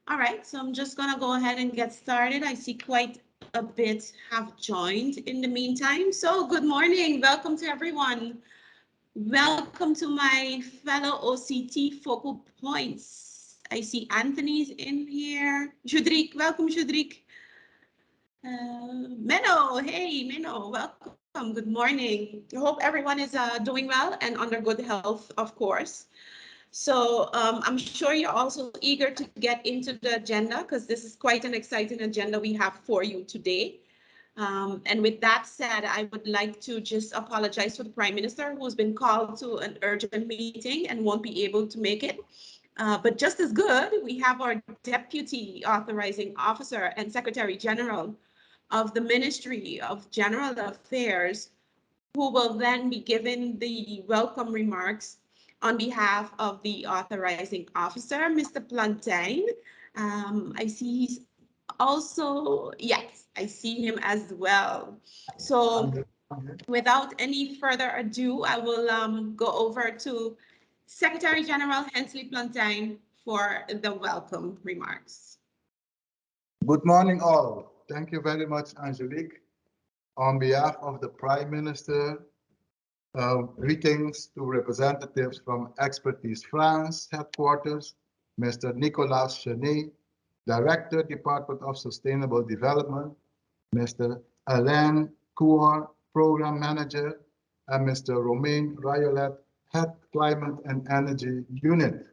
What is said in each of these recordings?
All right, so I'm just gonna go ahead and get started. I see quite a bit have joined in the meantime. So good morning, welcome to everyone. Welcome to my fellow OCT focal points. I see Anthony's in here. Judrik, welcome Judrik. Menno, hey Menno, welcome, good morning. I hope everyone is doing well and under good health, of course. So I'm sure you're also eager to get into the agenda because this is quite an exciting agenda we have for you today. And with that said, I would like to just apologize for the Prime Minister who's been called to an urgent meeting and won't be able to make it. But just as good, we have our Deputy Authorizing Officer and Secretary General of the Ministry of General Affairs, who will then be given the welcome remarks on behalf of the authorizing officer, Mr. Plantain. I see he's also, yes, I see him as well. So without any further ado, I will go over to Secretary General Hensley Plantain for the welcome remarks. Good morning, all. Thank you very much, Angelique. On behalf of the Prime Minister, greetings to representatives from Expertise France headquarters, Mr. Nicolas Chenet, Director, Department of Sustainable Development, Mr. Alain Couar, Program Manager, and Mr. Romain Rayolet, Head Climate and Energy Unit.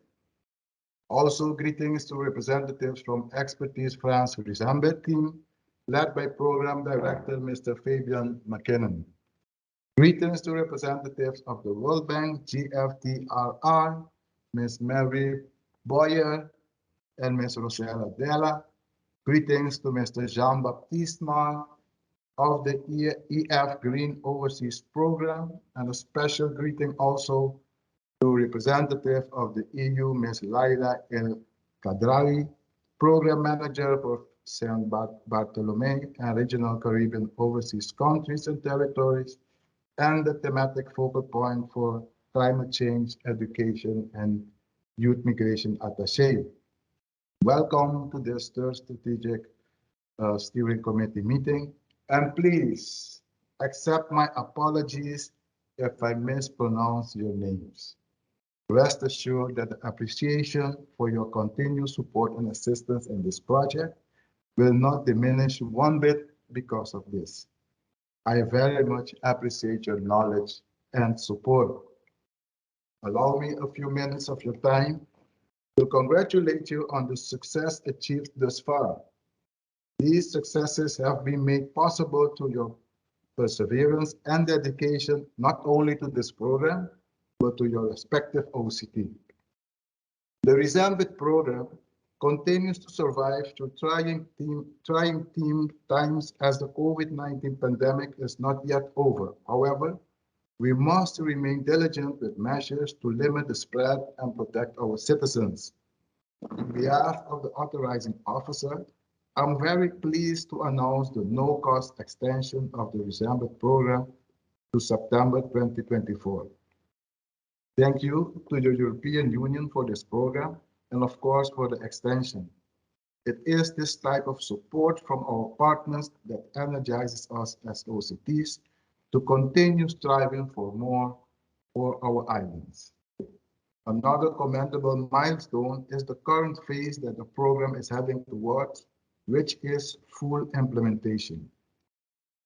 Also, greetings to representatives from Expertise France RESEMBID team, led by Program Director Mr. Fabian McKinnon. Greetings to representatives of the World Bank GFTRR, Ms. Mary Boyer and Ms. Rosella Della. Greetings to Mr. Jean-Baptiste Mar of the EF Green Overseas Program, and a special greeting also to representative of the EU, Ms. Laila El Kadrawi, Program Manager for Saint Bartholomew and Regional Caribbean Overseas Countries and Territories, and the thematic focal point for climate change, education, and youth migration attaché. Welcome to this third strategic steering committee meeting, and please accept my apologies if I mispronounce your names. Rest assured that the appreciation for your continued support and assistance in this project will not diminish one bit because of this. I very much appreciate your knowledge and support. Allow me a few minutes of your time to congratulate you on the success achieved thus far. These successes have been made possible through your perseverance and dedication, not only to this program, but to your respective OCT. The RESEMBID program continues to survive through trying team times as the COVID-19 pandemic is not yet over. However, we must remain diligent with measures to limit the spread and protect our citizens. On behalf of the authorizing officer, I'm very pleased to announce the no-cost extension of the RESEMBID program to September 2024. Thank you to the European Union for this program and of course for the extension. It is this type of support from our partners that energizes us as OCTs to continue striving for more for our islands. Another commendable milestone is the current phase that the program is heading towards, which is full implementation.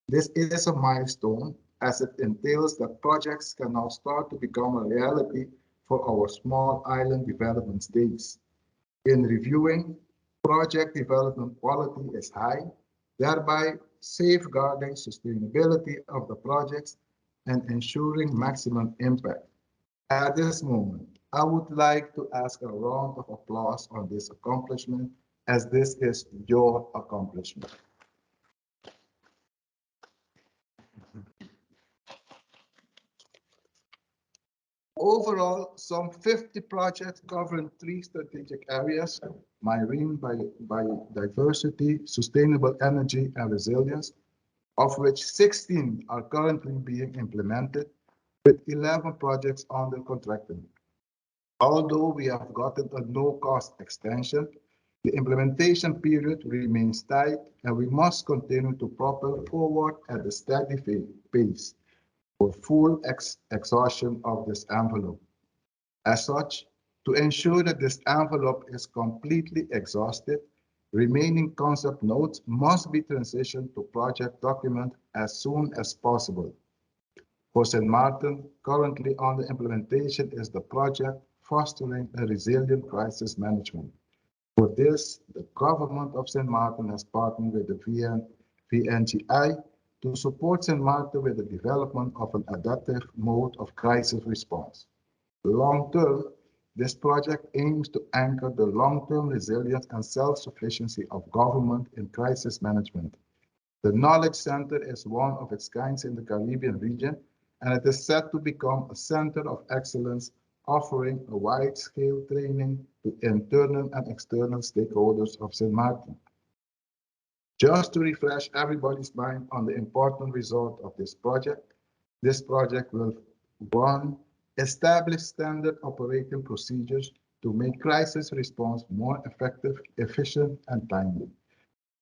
This is a milestone as it entails that projects can now start to become a reality for our small island development states. In reviewing, project development quality is high, thereby safeguarding sustainability of the projects and ensuring maximum impact. At this moment, I would like to ask a round of applause on this accomplishment, as this is your accomplishment. Overall, some 50 projects covering 3 strategic areas: marine biodiversity, sustainable energy, and resilience, of which 16 are currently being implemented, with 11 projects under contracting. Although we have gotten a no-cost extension, The implementation period remains tight, and we must continue to propel forward at a steady pace for full exhaustion of this envelope. As such, to ensure that this envelope is completely exhausted, remaining concept notes must be transitioned to project document as soon as possible. For St. Martin, currently under implementation is the project Fostering a Resilient Crisis Management. For this, the government of St. Martin has partnered with the VNGI to support St. Martin with the development of an adaptive mode of crisis response. Long term, this project aims to anchor the long-term resilience and self-sufficiency of government in crisis management. The Knowledge Center is one of its kinds in the Caribbean region, and it is set to become a center of excellence, offering a wide-scale training to internal and external stakeholders of St. Martin. Just to refresh everybody's mind on the important result of this project will, one, establish standard operating procedures to make crisis response more effective, efficient, and timely.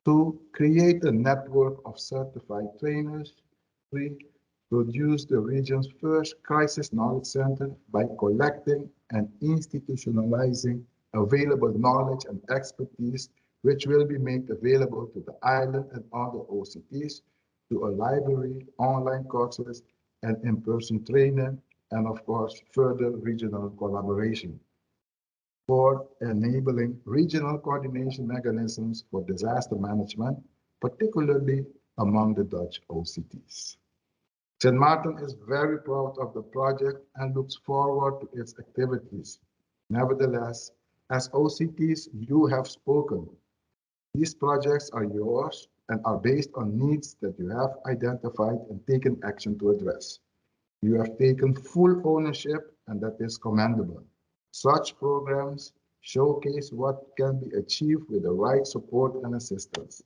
Two, create a network of certified trainers. Three, produce the region's first crisis knowledge center by collecting and institutionalizing available knowledge and expertise, which will be made available to the island and other OCTs through a library, online courses, and in-person training, and of course, further regional collaboration. For enabling regional coordination mechanisms for disaster management, particularly among the Dutch OCTs. St. Martin is very proud of the project and looks forward to its activities. Nevertheless, as OCTs, you have spoken. These projects are yours and are based on needs that you have identified and taken action to address. You have taken full ownership, and that is commendable. Such programs showcase what can be achieved with the right support and assistance.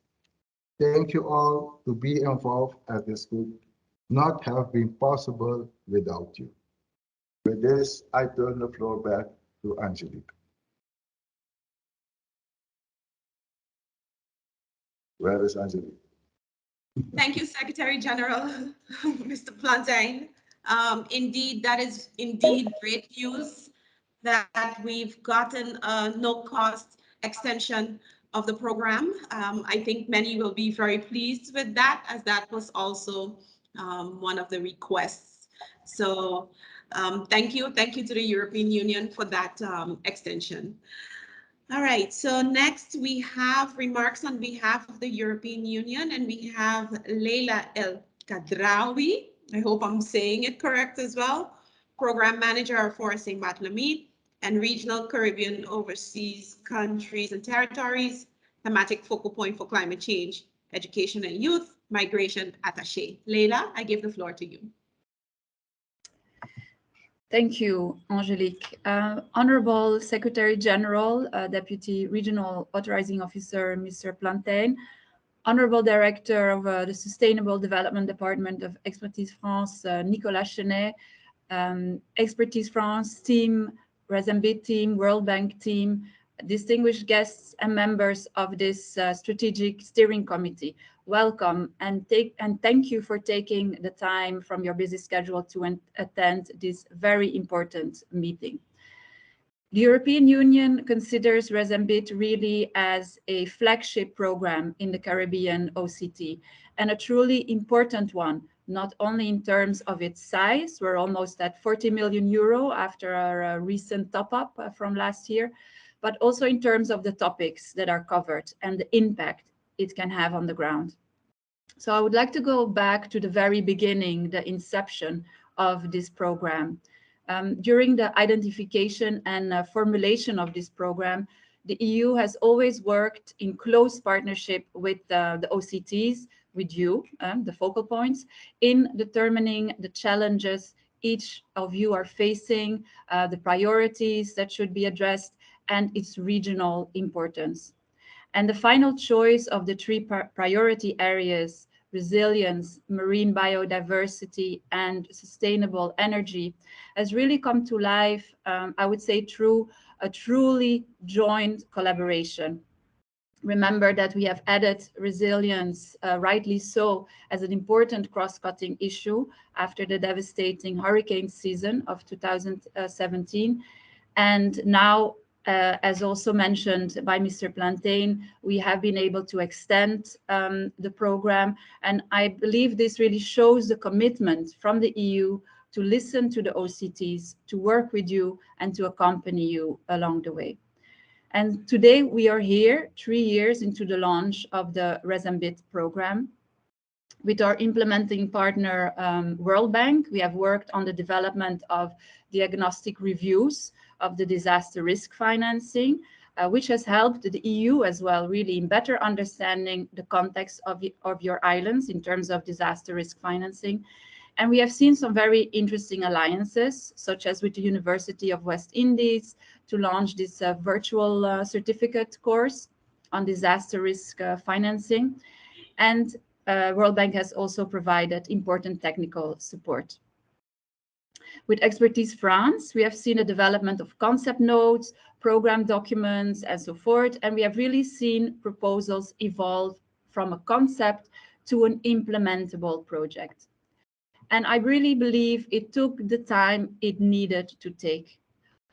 Thank you all to be involved, as this could not have been possible without you. With this, I turn the floor back to Angelique. Where is Angelique? Thank you, Secretary General, Mr. Plantain. Indeed, that is indeed great news that we've gotten a no-cost extension of the program. I think many will be very pleased with that, as that was also one of the requests. So thank you to the European Union for that extension. All right, so next we have remarks on behalf of the European Union, and we have Leila El Kadrawi. I hope I'm saying it correct as well. Program Manager for St. Bartholomew and Regional Caribbean Overseas Countries and Territories, thematic focal point for climate change, education and youth, migration attaché. Leila, I give the floor to you. Thank you, Angelique. Honorable Secretary General, Deputy Regional Authorizing Officer, Mr. Plantain, Honorable Director of the Sustainable Development Department of Expertise France, Nicolas Chenet, Expertise France team, RESEMBID team, World Bank team, distinguished guests and members of this Strategic Steering Committee. Welcome and thank you for taking the time from your busy schedule to attend this very important meeting. The European Union considers RESEMBID really as a flagship program in the Caribbean OCT, and a truly important one, not only in terms of its size. We're almost at 40 million euro after our recent top-up from last year, but also in terms of the topics that are covered and the impact it can have on the ground. So I would like to go back to the very beginning, the inception of this program. During the identification and formulation of this program, the EU has always worked in close partnership with the OCTs, with you, the focal points, in determining the challenges each of you are facing, the priorities that should be addressed, and its regional importance. And the final choice of the three priority areas, resilience, marine biodiversity, and sustainable energy, has really come to life, I would say, through a truly joint collaboration. Remember that we have added resilience, rightly so, as an important cross-cutting issue after the devastating hurricane season of 2017. And now, as also mentioned by Mr. Plantain, we have been able to extend the program. And I believe this really shows the commitment from the EU to listen to the OCTs, to work with you, and to accompany you along the way. And today we are here 3 years into the launch of the RESEMBID program. With our implementing partner, World Bank, we have worked on the development of diagnostic reviews of the disaster risk financing, which has helped the EU as well, really in better understanding the context of your islands in terms of disaster risk financing. And we have seen some very interesting alliances, such as with the University of West Indies, to launch this virtual certificate course on disaster risk financing. And World Bank has also provided important technical support. With Expertise France, we have seen the development of concept notes, program documents, and so forth. And we have really seen proposals evolve from a concept to an implementable project. And I really believe it took the time it needed to take.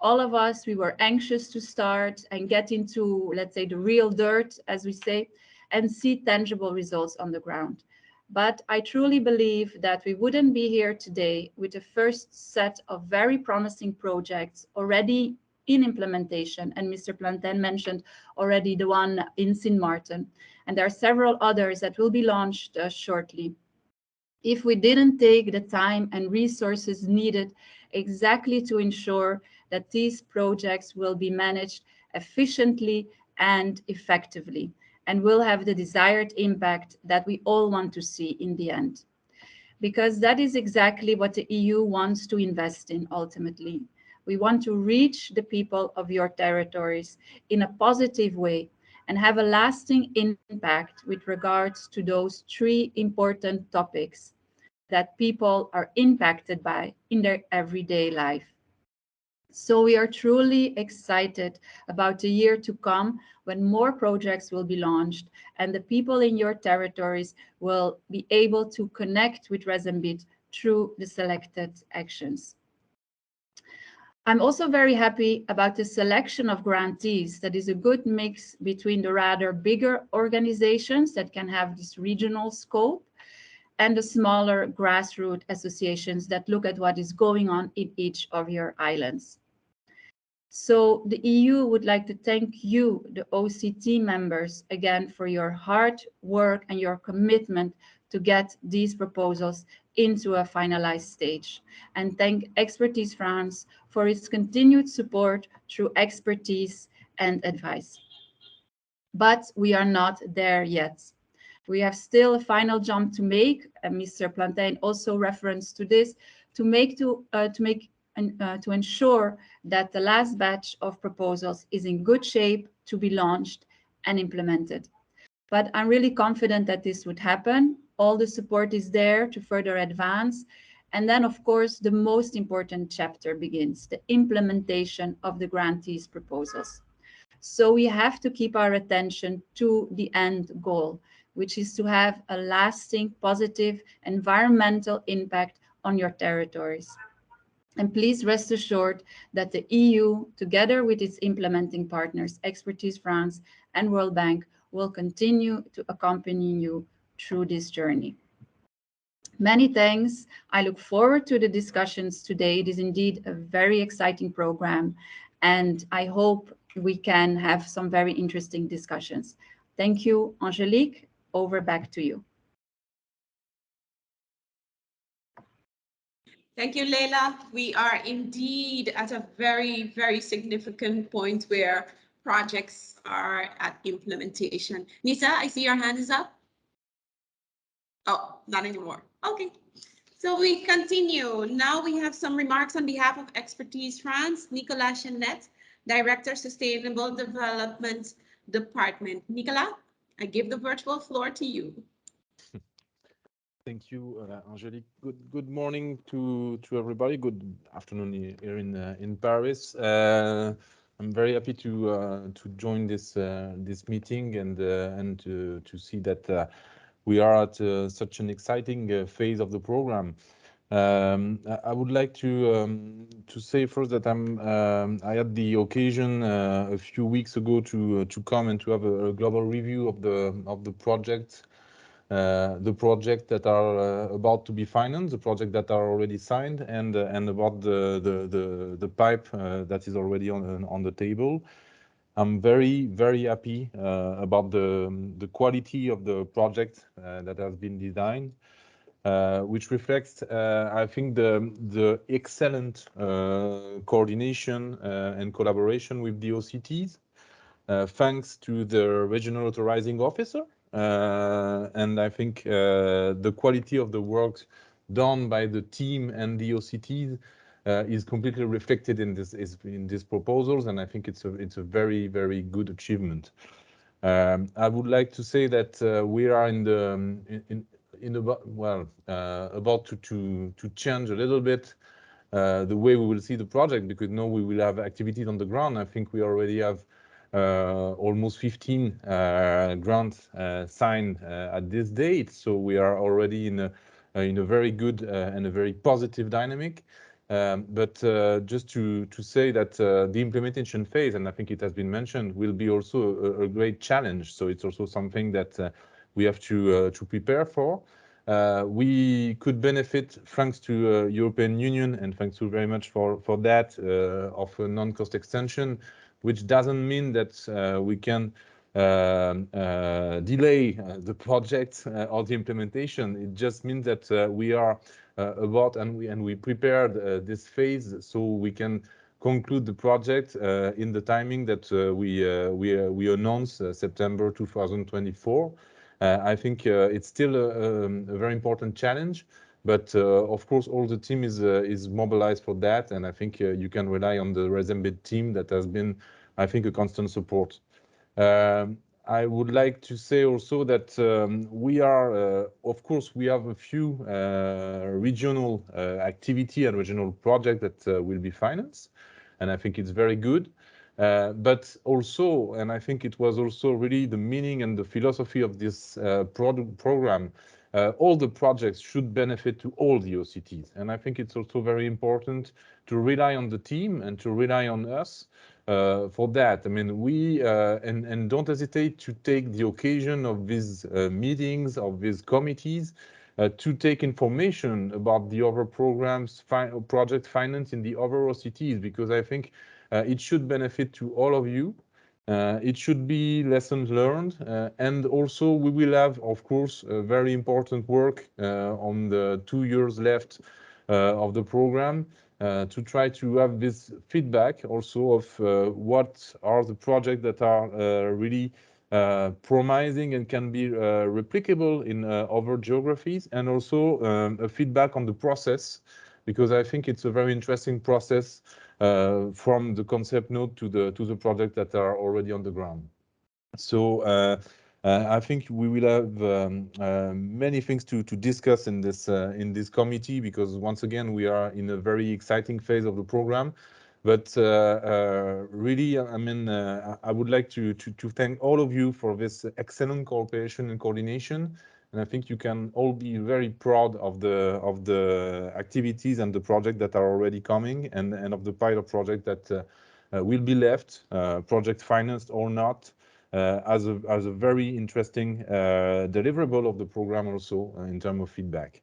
All of us, we were anxious to start and get into, let's say, the real dirt, as we say, and see tangible results on the ground. But I truly believe that we wouldn't be here today with the first set of very promising projects already in implementation. And Mr. Plantain mentioned already the one in Sint Maarten. And there are several others that will be launched shortly, if we didn't take the time and resources needed exactly to ensure that these projects will be managed efficiently and effectively and will have the desired impact that we all want to see in the end. Because that is exactly what the EU wants to invest in ultimately. We want to reach the people of your territories in a positive way and have a lasting impact with regards to those 3 important topics that people are impacted by in their everyday life. So we are truly excited about the year to come when more projects will be launched and the people in your territories will be able to connect with RESEMBID through the selected actions. I'm also very happy about the selection of grantees. That is a good mix between the rather bigger organizations that can have this regional scope and the smaller grassroots associations that look at what is going on in each of your islands. So the EU would like to thank you, the OCT members, again for your hard work and your commitment to get these proposals into a finalized stage. And thank Expertise France for its continued support through expertise and advice. But we are not there yet. We have still a final jump to make, and Mr. Plantain also referenced to this, to ensure that the last batch of proposals is in good shape to be launched and implemented. But I'm really confident that this would happen. All the support is there to further advance. And then, of course, the most important chapter begins, the implementation of the grantees' proposals. So we have to keep our attention to the end goal, which is to have a lasting positive environmental impact on your territories. And please rest assured that the EU, together with its implementing partners, Expertise France and World Bank, will continue to accompany you through this journey. Many thanks. I look forward to the discussions today. It is indeed a very exciting program, and I hope we can have some very interesting discussions. Thank you, Angelique. Over back to you. Thank you, Leila. We are indeed at a very, very significant point where projects are at implementation. Nisa, I see your hand is up. Oh, not anymore. Okay. So we continue. Now we have some remarks on behalf of Expertise France. Nicolas Chenet, Director, Sustainable Development Department. Nicolas, I give the virtual floor to you. Thank you, Angelique. Good morning to everybody. Good afternoon here in Paris. I'm very happy to join this meeting and to see that we are at such an exciting phase of the program. I would like to say first that I had the occasion a few weeks ago to come and to have a global review of the project. The project that are about to be financed, the project that are already signed, and about the pipe that is already on the table. I'm very happy about the quality of the project that has been designed, which reflects, I think, the excellent coordination and collaboration with the OCTs, thanks to the regional authorizing officer. And I think the quality of the work done by the team and the OCTs is completely reflected in these proposals, and I think it's a very good achievement. I would like to say that we are about to change a little bit the way we will see the project, because now we will have activities on the ground. I think we already have almost 15 grants signed at this date, so we are already in a very good and a very positive dynamic. But just to say that the implementation phase, and I think it has been mentioned, will be also a great challenge. So it's also something that we have to prepare for. We could benefit, thanks to European Union, and thanks to very much for that, of a non-cost extension, which doesn't mean that we can delay the project or the implementation. It just means that we are about and we prepared this phase so we can conclude the project in the timing that we announced, September 2024. I think it's still a very important challenge, but of course all the team is mobilized for that, and I think you can rely on the RESEMBID team that has been, I think, a constant support. I would like to say also that we are, of course, we have a few regional activity and regional project that will be financed, and I think it's very good. But also, and I think it was also really the meaning and the philosophy of this program, all the projects should benefit to all the OCTs. And I think it's also very important to rely on the team and to rely on us for that. I mean, we and don't hesitate to take the occasion of these meetings, of these committees, to take information about the other programs, project finance in the other OCTs, because I think it should benefit to all of you. It should be lessons learned, and also we will have, of course, very important work on the 2 years left of the program, to try to have this feedback also of what are the projects that are really promising and can be replicable in other geographies, and also a feedback on the process, because I think it's a very interesting process from the concept note to the project that are already on the ground. So I think we will have many things to discuss in this committee, because once again we are in a very exciting phase of the program. But really, I mean, I would like to thank all of you for this excellent cooperation and coordination. And I think you can all be very proud of the activities and the project that are already coming, and of the pilot project that will be left, project financed or not, as a very interesting deliverable of the program also in terms of feedback.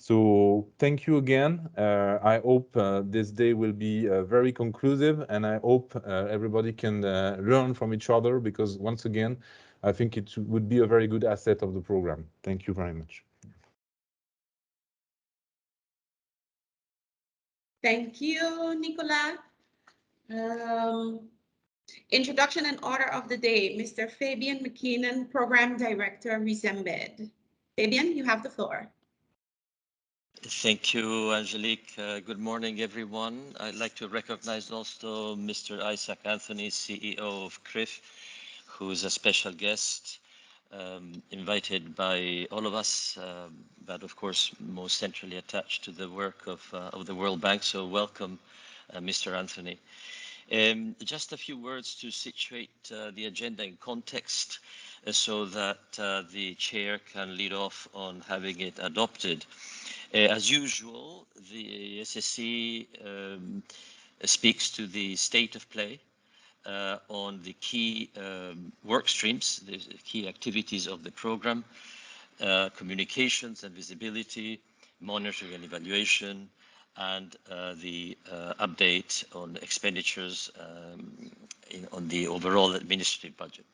So thank you again. I hope this day will be very conclusive, and I hope everybody can learn from each other, because once again, I think it would be a very good asset of the program. Thank you very much. Thank you, Nicolas. Introduction and order of the day, Mr. Fabian McKinnon, Program Director, RESEMBID. Fabian, you have the floor. Thank you, Angelique. Good morning, everyone. I'd like to recognize also Mr. Isaac Anthony, CEO of CRIF, who is a special guest, invited by all of us, but of course most centrally attached to the work of the World Bank. So welcome, Mr. Anthony. Just a few words to situate the agenda in context so that the chair can lead off on having it adopted. As usual, the SSC speaks to the state of play on the key work streams, the key activities of the program, communications and visibility, monitoring and evaluation, and the update on expenditures on the overall administrative budget.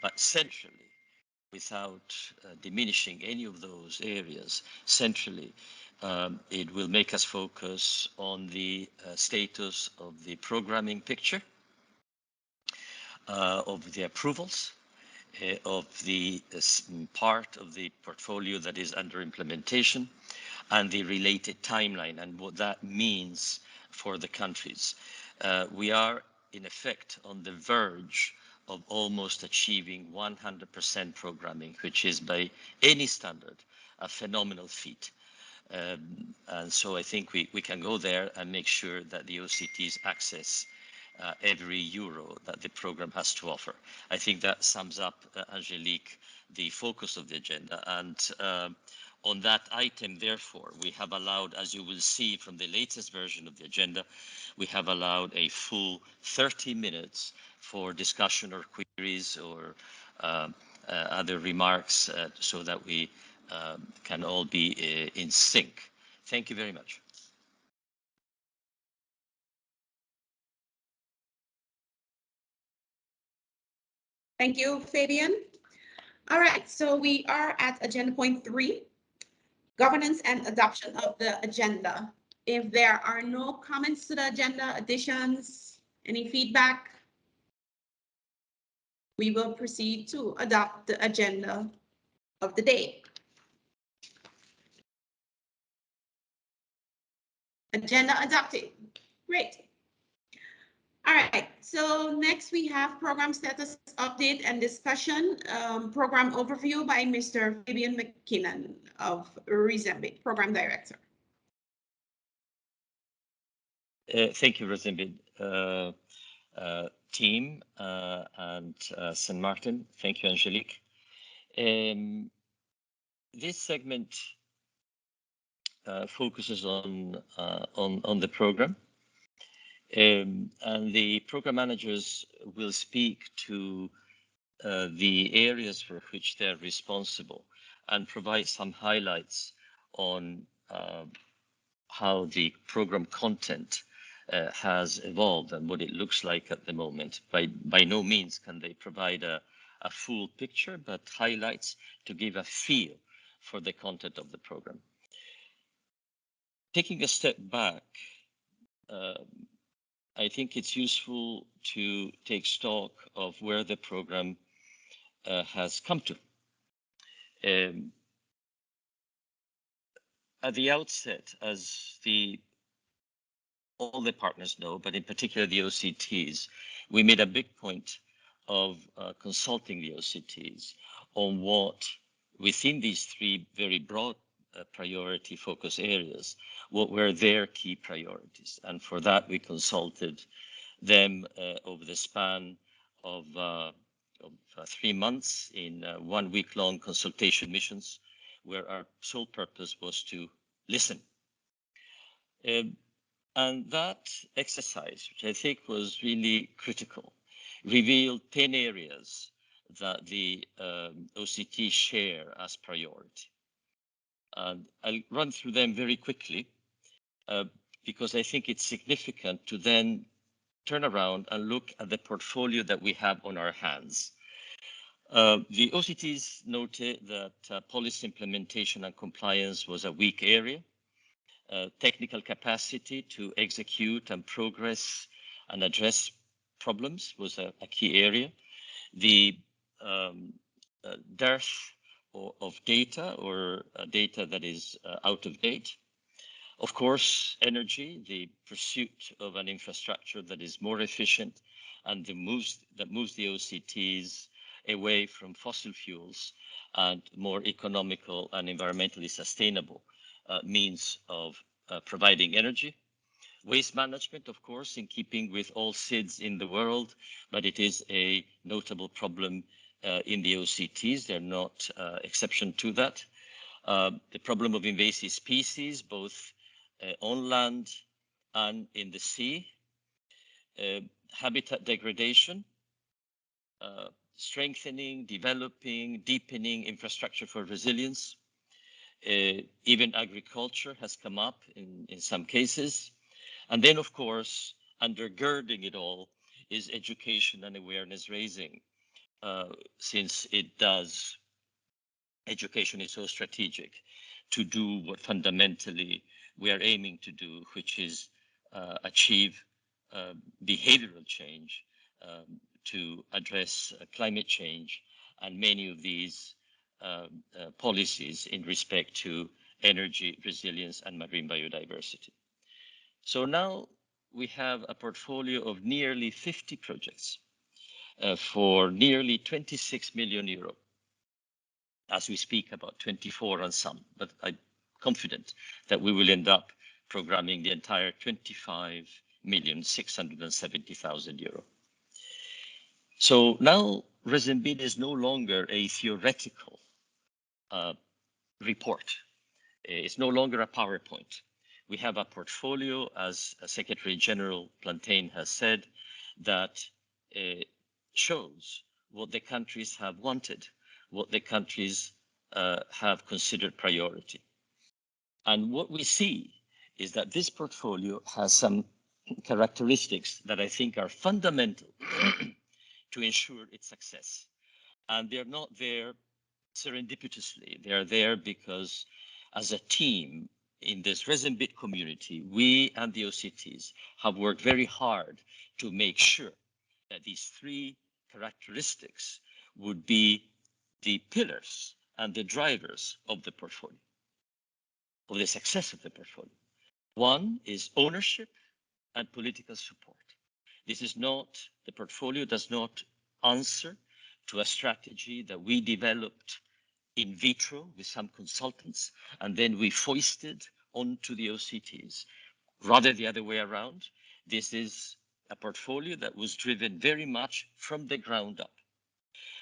But centrally, without diminishing any of those areas, centrally, it will make us focus on the status of the programming picture, of the approvals, of the part of the portfolio that is under implementation, and the related timeline and what that means for the countries. We are, in effect, on the verge of almost achieving 100% programming, which is by any standard a phenomenal feat. And so I think we can go there and make sure that the OCTs access every euro that the program has to offer. I think that sums up, Angelique, the focus of the agenda. And on that item, therefore, we have allowed, as you will see from the latest version of the agenda, we have allowed a full 30 minutes for discussion or queries or other remarks so that we can all be in sync. Thank you very much. Thank you, Fabian. All right, so we are at agenda point 3, governance and adoption of the agenda. If there are no comments to the agenda, additions, any feedback, we will proceed to adopt the agenda of the day. Agenda adopted. Great. All right, so next we have program status update and discussion, program overview by Mr. Fabian McKinnon of RESEMBID, Program Director. Thank you, RESEMBID team and St. Martin. Thank you, Angelique. This segment focuses on the program. And the program managers will speak to the areas for which they're responsible and provide some highlights on how the program content has evolved and what it looks like at the moment. By no means can they provide a full picture, but highlights to give a feel for the content of the program. Taking a step back, I think it's useful to take stock of where the program has come to. At the outset, as all the partners know, but in particular the OCTs, we made a big point of consulting the OCTs on what, within these 3 very broad priority focus areas, what were their key priorities. And for that, we consulted them over the span of 3 months in 1 week-long consultation missions, where our sole purpose was to listen. And that exercise, which I think was really critical, revealed 10 areas that the OCT share as priority. And I'll run through them very quickly because I think it's significant to then turn around and look at the portfolio that we have on our hands. The OCTs noted that policy implementation and compliance was a weak area. Technical capacity to execute and progress and address problems was a key area. The dearth of data or data that is out of date. Of course, energy, the pursuit of an infrastructure that is more efficient and that moves the OCTs away from fossil fuels and more economical and environmentally sustainable means of providing energy. Waste management, of course, in keeping with all SIDS in the world, but it is a notable problem in the OCTs. They're not exception to that. The problem of invasive species, both on land and in the sea. Habitat degradation, strengthening, developing, deepening infrastructure for resilience. Even agriculture has come up in some cases. And then, of course, undergirding it all is education and awareness raising, since education is so strategic to do what fundamentally we are aiming to do, which is achieve behavioral change to address climate change and many of these policies in respect to energy resilience and marine biodiversity. So now we have a portfolio of nearly 50 projects for nearly 26 million euro. As we speak, about 24 on some, but I'm confident that we will end up programming the entire 25,670,000 euro. So now RESEMBID is no longer a theoretical report. It's no longer a PowerPoint. We have a portfolio, as Secretary General Plantain has said, that shows what the countries have wanted, what the countries have considered priority. And what we see is that this portfolio has some characteristics that I think are fundamental to ensure its success. And they're not there serendipitously. They are there because as a team in this RESEMBID community, we and the OCTs have worked very hard to make sure that these three characteristics would be the pillars and the drivers of the portfolio, of the success of the portfolio. One is ownership and political support. This is not, the portfolio does not answer to a strategy that we developed in vitro with some consultants, and then we foisted onto the OCTs. Rather the other way around, this is a portfolio that was driven very much from the ground up.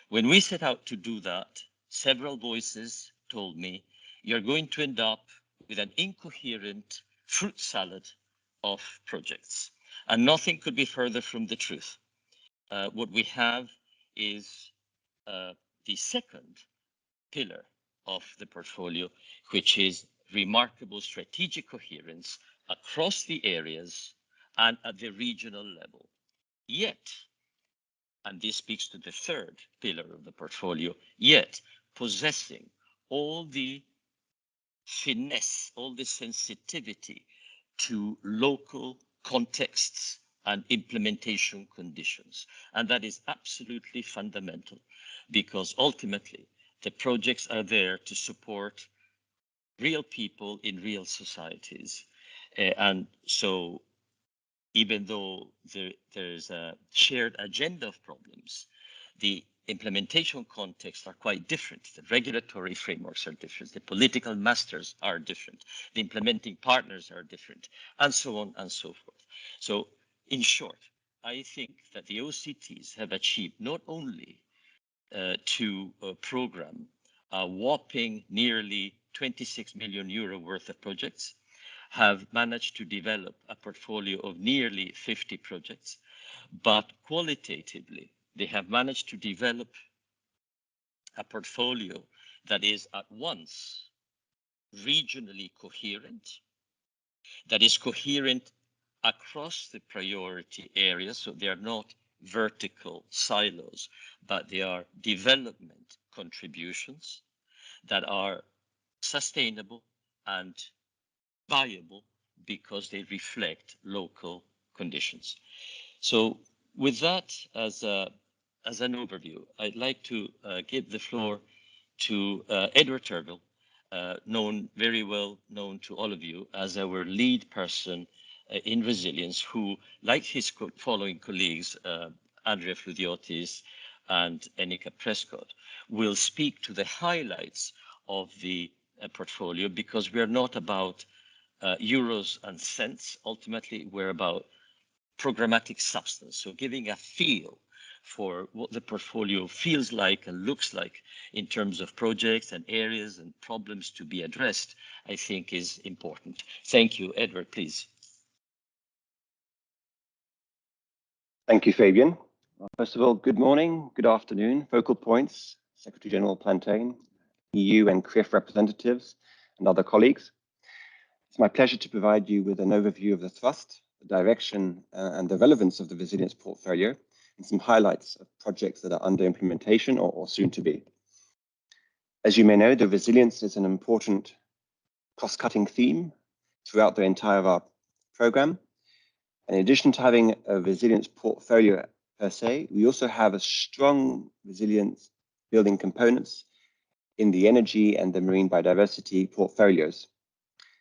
When we set out to do that, several voices told me, you're going to end up with an incoherent fruit salad of projects. And nothing could be further from the truth. What we have is the second pillar of the portfolio, which is remarkable strategic coherence across the areas and at the regional level. Yet, and this speaks to the third pillar of the portfolio, yet possessing all the finesse, all the sensitivity to local contexts and implementation conditions. And that is absolutely fundamental, because ultimately the projects are there to support real people in real societies. And so even though there's a shared agenda of problems, the implementation contexts are quite different. The regulatory frameworks are different. The political masters are different. The implementing partners are different, and so on and so forth. So in short, I think that the OCTs have achieved not only to program a whopping nearly 26 million euro worth of projects, have managed to develop a portfolio of nearly 50 projects, but qualitatively, they have managed to develop a portfolio that is at once regionally coherent, that is coherent across the priority areas, so they are not vertical silos, but they are development contributions that are sustainable and viable because they reflect local conditions. So with that as an overview, I'd like to give the floor to Edward Turville, very well known to all of you as our lead person in resilience, who, like his following colleagues, Andrea Fludiotis and Enika Prescott, will speak to the highlights of the portfolio, because we are not about euros and cents. Ultimately, we're about programmatic substance, so giving a feel for what the portfolio feels like and looks like in terms of projects and areas and problems to be addressed, I think is important. Thank you. Edward, please. Thank you, Fabian. First of all, good morning, good afternoon, focal points, Secretary General Plantain, EU and CRIF representatives, and other colleagues. It's my pleasure to provide you with an overview of the thrust, the direction, and the relevance of the resilience portfolio, and some highlights of projects that are under implementation or soon to be. As you may know, the resilience is an important cross-cutting theme throughout the entire of our program. In addition to having a resilience portfolio per se, we also have a strong resilience building components in the energy and the marine biodiversity portfolios,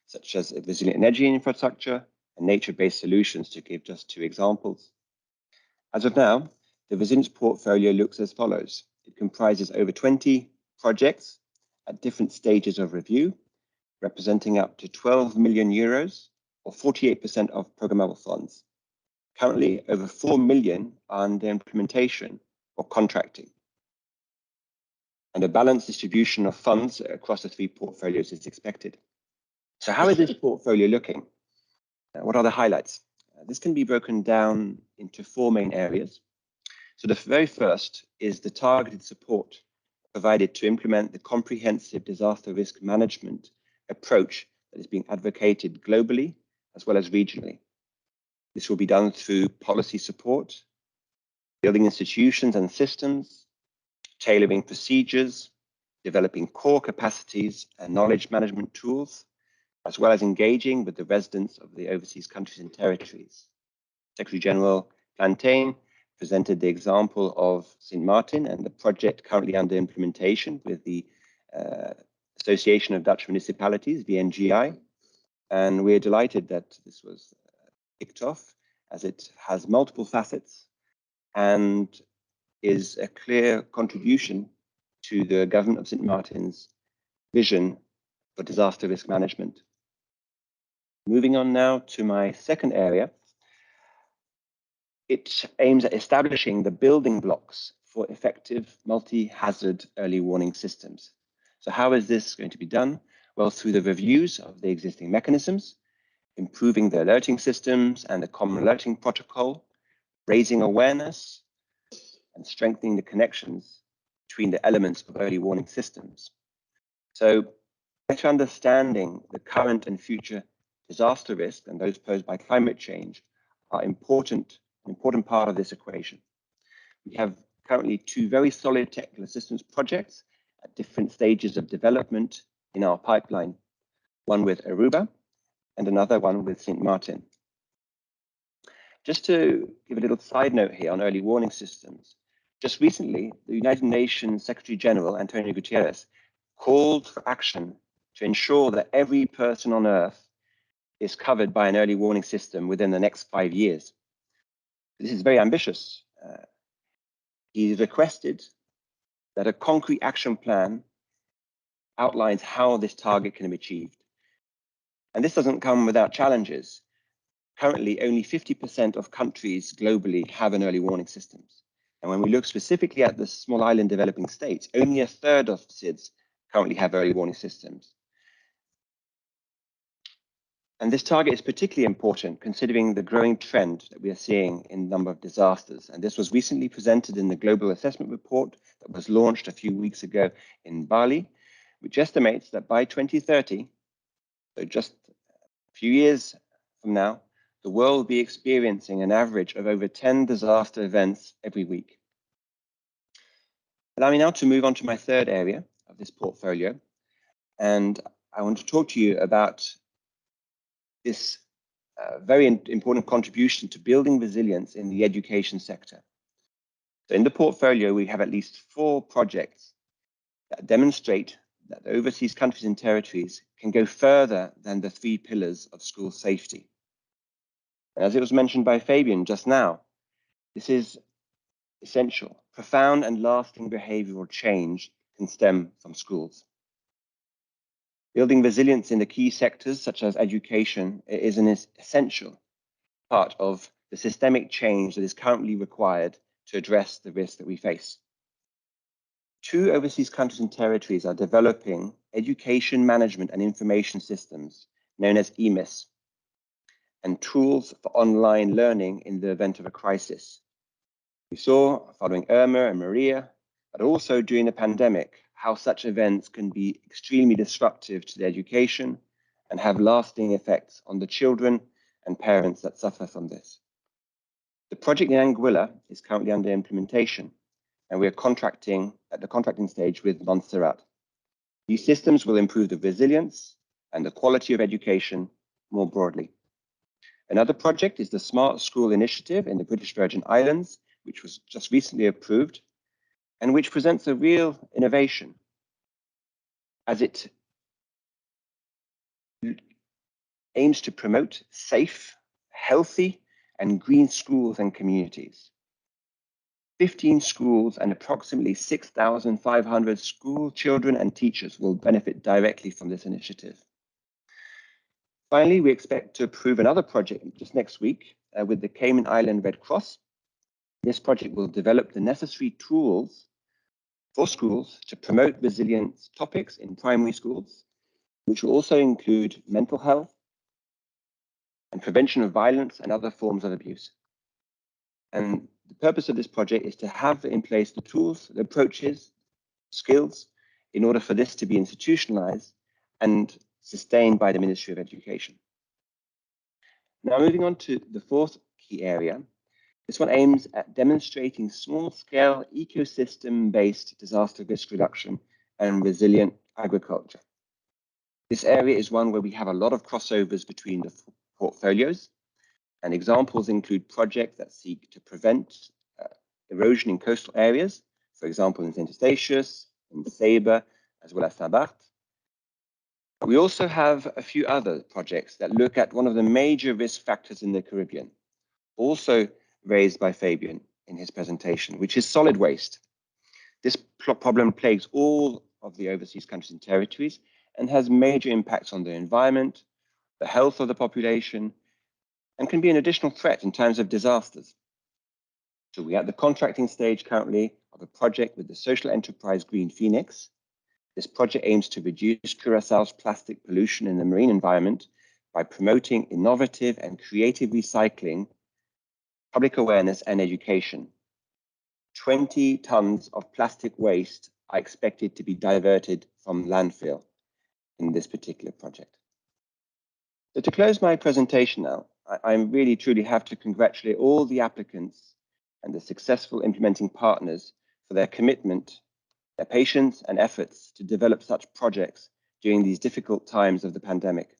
such as resilient energy infrastructure and nature-based solutions, to give just two examples. As of now, the resilience portfolio looks as follows. It comprises over 20 projects at different stages of review, representing up to 12 million euros, or 48% of programmable funds. Currently, over 4 million are under implementation or contracting. And a balanced distribution of funds across the three portfolios is expected. So how is this portfolio looking? What are the highlights? This can be broken down into four main areas. So the very first is the targeted support provided to implement the comprehensive disaster risk management approach that is being advocated globally as well as regionally. This will be done through policy support, building institutions and systems, tailoring procedures, developing core capacities and knowledge management tools, as well as engaging with the residents of the overseas countries and territories. Secretary General Plantain presented the example of St. Martin and the project currently under implementation with the Association of Dutch Municipalities, VNGI, and we're delighted that this was kicked off, as it has multiple facets and is a clear contribution to the government of St. Martin's vision for disaster risk management. Moving on now to my second area, it aims at establishing the building blocks for effective multi-hazard early warning systems. So how is this going to be done? Well, through the reviews of the existing mechanisms, improving the alerting systems and the common alerting protocol, raising awareness, and strengthening the connections between the elements of early warning systems. So better understanding the current and future disaster risk and those posed by climate change are an important part of this equation. We have currently two very solid technical assistance projects at different stages of development in our pipeline, one with Aruba and another one with St. Martin. Just to give a little side note here on early warning systems, just recently, the United Nations Secretary General, Antonio Guterres, called for action to ensure that every person on Earth is covered by an early warning system within the next 5 years. This is very ambitious. He requested that a concrete action plan outlines how this target can be achieved. And this doesn't come without challenges. Currently, only 50% of countries globally have an early warning systems. And when we look specifically at the small island developing states, only a third of SIDS currently have early warning systems. And this target is particularly important considering the growing trend that we are seeing in the number of disasters. And this was recently presented in the Global Assessment Report that was launched a few weeks ago in Bali, which estimates that by 2030, so just a few years from now, the world will be experiencing an average of over 10 disaster events every week. Allow me now to move on to my third area of this portfolio. And I want to talk to you about this very important contribution to building resilience in the education sector. So in the portfolio, we have at least 4 projects that demonstrate that overseas countries and territories can go further than the 3 pillars of school safety. And as it was mentioned by Fabian just now, this is essential. Profound and lasting behavioral change can stem from schools. Building resilience in the key sectors such as education is an essential part of the systemic change that is currently required to address the risks that we face. 2 overseas countries and territories are developing education management and information systems known as EMIS and tools for online learning in the event of a crisis. We saw, following Irma and Maria, but also during the pandemic, how such events can be extremely disruptive to the education and have lasting effects on the children and parents that suffer from this. The project in Anguilla is currently under implementation, and we are contracting at the contracting stage with Montserrat. These systems will improve the resilience and the quality of education more broadly. Another project is the Smart School Initiative in the British Virgin Islands, which was just recently approved, and which presents a real innovation as it aims to promote safe, healthy, and green schools and communities. 15 schools and approximately 6,500 school children and teachers will benefit directly from this initiative. Finally, we expect to approve another project just next week with the Cayman Island Red Cross. This project will develop the necessary tools for schools to promote resilience topics in primary schools, which will also include mental health and prevention of violence and other forms of abuse. And the purpose of this project is to have in place the tools, the approaches, skills, in order for this to be institutionalized and sustained by the Ministry of Education. Now, moving on to the 4th key area. This one aims at demonstrating small-scale ecosystem-based disaster risk reduction and resilient agriculture. This area is one where we have a lot of crossovers between the portfolios, and examples include projects that seek to prevent erosion in coastal areas, for example, in Saint Eustatius, in Saba, as well as Saint-Barth. We also have a few other projects that look at one of the major risk factors in the Caribbean, also raised by Fabian in his presentation, which is solid waste. This problem plagues all of the overseas countries and territories and has major impacts on the environment, the health of the population, and can be an additional threat in times of disasters. So we're at the contracting stage currently of a project with the social enterprise Green Phoenix. This project aims to reduce Curaçao's plastic pollution in the marine environment by promoting innovative and creative recycling, public awareness, and education. 20 tons of plastic waste are expected to be diverted from landfill in this particular project. So to close my presentation now, I really truly have to congratulate all the applicants and the successful implementing partners for their commitment, their patience and efforts to develop such projects during these difficult times of the pandemic.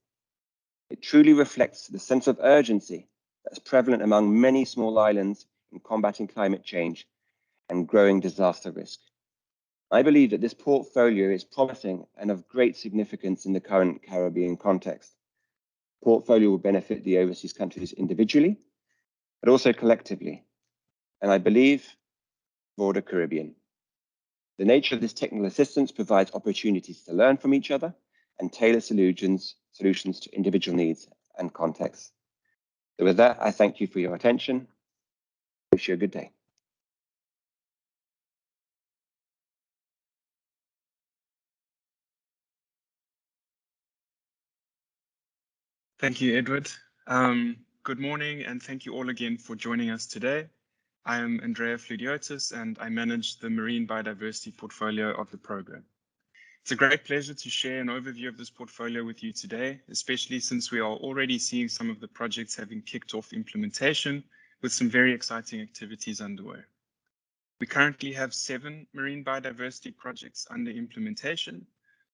It truly reflects the sense of urgency that's prevalent among many small islands in combating climate change and growing disaster risk. I believe that this portfolio is promising and of great significance in the current Caribbean context. The portfolio will benefit the overseas countries individually, but also collectively, and I believe broader Caribbean. The nature of this technical assistance provides opportunities to learn from each other and tailor solutions to individual needs and contexts. So with that, I thank you for your attention. Wish you a good day. Thank you, Edward. Good morning, and thank you all again for joining us today. I am Andrea Fludiotis, and I manage the marine biodiversity portfolio of the program. It's a great pleasure to share an overview of this portfolio with you today, especially since we are already seeing some of the projects having kicked off implementation with some very exciting activities underway. We currently have 7 marine biodiversity projects under implementation,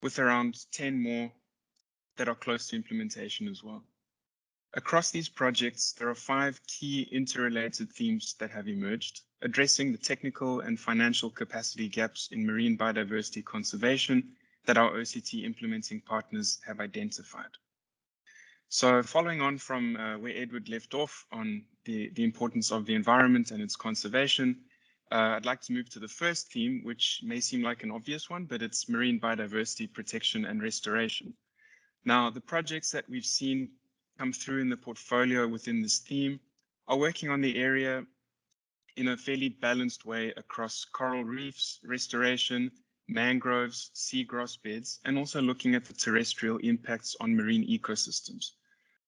with around 10 more that are close to implementation as well. Across these projects, there are 5 key interrelated themes that have emerged, addressing the technical and financial capacity gaps in marine biodiversity conservation that our OCT implementing partners have identified. So following on from where Edward left off on the importance of the environment and its conservation, I'd like to move to the first theme, which may seem like an obvious one, but it's marine biodiversity protection and restoration. Now, the projects that we've seen come through in the portfolio within this theme are working on the area in a fairly balanced way across coral reefs, restoration, mangroves, seagrass beds, and also looking at the terrestrial impacts on marine ecosystems,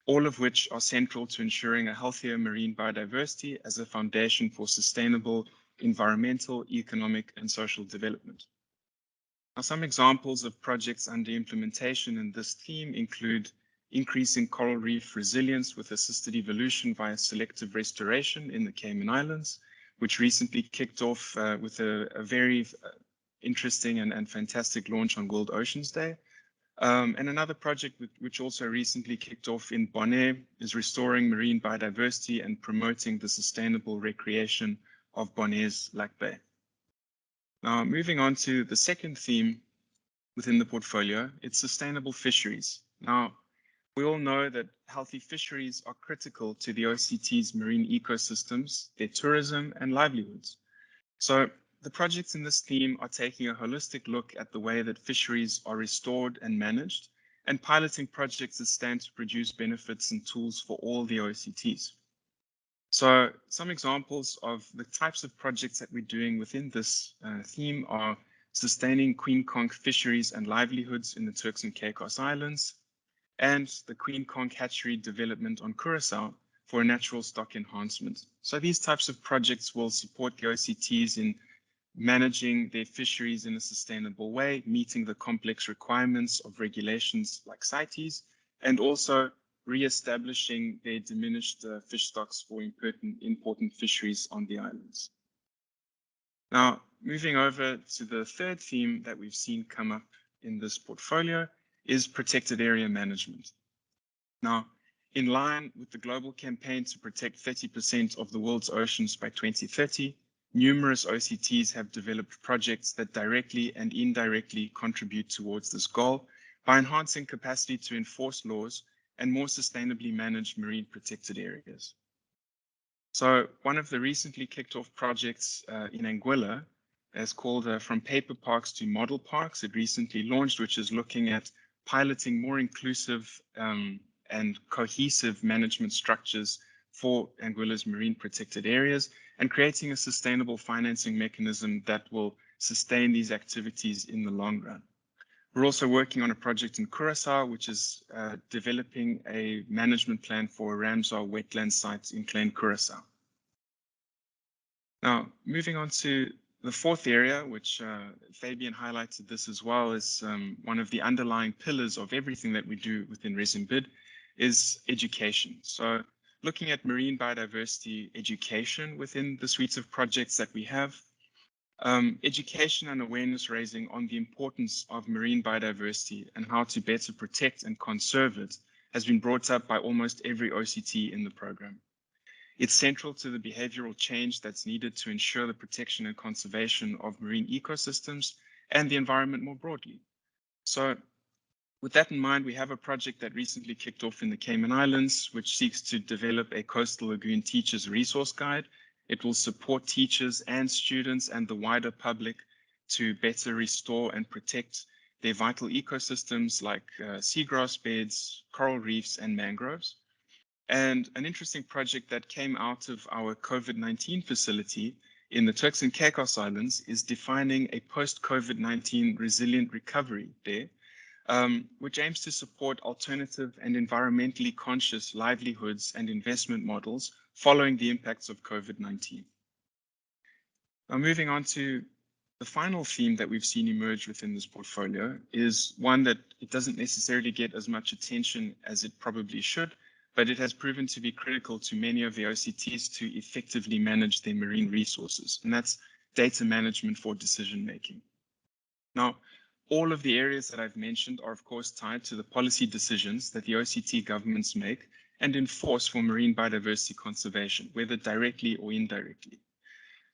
all of which are central to ensuring a healthier marine biodiversity as a foundation for sustainable environmental, economic, and social development. Now, some examples of projects under implementation in this theme include increasing coral reef resilience with assisted evolution via selective restoration in the Cayman Islands, which recently kicked off with a very interesting and fantastic launch on World Oceans Day. And another project which also recently kicked off in Bonaire is restoring marine biodiversity and promoting the sustainable recreation of Bonaire's Lac Bay. Now, moving on to the second theme within the portfolio, it's sustainable fisheries. Now, we all know that healthy fisheries are critical to the OCT's marine ecosystems, their tourism and livelihoods. So the projects in this theme are taking a holistic look at the way that fisheries are restored and managed, and piloting projects that stand to produce benefits and tools for all the OCTs. So some examples of the types of projects that we're doing within this theme are sustaining queen conch fisheries and livelihoods in the Turks and Caicos Islands, and the queen conch hatchery development on Curacao for a natural stock enhancement. So these types of projects will support the OCTs in managing their fisheries in a sustainable way, meeting the complex requirements of regulations like CITES, and also re-establishing their diminished fish stocks for important fisheries on the islands. Now, moving over to the third theme that we've seen come up in this portfolio is protected area management. Now, in line with the global campaign to protect 30% of the world's oceans by 2030, numerous OCTs have developed projects that directly and indirectly contribute towards this goal by enhancing capacity to enforce laws and more sustainably manage marine protected areas. So one of the recently kicked off projects in Anguilla is called From Paper Parks to Model Parks. It recently launched, which is looking at piloting more inclusive and cohesive management structures for Anguilla's marine protected areas and creating a sustainable financing mechanism that will sustain these activities in the long run. We're also working on a project in Curacao, which is developing a management plan for a Ramsar wetland site in Klein Curacao. Now, moving on to the fourth area, which Fabian highlighted this as well, is one of the underlying pillars of everything that we do within RESEMBID is education. So looking at marine biodiversity education within the suite of projects that we have, education and awareness raising on the importance of marine biodiversity and how to better protect and conserve it has been brought up by almost every OCT in the program. It's central to the behavioral change that's needed to ensure the protection and conservation of marine ecosystems and the environment more broadly. So with that in mind, we have a project that recently kicked off in the Cayman Islands, which seeks to develop a coastal lagoon teachers resource guide. It will support teachers and students and the wider public to better restore and protect their vital ecosystems like seagrass beds, coral reefs, and mangroves. And an interesting project that came out of our COVID-19 facility in the Turks and Caicos Islands is defining a post-COVID-19 resilient recovery there, which aims to support alternative and environmentally conscious livelihoods and investment models following the impacts of COVID-19. Now, moving on to the final theme that we've seen emerge within this portfolio is one that it doesn't necessarily get as much attention as it probably should, but it has proven to be critical to many of the OCTs to effectively manage their marine resources, and that's data management for decision making. Now, all of the areas that I've mentioned are, of course, tied to the policy decisions that the OCT governments make and enforce for marine biodiversity conservation, whether directly or indirectly.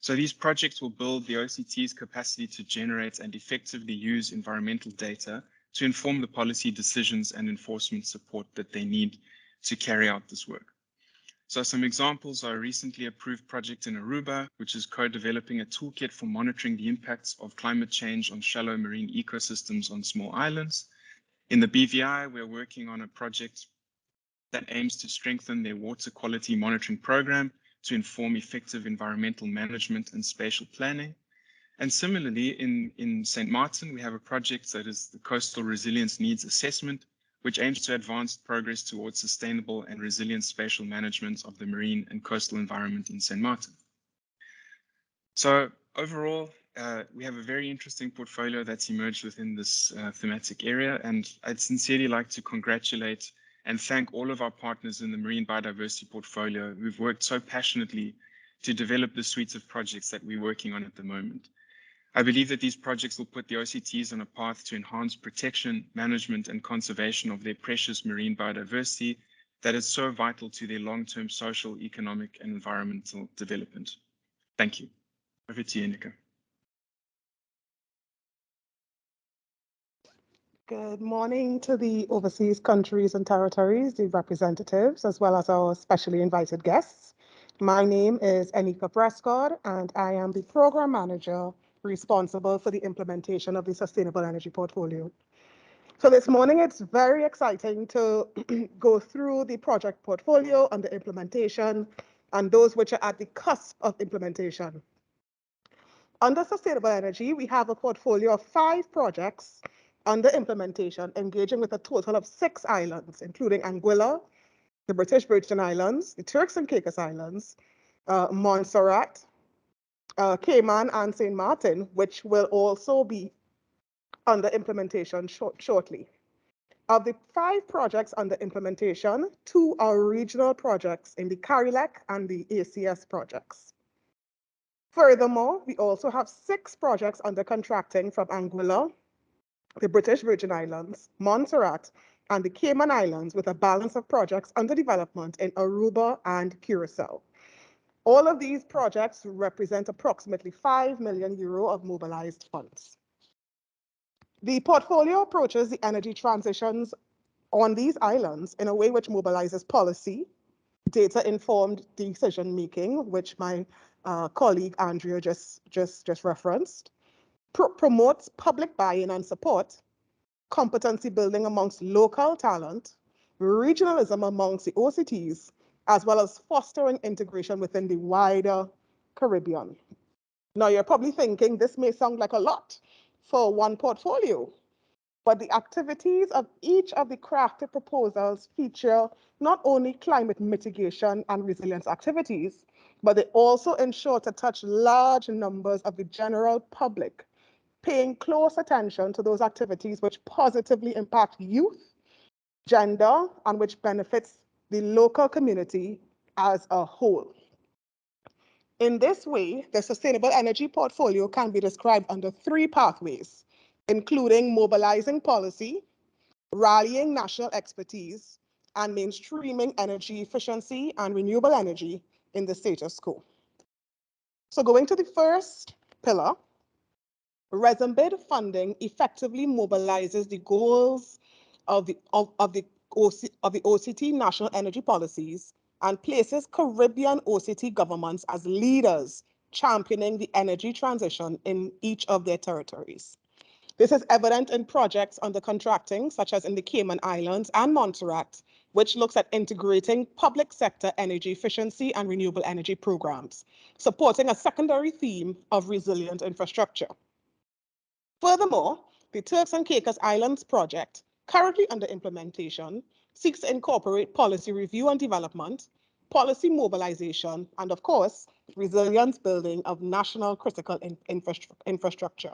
So these projects will build the OCT's capacity to generate and effectively use environmental data to inform the policy decisions and enforcement support that they need to carry out this work. So some examples are a recently approved project in Aruba, which is co-developing a toolkit for monitoring the impacts of climate change on shallow marine ecosystems on small islands. In the BVI, we're working on a project that aims to strengthen their water quality monitoring program to inform effective environmental management and spatial planning. And similarly, in St. Martin, we have a project that is the Coastal Resilience Needs Assessment, which aims to advance progress towards sustainable and resilient spatial management of the marine and coastal environment in St. Martin. So overall, we have a very interesting portfolio that's emerged within this thematic area, and I'd sincerely like to congratulate and thank all of our partners in the marine biodiversity portfolio who've worked so passionately to develop the suites of projects that we're working on at the moment. I believe that these projects will put the OCTs on a path to enhance protection, management, and conservation of their precious marine biodiversity that is so vital to their long-term social, economic, and environmental development. Thank you. Over to you, Nico. Good morning to the overseas countries and territories, the representatives, as well as our specially invited guests. My name is Anika Prescott, and I am the Program Manager responsible for the implementation of the Sustainable Energy Portfolio. So this morning, it's very exciting to go through the project portfolio and the implementation, and those which are at the cusp of implementation. Under sustainable energy, we have a portfolio of 5 projects under implementation, engaging with a total of 6 islands, including Anguilla, the British Virgin Islands, the Turks and Caicos Islands, Montserrat, Cayman, and St. Martin, which will also be under implementation shortly. Of the 5 projects under implementation, 2 are regional projects in the CARILEC and the ACS projects. Furthermore, we also have 6 projects under contracting from Anguilla, the British Virgin Islands, Montserrat, and the Cayman Islands, with a balance of projects under development in Aruba and Curacao. All of these projects represent approximately €5 million of mobilized funds. The portfolio approaches the energy transitions on these islands in a way which mobilizes policy, data-informed decision-making, which my colleague Andrea just referenced, promotes public buy-in and support, competency building amongst local talent, regionalism amongst the OCTs, as well as fostering integration within the wider Caribbean. Now, you're probably thinking this may sound like a lot for one portfolio, but the activities of each of the crafted proposals feature not only climate mitigation and resilience activities, but they also ensure to touch large numbers of the general public, paying close attention to those activities which positively impact youth, gender, and which benefits the local community as a whole. In this way, the sustainable energy portfolio can be described under 3 pathways, including mobilizing policy, rallying national expertise, and mainstreaming energy efficiency and renewable energy in the status quo. So going to the first pillar, RESEMBID funding effectively mobilizes the goals of the OCT national energy policies and places Caribbean OCT governments as leaders championing the energy transition in each of their territories. This is evident in projects under contracting, such as in the Cayman Islands and Montserrat, which looks at integrating public sector energy efficiency and renewable energy programs, supporting a secondary theme of resilient infrastructure. Furthermore, the Turks and Caicos Islands project, currently under implementation, seeks to incorporate policy review and development, policy mobilization, and of course, resilience building of national critical infrastructure.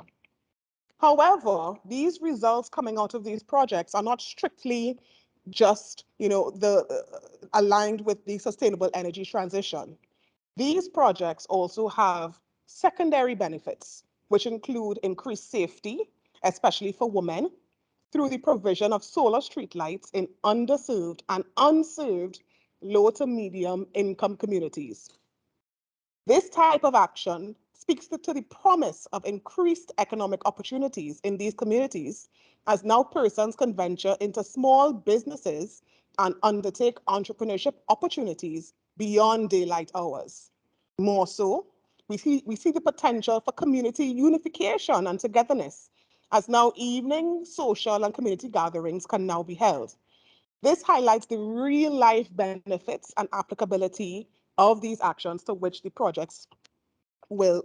However, these results coming out of these projects are not strictly just, aligned with the sustainable energy transition. These projects also have secondary benefits, which include increased safety, especially for women, through the provision of solar streetlights in underserved and unserved low to medium income communities. This type of action speaks to the promise of increased economic opportunities in these communities, as now persons can venture into small businesses and undertake entrepreneurship opportunities beyond daylight hours. More so, we see the potential for community unification and togetherness as now evening, social, and community gatherings can now be held. This highlights the real-life benefits and applicability of these actions to which the projects will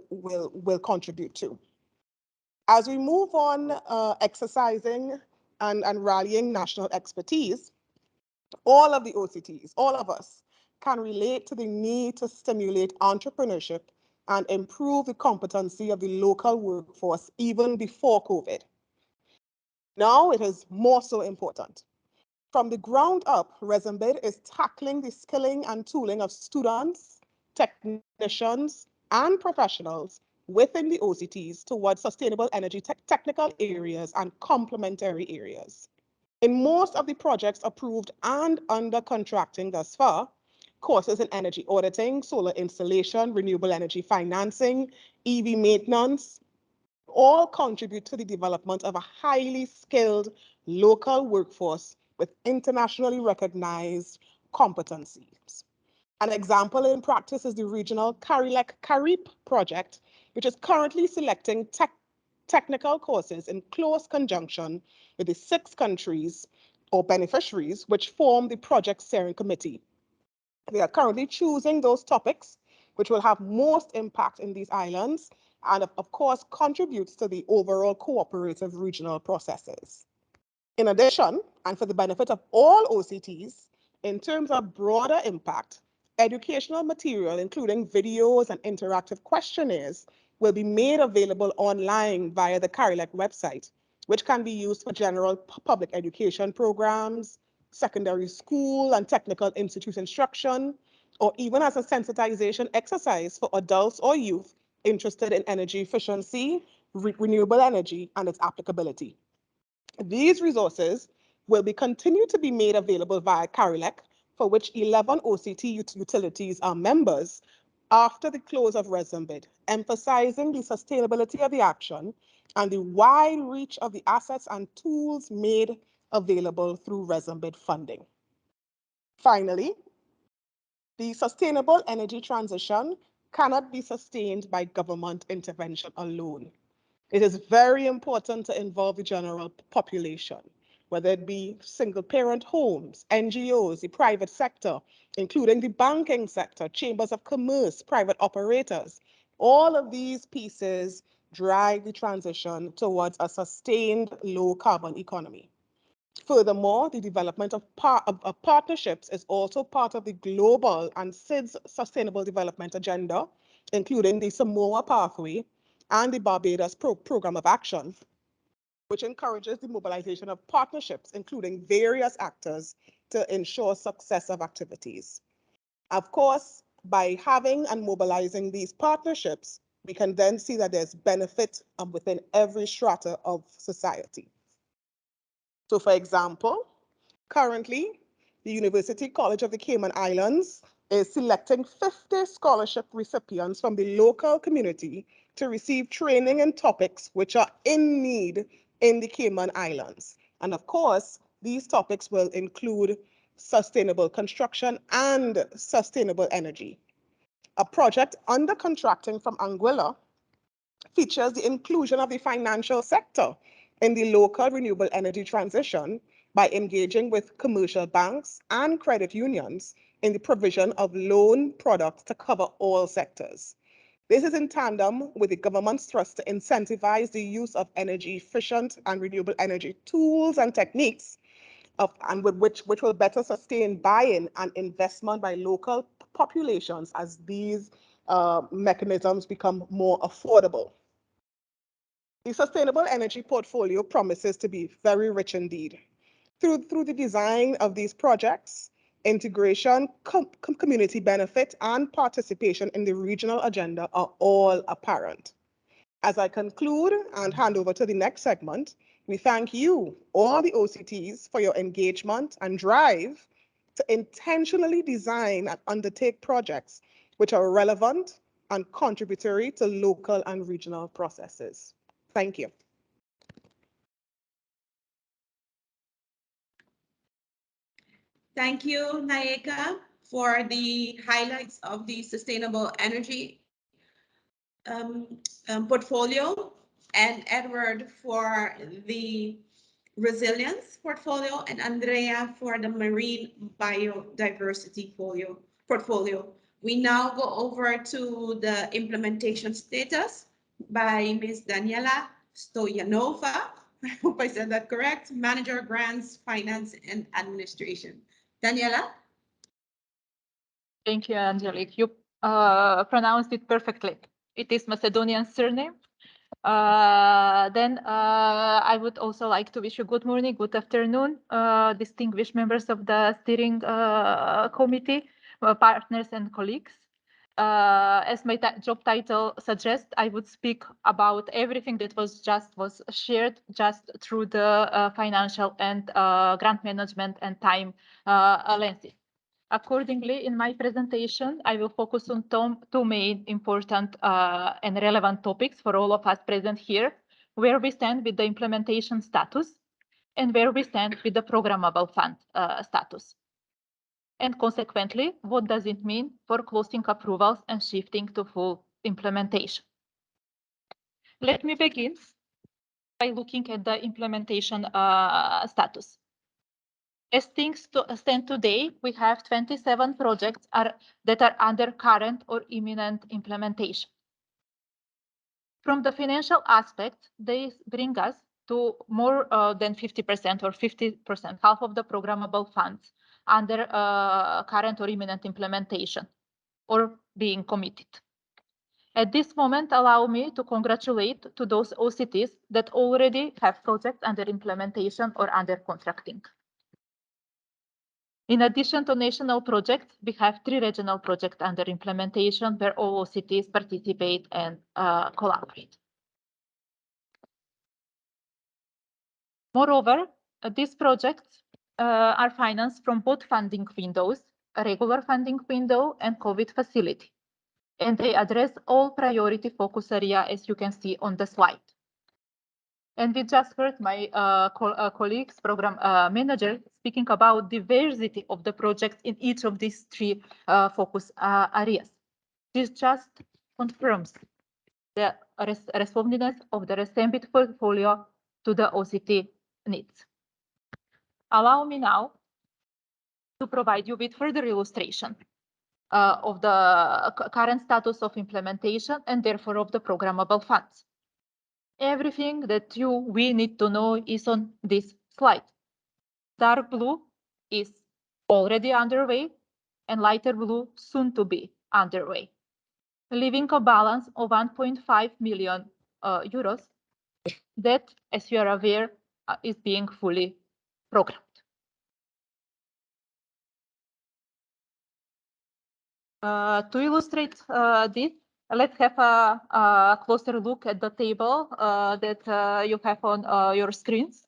contribute to. As we move on exercising and rallying national expertise, all of the OCTs, all of us, can relate to the need to stimulate entrepreneurship and improve the competency of the local workforce even before COVID. Now it is more so important. From the ground up, RESEMBID is tackling the skilling and tooling of students, technicians, and professionals within the OCTs towards sustainable energy technical areas and complementary areas. In most of the projects approved and under contracting thus far, courses in energy auditing, solar installation, renewable energy financing, EV maintenance, all contribute to the development of a highly skilled local workforce with internationally recognized competencies. An example in practice is the regional CARIP project, which is currently selecting technical courses in close conjunction with the 6 countries or beneficiaries which form the project steering committee. They are currently choosing those topics which will have most impact in these islands and of course contributes to the overall cooperative regional processes. In addition, and for the benefit of all OCTs, in terms of broader impact, educational material, including videos and interactive questionnaires, will be made available online via the CARILEC website, which can be used for general public education programs, secondary school and technical institute instruction, or even as a sensitization exercise for adults or youth interested in energy efficiency, renewable energy, and its applicability. These resources will be continued to be made available via CARILEC, for which 11 OCT utilities are members after the close of RESEMBID, emphasizing the sustainability of the action and the wide reach of the assets and tools made available through RESEMBID funding. Finally, the sustainable energy transition cannot be sustained by government intervention alone. It is very important to involve the general population, whether it be single-parent homes, NGOs, the private sector, including the banking sector, chambers of commerce, private operators. All of these pieces drive the transition towards a sustained low-carbon economy. Furthermore, the development of partnerships is also part of the global and SIDS Sustainable Development Agenda, including the Samoa Pathway and the Barbados Program of Action, which encourages the mobilization of partnerships, including various actors, to ensure success of activities. Of course, by having and mobilizing these partnerships, we can then see that there's benefit within every strata of society. So for example, currently, the University College of the Cayman Islands is selecting 50 scholarship recipients from the local community to receive training in topics which are in need in the Cayman Islands. And of course, these topics will include sustainable construction and sustainable energy. A project under contracting from Anguilla features the inclusion of the financial sector in the local renewable energy transition by engaging with commercial banks and credit unions in the provision of loan products to cover all sectors. This is in tandem with the government's thrust to incentivize the use of energy efficient and renewable energy tools and techniques and with which will better sustain buy-in and investment by local populations as these mechanisms become more affordable. The sustainable energy portfolio promises to be very rich indeed. Through the design of these projects, integration, community benefit, and participation in the regional agenda are all apparent. As I conclude and hand over to the next segment, we thank you, all the OCTs, for your engagement and drive to intentionally design and undertake projects which are relevant and contributory to local and regional processes. Thank you. Thank you, Nayeka, for the highlights of the sustainable energy portfolio. and Edward for the resilience portfolio, and Andrea for the marine biodiversity portfolio. We now go over to the implementation status by Ms. Daniela Stoyanova. I hope I said that correct. Manager, Grants, Finance, and Administration. Daniela? Thank you, Angelique. You pronounced it perfectly. It is Macedonian surname. Then I would also like to wish you good morning, good afternoon, distinguished members of the steering committee, partners and colleagues. As my job title suggests, I would speak about everything that was shared just through the financial and grant management and time lenses. Accordingly, in my presentation, I will focus on two main important and relevant topics for all of us present here, where we stand with the implementation status and where we stand with the programmable fund status. And consequently, what does it mean for closing approvals and shifting to full implementation? Let me begin by looking at the implementation status. As things stand today, we have 27 projects that are under current or imminent implementation. From the financial aspect, they bring us to more than 50% or 50%, half of the programmable funds under current or imminent implementation or being committed. At this moment, allow me to congratulate to those OCTs that already have projects under implementation or under contracting. In addition to national projects, we have 3 regional projects under implementation where all OCTs participate and collaborate. Moreover, these projects are financed from both funding windows, a regular funding window and COVID facility. And they address all priority focus area, as you can see on the slide. And we just heard my colleagues, program manager, speaking about diversity of the projects in each of these 3 focus areas. This just confirms the responsiveness of the RESEMBID portfolio to the OCT needs. Allow me now to provide you with further illustration of the current status of implementation and therefore of the programmable funds. Everything that we need to know is on this slide. Dark blue is already underway and lighter blue soon to be underway, leaving a balance of 1.5 million euros that, as you are aware, is being fully programmed. To illustrate this, let's have a closer look at the table that you have on your screens.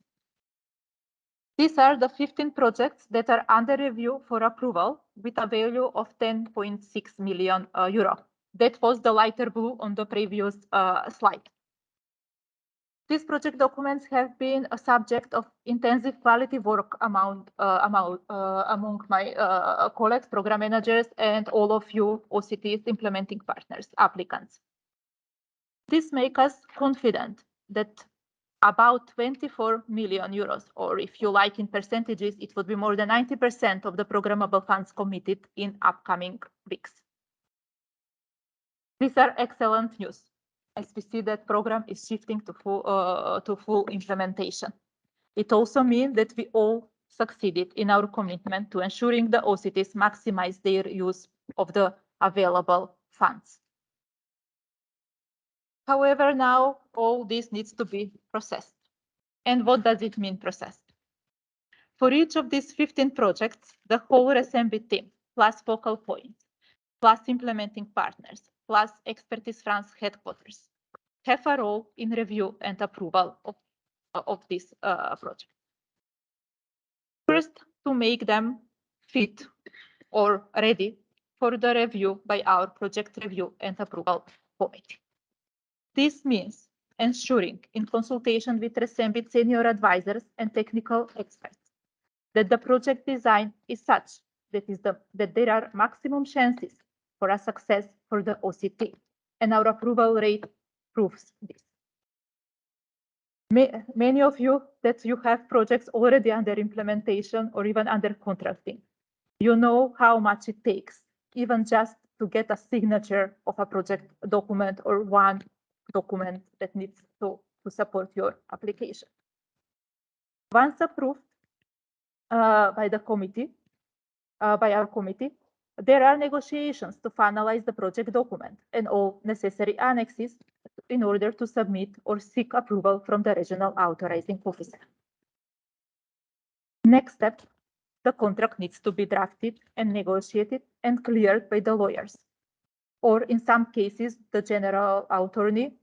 These are the 15 projects that are under review for approval with a value of 10.6 million euro. That was the lighter blue on the previous slide. These project documents have been a subject of intensive quality work among my colleagues, program managers, and all of you OCTs, implementing partners, applicants. This makes us confident that about 24 million euros, or if you like in percentages, it would be more than 90% of the programmable funds committed in upcoming weeks. These are excellent news, as we see that program is shifting to full implementation. It also means that we all succeeded in our commitment to ensuring the OCTs maximize their use of the available funds. However, now all this needs to be processed. And what does it mean processed? For each of these 15 projects, the whole RESEMBID team, plus focal points, plus implementing partners, plus Expertise France headquarters, have a role in review and approval of this project. First, to make them fit or ready for the review by our project review and approval committee. This means ensuring, in consultation with RESEMBID senior advisors and technical experts, that the project design is such that there are maximum chances for a success for the OCT, and our approval rate proves this. Many of you that you have projects already under implementation or even under contracting. You know how much it takes, even just to get a signature of a project document or one document that needs to support your application. Once approved by the committee, by our committee, there are negotiations to finalize the project document and all necessary annexes in order to submit or seek approval from the regional authorizing officer. Next step, the contract needs to be drafted and negotiated and cleared by the lawyers, or in some cases, the general attorney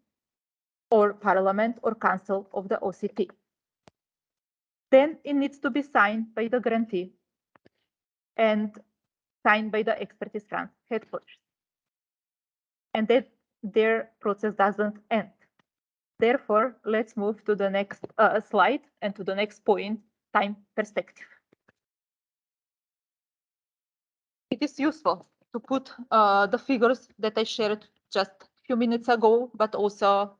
or parliament or council of the OCT. Then it needs to be signed by the grantee and signed by the Expertise France headquarters. And that their process doesn't end. Therefore, let's move to the next slide and to the next point, time perspective. It is useful to put the figures that I shared just a few minutes ago, but also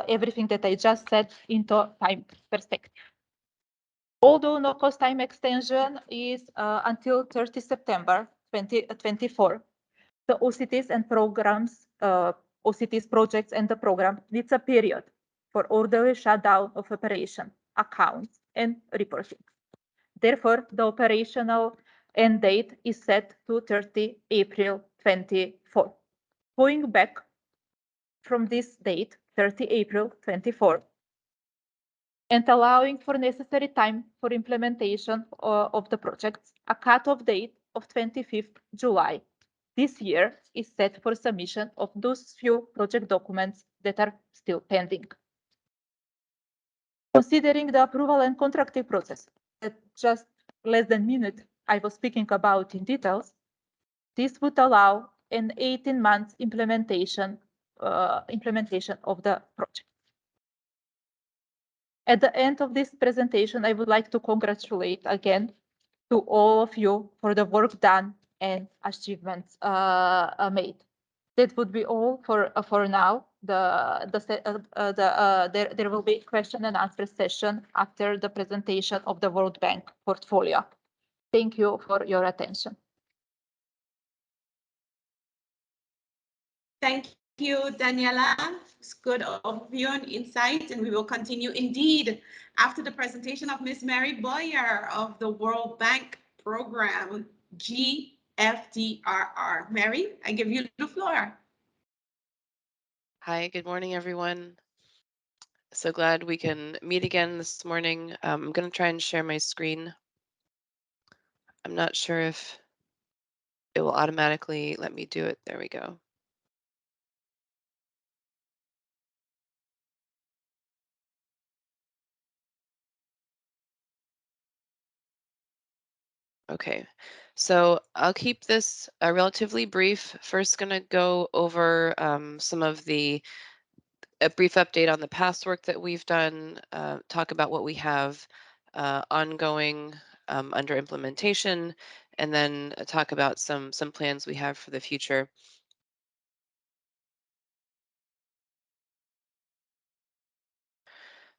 everything that I just said into time perspective. Although no-cost time extension is until 30 September 2024, the OCTs and programs, OCTs projects and the program needs a period for orderly shutdown of operation, accounts, and reporting. Therefore, the operational end date is set to 30 April 24. Going back from this date, 30 April 24, and allowing for necessary time for implementation of the projects, a cutoff date of 25th July this year is set for submission of those few project documents that are still pending. Considering the approval and contracting process that just less than a minute I was speaking about in details, this would allow an 18 months implementation of the project. At the end of this presentation, I would like to congratulate again to all of you for the work done and achievements made. That would be all for now. There will be question and answer session after the presentation of the World Bank portfolio. Thank you for your attention. Thank you, Daniela. It's good overview and insight, and we will continue indeed after the presentation of Ms. Mary Boyer of the World Bank Program, GFDRR. Mary, I give you the floor. Hi, good morning, everyone. So glad we can meet again this morning. I'm going to try and share my screen. I'm not sure if it will automatically let me do it. There we go. Okay, so I'll keep this relatively brief. First, going to go over some of a brief update on the past work that we've done, talk about what we have ongoing under implementation, and then talk about some plans we have for the future.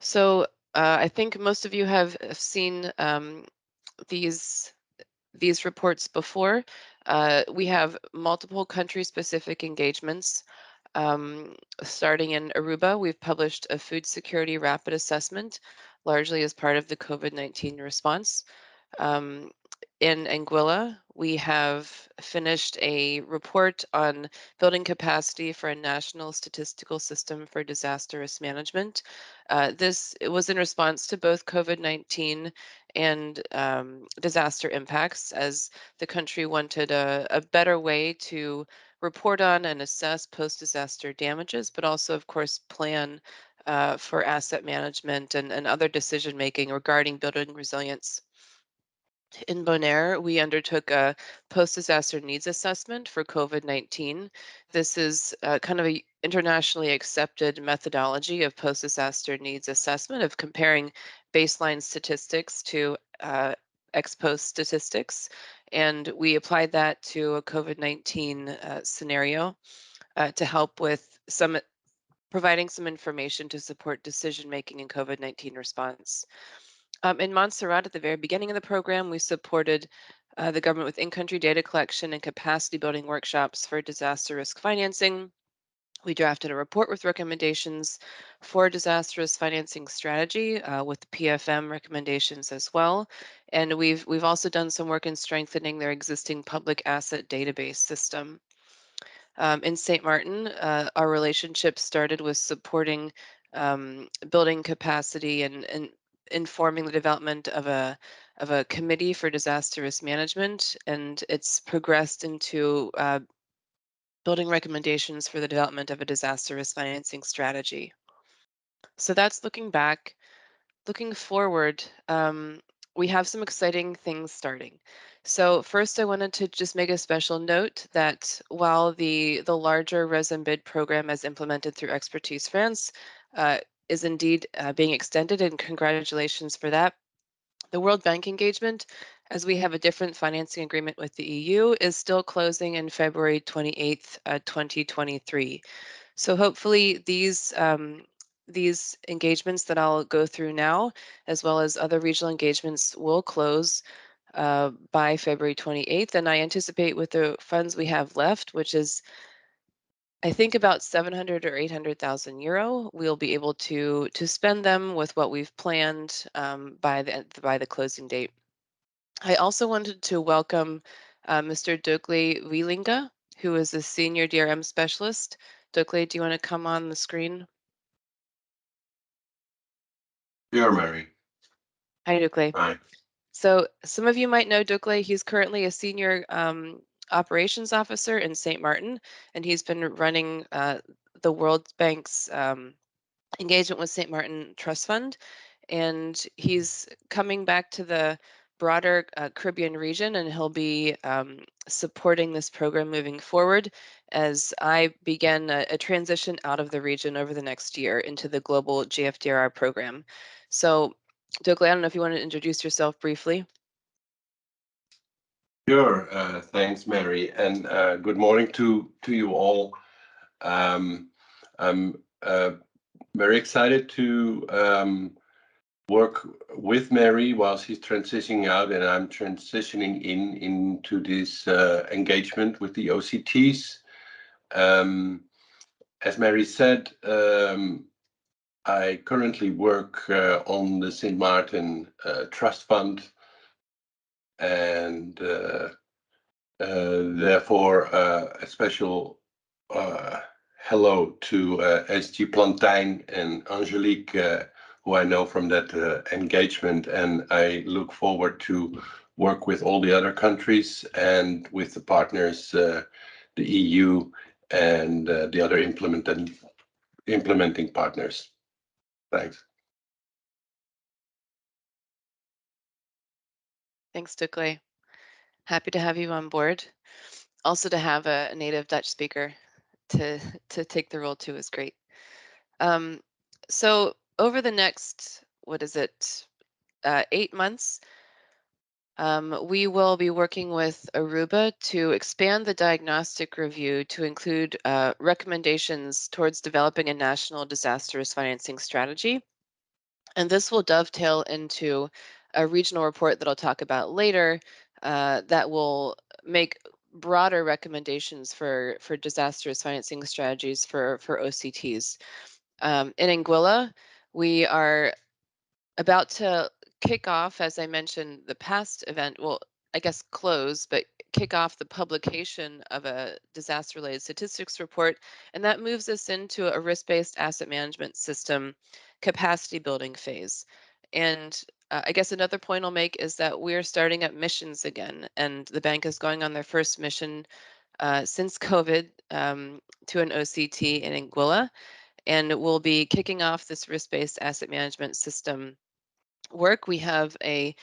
So I think most of you have seen these reports before. We have multiple country-specific engagements. Starting in Aruba, we've published a food security rapid assessment, largely as part of the COVID-19 response. In Anguilla, we have finished a report on building capacity for a national statistical system for disaster risk management. This was in response to both COVID-19 and disaster impacts, as the country wanted a better way to report on and assess post-disaster damages, but also, of course, plan for asset management and other decision-making regarding building resilience. In Bonaire, we undertook a post-disaster needs assessment for COVID-19. This is kind of an internationally accepted methodology of post-disaster needs assessment, of comparing baseline statistics to ex-post statistics. And we applied that to a COVID-19 scenario to help with some providing some information to support decision-making in COVID-19 response. In Montserrat, at the very beginning of the program, we supported the government with in-country data collection and capacity building workshops for disaster risk financing. We drafted a report with recommendations for disaster risk financing strategy with PFM recommendations as well. And we've also done some work in strengthening their existing public asset database system. In St. Martin, our relationship started with supporting building capacity and informing the development of a committee for disaster risk management, and it's progressed into building recommendations for the development of a disaster risk financing strategy. So that's looking back. Looking forward, we have some exciting things starting. So first, I wanted to just make a special note that while the larger RESEMBID program as implemented through Expertise France is indeed being extended, and congratulations for that, the World Bank engagement, as we have a different financing agreement with the EU, is still closing in February 28th, 2023. So hopefully these engagements that I'll go through now, as well as other regional engagements, will close by February 28th. And I anticipate with the funds we have left, which is I think about 700 or 800,000 euro, we'll be able to spend them with what we've planned by the closing date. I also wanted to welcome Mr. Douglas Wielinga, who is a senior DRM specialist. Douglas, do you want to come on the screen? Sure, Mary. Hi, Douglas. Hi. So some of you might know Douglas. He's currently a senior operations officer in St. Martin, and he's been running the World Bank's engagement with St. Martin Trust Fund, and he's coming back to the broader Caribbean region, and he'll be supporting this program moving forward as I begin a transition out of the region over the next year into the global GFDRR program. So, Douglas, I don't know if you want to introduce yourself briefly. Sure. Thanks, Mary, and good morning to you all. I'm very excited to work with Mary while she's transitioning out, and I'm transitioning into this engagement with the OCTs. As Mary said, I currently work on the St. Martin Trust Fund, and therefore a special hello to SG Plantijn and Angelique, who I know from that engagement, and I look forward to work with all the other countries and with the partners, the EU and the other implementing partners. Thanks. Thanks, Douglas. Happy to have you on board. Also, to have a native Dutch speaker to take the role too is great. So over the next, 8 months, we will be working with Aruba to expand the diagnostic review to include recommendations towards developing a national disaster risk financing strategy. And this will dovetail into a regional report that I'll talk about later that will make broader recommendations for disaster risk financing strategies for OCTs. In Anguilla, we are about to kick off, as I mentioned, the past event, well, I guess close, but kick off the publication of a disaster-related statistics report, and that moves us into a risk-based asset management system capacity building phase. And I guess another point I'll make is that we're starting up missions again, and the bank is going on their first mission since COVID to an OCT in Anguilla, and we'll be kicking off this risk-based asset management system work. We have a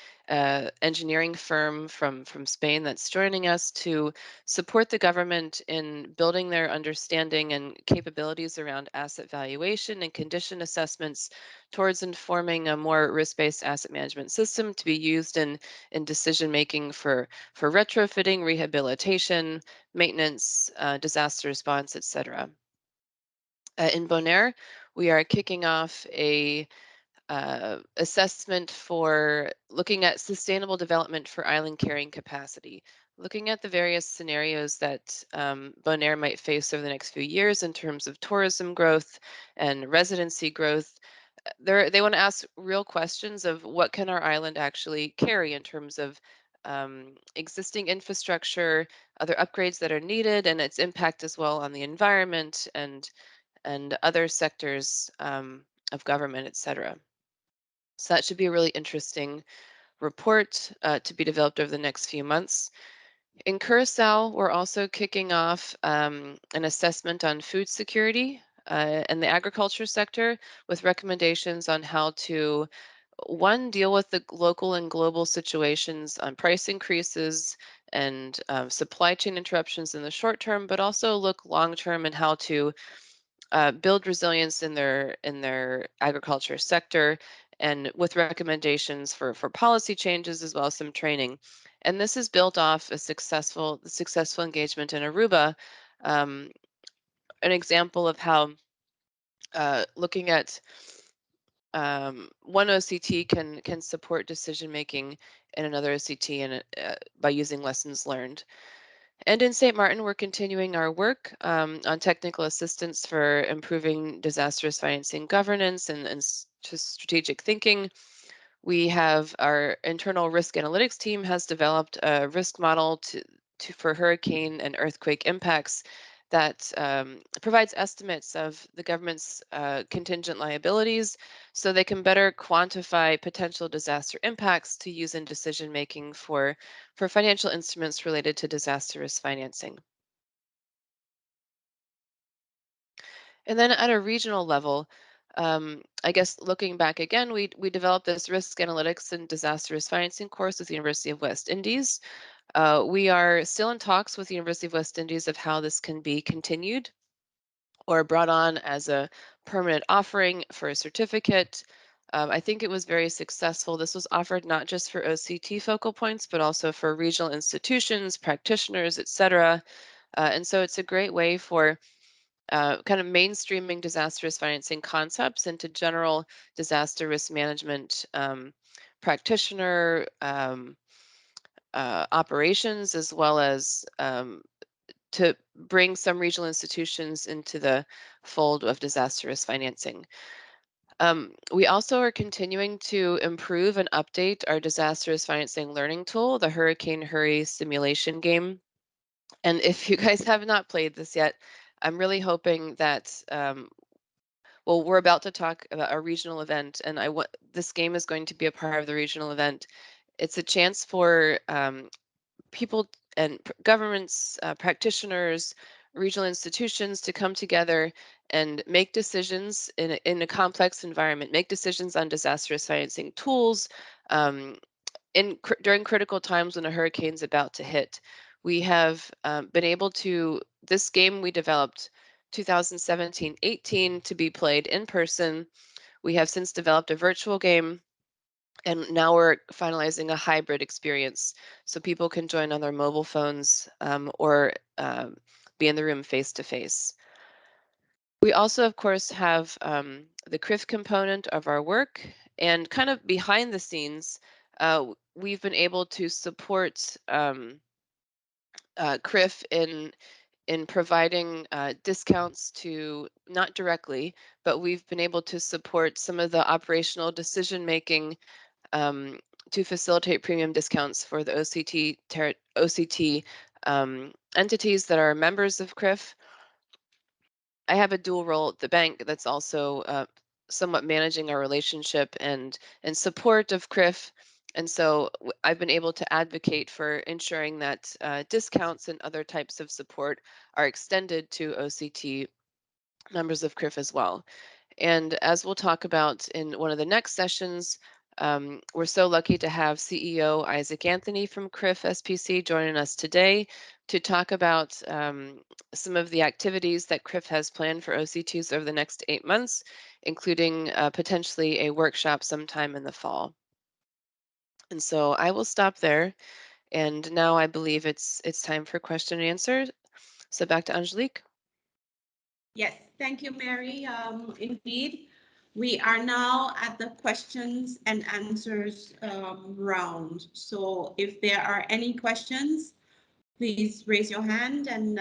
engineering firm from Spain that's joining us to support the government in building their understanding and capabilities around asset valuation and condition assessments towards informing a more risk-based asset management system to be used in decision making for retrofitting, rehabilitation, maintenance, disaster response, etc. In Bonaire, we are kicking off a assessment for looking at sustainable development for island carrying capacity, looking at the various scenarios that Bonaire might face over the next few years in terms of tourism growth and residency growth. They want to ask real questions of what can our island actually carry in terms of existing infrastructure, other upgrades that are needed, and its impact as well on the environment and other sectors of government, etc. So that should be a really interesting report to be developed over the next few months. In Curacao, we're also kicking off an assessment on food security and the agriculture sector with recommendations on how to, one, deal with the local and global situations on price increases and supply chain interruptions in the short term, but also look long term and how to build resilience in their agriculture sector, and with recommendations for policy changes as well as some training. And this is built off a successful engagement in Aruba, an example of how looking at one OCT can support decision making in another OCT and by using lessons learned. And in St. Martin, we're continuing our work on technical assistance for improving disaster risk financing governance and strategic thinking. We have our internal risk analytics team has developed a risk model for hurricane and earthquake impacts that provides estimates of the government's contingent liabilities so they can better quantify potential disaster impacts to use in decision making for financial instruments related to disaster risk financing. And then at a regional level, I guess looking back again, we developed this risk analytics and disaster risk financing course with the University of West Indies. We are still in talks with the University of West Indies of how this can be continued or brought on as a permanent offering for a certificate. I think it was very successful. This was offered not just for OCT focal points, but also for regional institutions, practitioners, etc. And so it's a great way for kind of mainstreaming disaster risk financing concepts into general disaster risk management practitioner operations, as well as to bring some regional institutions into the fold of disaster risk financing. We also are continuing to improve and update our disaster risk financing learning tool, the Hurricane Hurry simulation game. And if you guys have not played this yet, I'm really hoping that, well, we're about to talk about a regional event, and this game is going to be a part of the regional event. It's a chance for people and governments, practitioners, regional institutions to come together and make decisions in a complex environment, make decisions on disaster risk financing tools during critical times when a hurricane's about to hit. We have been able to, this game we developed 2017-18 to be played in person. We have since developed a virtual game, and now we're finalizing a hybrid experience so people can join on their mobile phones or be in the room face to face. We also, of course, have the CRIF component of our work, and kind of behind the scenes, we've been able to support CRIF in providing discounts to, not directly, but we've been able to support some of the operational decision making to facilitate premium discounts for the OCT entities that are members of CRIF. I have a dual role at the bank that's also somewhat managing our relationship and support of CRIF. And so I've been able to advocate for ensuring that discounts and other types of support are extended to OCT members of CRIF as well. And as we'll talk about in one of the next sessions, we're so lucky to have CEO Isaac Anthony from CRIF SPC joining us today to talk about some of the activities that CRIF has planned for OCTs over the next 8 months, including potentially a workshop sometime in the fall. And so I will stop there. And now I believe it's time for question and answer. So back to Angelique. Yes, thank you, Mary. Indeed, we are now at the questions and answers round. So if there are any questions, please raise your hand and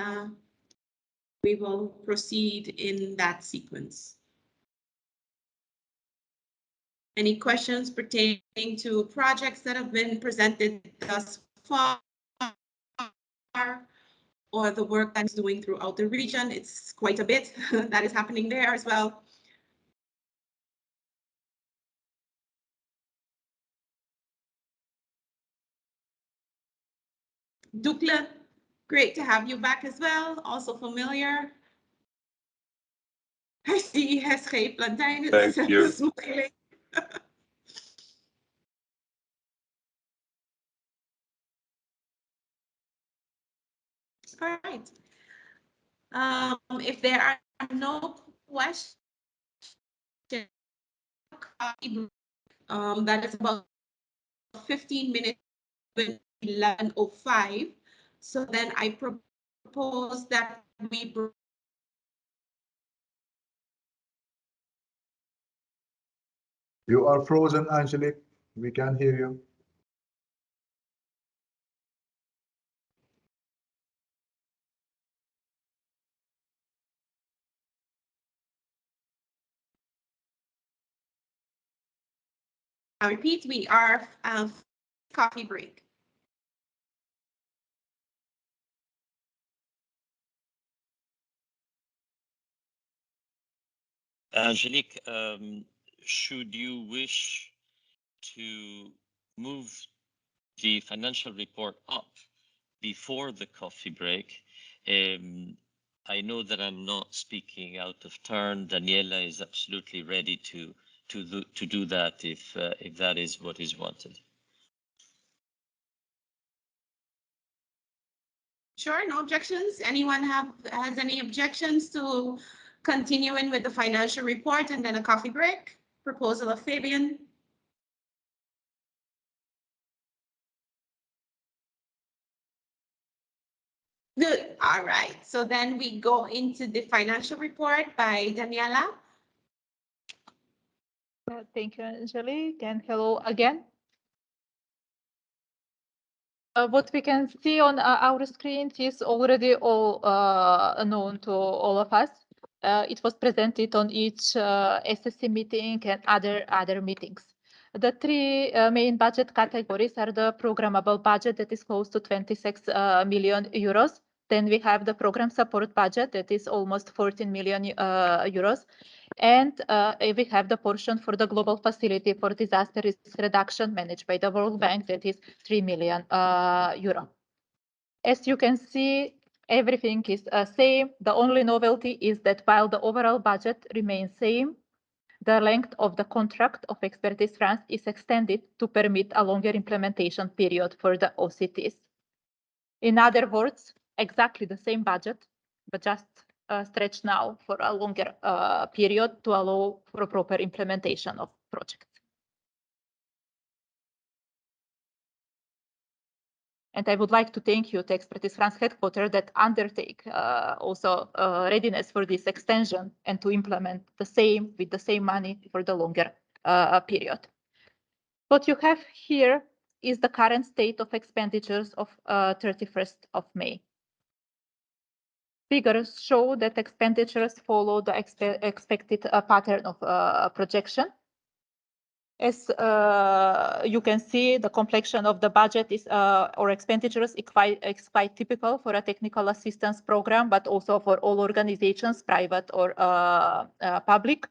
we will proceed in that sequence. Any questions pertaining to projects that have been presented thus far or the work that is doing throughout the region? It's quite a bit that is happening there as well. Dukla, great to have you back as well, also familiar. I see SG Plantijn is Thank you. smiling. All right. If there are no questions, that is about 15 minutes, 11:05. So then I propose that we You are frozen, Angelique. We can't hear you. I repeat, we are coffee break. Angelique, should you wish to move the financial report up before the coffee break? I know that I'm not speaking out of turn. Daniela is absolutely ready to do that if that is what is wanted. Sure, no objections. Anyone has any objections to continuing with the financial report and then a coffee break? Proposal of Fabian. Good. All right. So then we go into the financial report by Daniela. Thank you, Angelique, and hello again. What we can see on our screens is already all known to all of us. It was presented on each SSC meeting and other meetings. The three main budget categories are the programmable budget that is close to 26 million euros. Then we have the program support budget that is almost 14 million euros. And we have the portion for the global facility for disaster risk reduction managed by the World Bank that is 3 million euro. As you can see, everything is same. The only novelty is that while the overall budget remains same, the length of the contract of Expertise France is extended to permit a longer implementation period for the OCTs. In other words, exactly the same budget, but just stretched now for a longer period to allow for a proper implementation of projects. And I would like to thank you to Expertise France headquarters that undertake also readiness for this extension and to implement the same with the same money for the longer period. What you have here is the current state of expenditures of 31st of May. Figures show that expenditures follow the expected pattern of projection. As you can see, the complexion of the budget is or expenditures is quite typical for a technical assistance program, but also for all organizations, private or public.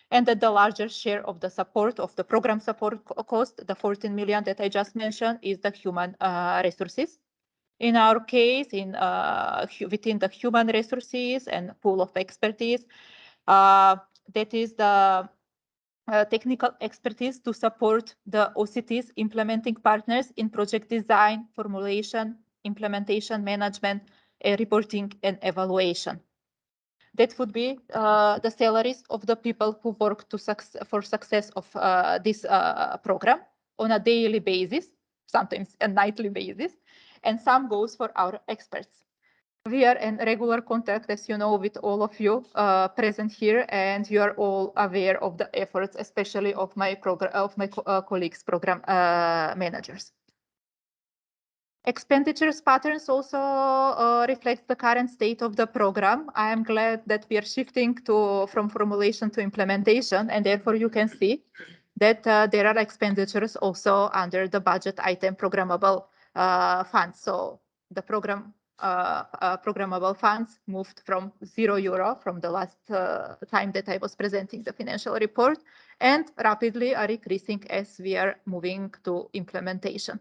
And that the larger share of the support of the program support cost, the 14 million that I just mentioned, is the human resources. In our case, within the human resources and pool of expertise, that is the technical expertise to support the OCTs implementing partners in project design, formulation, implementation, management, reporting, and evaluation. That would be the salaries of the people who work for success of this program on a daily basis, sometimes a nightly basis, and some goes for our experts. We are in regular contact, as you know, with all of you present here, and you are all aware of the efforts, especially of my colleagues, program managers. Expenditures patterns also reflect the current state of the program. I am glad that we are shifting from formulation to implementation, and therefore you can see that there are expenditures also under the budget item programmable funds. So the programmable funds moved from €0 from the last time that I was presenting the financial report, and rapidly are increasing as we are moving to implementation.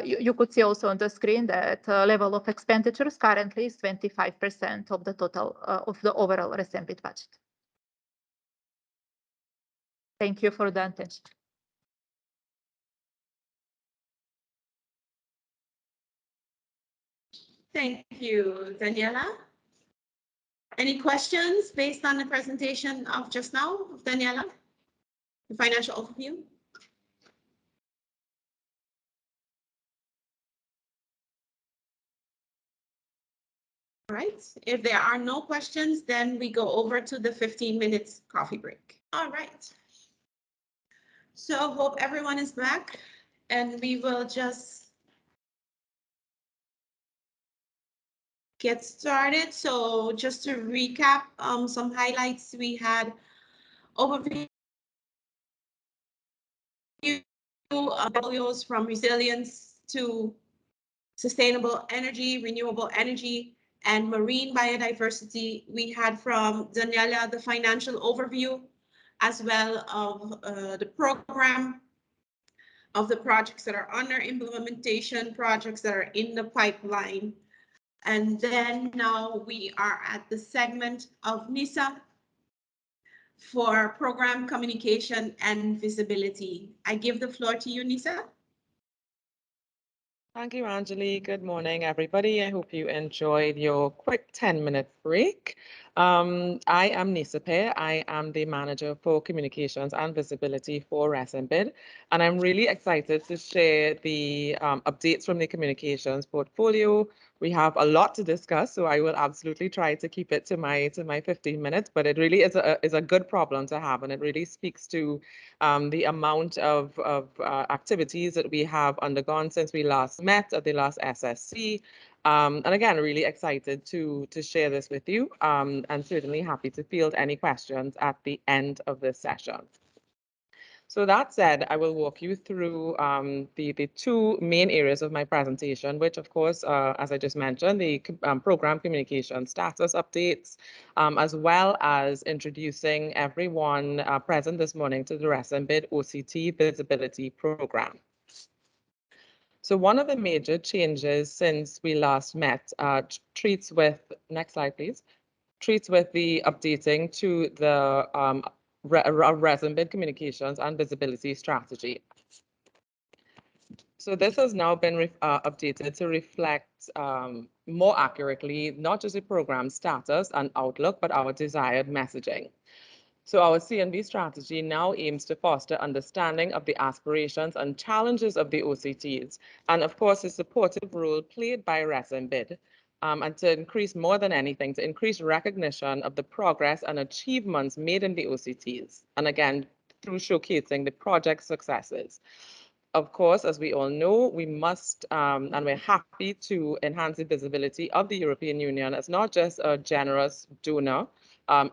You could see also on the screen that level of expenditures currently is 25% of the total of the overall RESEMBID budget. Thank you for the attention. Thank you, Daniela. Any questions based on the presentation of just now of Daniela, the financial overview? All right, if there are no questions, then we go over to the 15 minutes coffee break. All right. So hope everyone is back, and we will just get started. So just to recap some highlights, we had overview portfolios from resilience to sustainable energy, renewable energy, and marine biodiversity. We had from Daniela the financial overview, as well of the program, of the projects that are under implementation, projects that are in the pipeline. And then now we are at the segment of NISA for program communication and visibility. I give the floor to you, Nisa. Thank you, Angelique. Good morning, everybody. I hope you enjoyed your quick 10-minute break. I am Nisa Pear. I am the manager for communications and visibility for RESEMBID, and I'm really excited to share the updates from the communications portfolio. We have a lot to discuss, so I will absolutely try to keep it to my 15 minutes, but it really is a good problem to have, and it really speaks to the amount of activities that we have undergone since we last met at the last SSC. And again, really excited to share this with you, and certainly happy to field any questions at the end of this session. So that said, I will walk you through the two main areas of my presentation, which of course, as I just mentioned, the program communication status updates, as well as introducing everyone present this morning to the RESEMBID OCT visibility program. So one of the major changes since we last met treats with, next slide please, treats with the updating to the RESEMBID communications and visibility strategy. So this has now been updated to reflect more accurately, not just the program status and outlook, but our desired messaging. So our CNV strategy now aims to foster understanding of the aspirations and challenges of the OCTs, and of course, the supportive role played by RESEMBID, and to increase, more than anything, to increase recognition of the progress and achievements made in the OCTs, and again, through showcasing the project successes. Of course, as we all know, we must, and we're happy to enhance the visibility of the European Union as not just a generous donor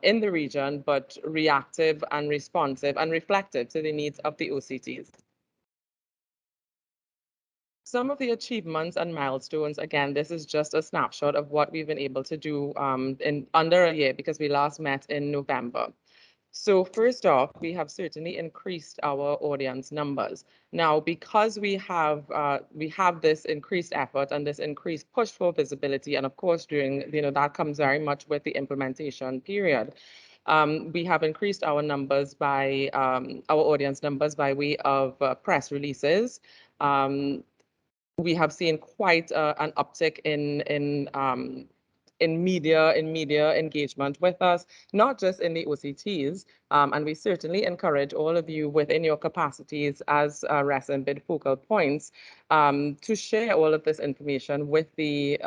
in the region, but reactive and responsive and reflective to the needs of the OCTs. Some of the achievements and milestones, again, this is just a snapshot of what we've been able to do in under a year, because we last met in November. So first off, we have certainly increased our audience numbers. Now, because we have this increased effort and this increased push for visibility, and of course, during, that comes very much with the implementation period. We have increased our numbers by our audience numbers by way of press releases. We have seen quite an uptick in in media engagement with us, not just in the OCTs. And we certainly encourage all of you within your capacities as RESEMBID focal points to share all of this information with the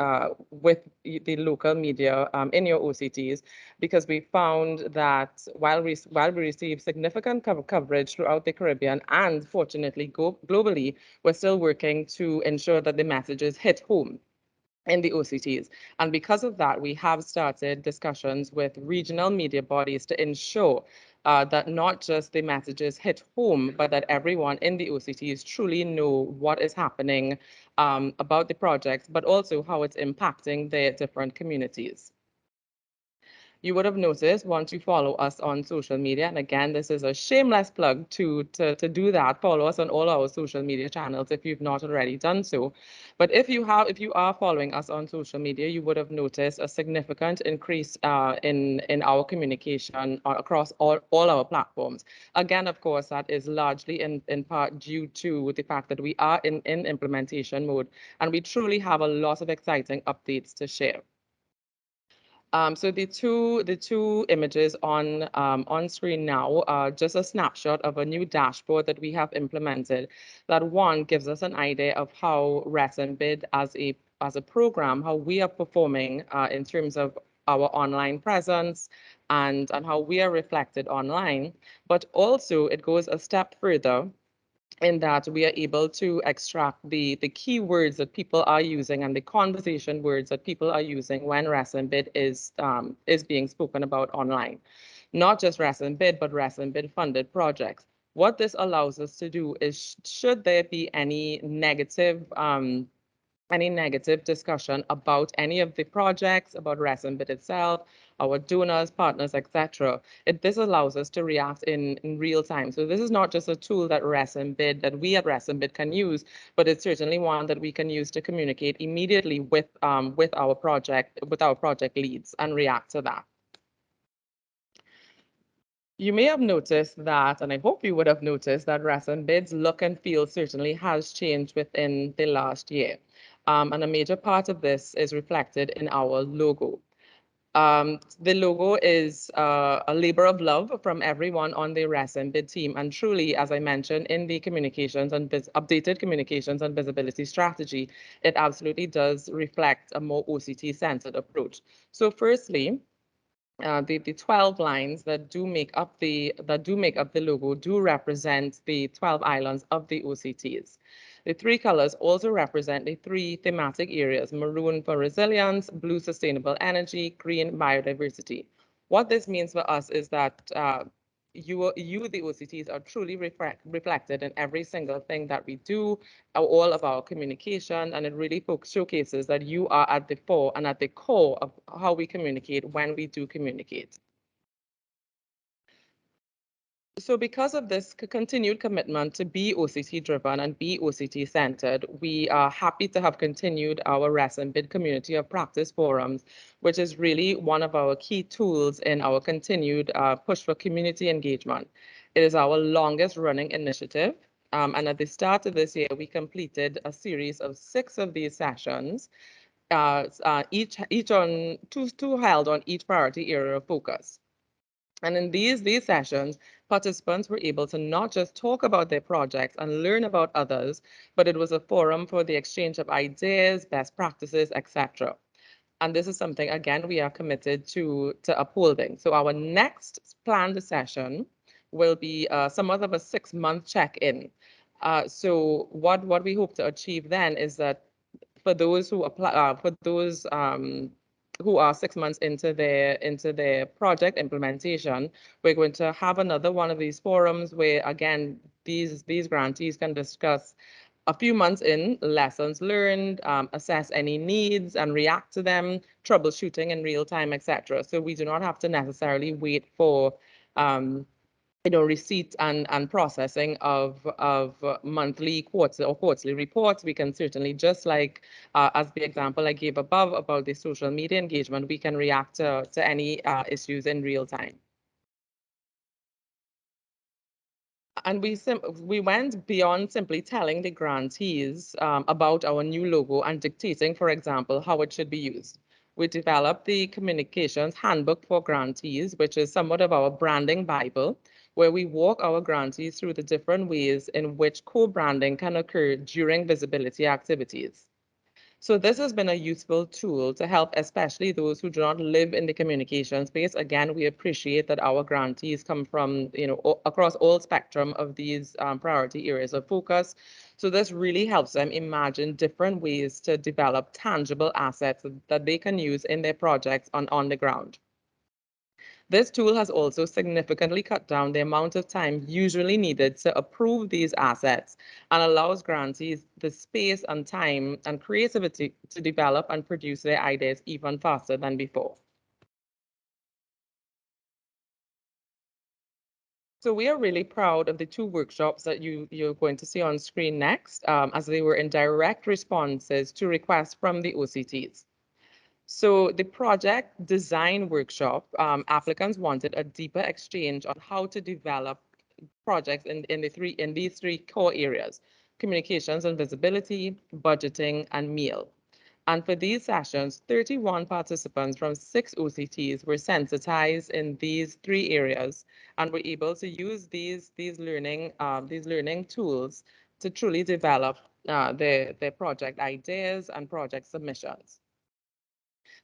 local media in your OCTs, because we found that while we receive significant coverage throughout the Caribbean and fortunately globally, we're still working to ensure that the messages hit home in the OCTs. And because of that, we have started discussions with regional media bodies to ensure that not just the messages hit home, but that everyone in the OCTs truly know what is happening about the projects, but also how it's impacting their different communities. You would have noticed once you follow us on social media, and again, this is a shameless plug to do that. Follow us on all our social media channels if you've not already done so. But if you are following us on social media, you would have noticed a significant increase in our communication across all our platforms. Again, of course, that is largely in part due to the fact that we are in implementation mode, and we truly have a lot of exciting updates to share. So the two images on screen now are just a snapshot of a new dashboard that we have implemented. That one gives us an idea of how RESEMBID as a program, how we are performing in terms of our online presence and how we are reflected online. But also it goes a step further in that we are able to extract the keywords that people are using and the conversation words that people are using when RESEMBID is being spoken about online. Not just RESEMBID, but RESEMBID funded projects. What this allows us to do is, should there be any negative discussion about any of the projects, about RESEMBID itself, our donors, partners, etc. This allows us to react in real time. So this is not just a tool that we at RESEMBID can use, but it's certainly one that we can use to communicate immediately with our project leads and react to that. You may have noticed that, and I hope you would have noticed that RESEMBID's look and feel certainly has changed within the last year. And a major part of this is reflected in our logo. The logo is a labor of love from everyone on the RESEMBID team. And truly, as I mentioned, in the communications and updated communications and visibility strategy, it absolutely does reflect a more OCT-centered approach. So firstly, the 12 lines that do make up the logo do represent the 12 islands of the OCTs. The three colors also represent the three thematic areas: maroon for resilience, blue sustainable energy, green biodiversity. What this means for us is that you, the OCTs, are truly reflected in every single thing that we do, all of our communication, and it really showcases that you are at the fore and at the core of how we communicate when we do communicate. So because of this continued commitment to be OCT driven and be OCT centered, we are happy to have continued our RESEMBID community of practice forums, which is really one of our key tools in our continued push for community engagement. It is our longest running initiative. And at the start of this year, we completed a series of 6 of these sessions, each on two held on each priority area of focus. And in these sessions, participants were able to not just talk about their projects and learn about others, but it was a forum for the exchange of ideas, best practices, etc. And this is something, again, we are committed to upholding. So our next planned session will be somewhat of a 6-month check-in. So what we hope to achieve then is that for those who apply, for those who are 6 months into their project implementation, we're going to have another one of these forums where, again, these grantees can discuss a few months in lessons learned, assess any needs and react to them, troubleshooting in real time, etc. So we do not have to necessarily wait for receipt and processing of monthly, quarterly reports. We can certainly, just like as the example I gave above about the social media engagement, we can react to any issues in real time. And we went beyond simply telling the grantees about our new logo and dictating, for example, how it should be used. we developed the Communications Handbook for Grantees, which is somewhat of our branding Bible, where we walk our grantees through the different ways in which co-branding can occur during visibility activities. So this has been a useful tool to help, especially those who do not live in the communication space. Again, we appreciate that our grantees come from, across all spectrum of these priority areas of focus. So this really helps them imagine different ways to develop tangible assets that they can use in their projects on the ground. This tool has also significantly cut down the amount of time usually needed to approve these assets and allows grantees the space and time and creativity to develop and produce their ideas even faster than before. So we are really proud of the two workshops that you're going to see on screen next, as they were in direct responses to requests from the OCTs. So the project design workshop, applicants wanted a deeper exchange on how to develop projects in these three core areas: communications and visibility, budgeting, and meal. And for these sessions, 31 participants from 6 OCTs were sensitized in these three areas and were able to use these learning tools to truly develop their project ideas and project submissions.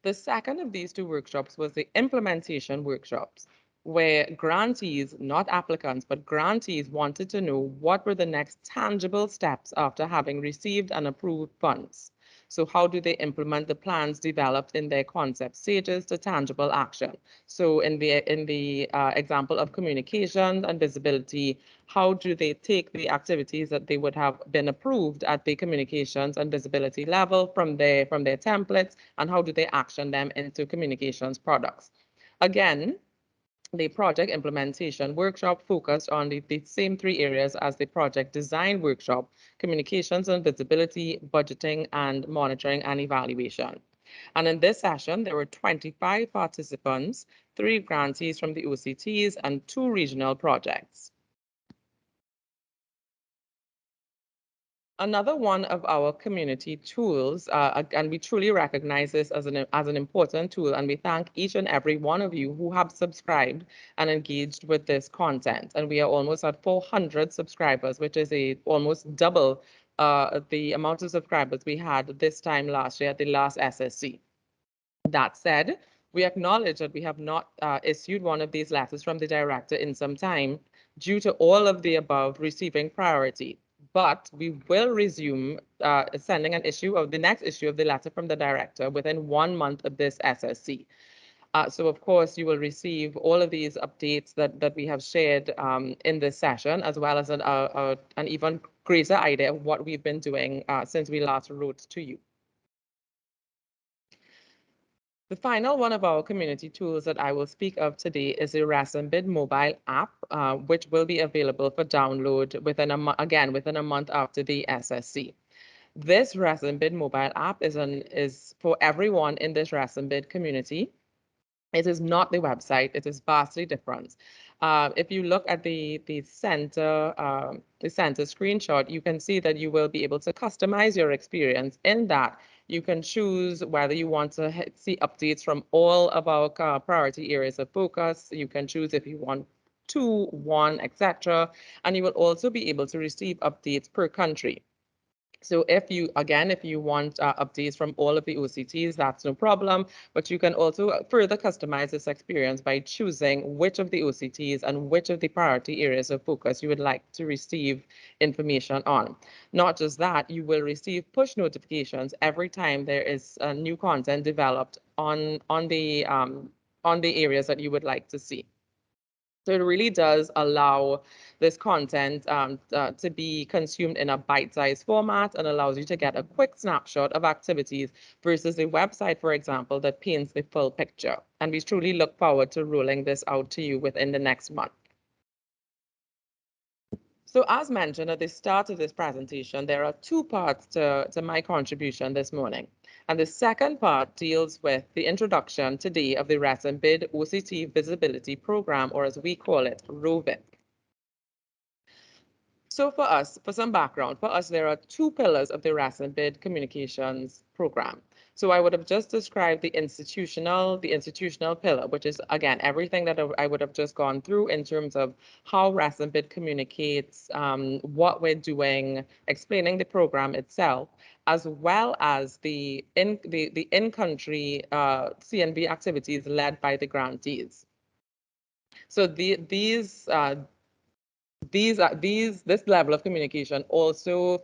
The second of these two workshops was the implementation workshops, where grantees, not applicants, but grantees wanted to know what were the next tangible steps after having received and approved funds. So how do they implement the plans developed in their concept stages to tangible action? So in the example of communication and visibility, how do they take the activities that they would have been approved at the communications and visibility level from their templates, and how do they action them into communications products? Again, the project implementation workshop focused on the same three areas as the project design workshop: communications and visibility, budgeting, and monitoring and evaluation. And in this session, there were 25 participants, 3 grantees from the OCTs, and 2 regional projects. Another one of our community tools, and we truly recognize this as an important tool, and we thank each and every one of you who have subscribed and engaged with this content. And we are almost at 400 subscribers, which is almost double the amount of subscribers we had this time last year at the last SSC. That said, we acknowledge that we have not issued one of these letters from the director in some time due to all of the above receiving priority. But we will resume sending the next issue of the letter from the director within 1 month of this SSC. So of course, you will receive all of these updates that we have shared in this session, as well as an even greater idea of what we've been doing since we last wrote to you. The final one of our community tools that I will speak of today is the RESEMBID mobile app, which will be available for download within a month after the SSC. This RESEMBID mobile app is for everyone in this RESEMBID community. It is not the website. It is vastly different. If you look at the center screenshot, you can see that you will be able to customize your experience. In that, you can choose whether you want to see updates from all of our priority areas of focus. You can choose if you want 2, 1, etc. And you will also be able to receive updates per country. So if you want updates from all of the OCTs, that's no problem, but you can also further customize this experience by choosing which of the OCTs and which of the priority areas of focus you would like to receive information on. Not just that, you will receive push notifications every time there is new content developed on the areas that you would like to see. So it really does allow this content to be consumed in a bite-sized format and allows you to get a quick snapshot of activities versus a website, for example, that paints the full picture. And we truly look forward to rolling this out to you within the next month. So as mentioned at the start of this presentation, there are 2 parts to my contribution this morning. And the second part deals with the introduction today of the RESEMBID OCT Visibility Program, or as we call it, ROVIP. So for some background, there are 2 pillars of the RESEMBID communications program. So I would have just described the institutional pillar, which is, again, everything that I would have just gone through in terms of how RESEMBID communicates, what we're doing, explaining the program itself, as well as the in-country CNV activities led by the grantees. So this level of communication also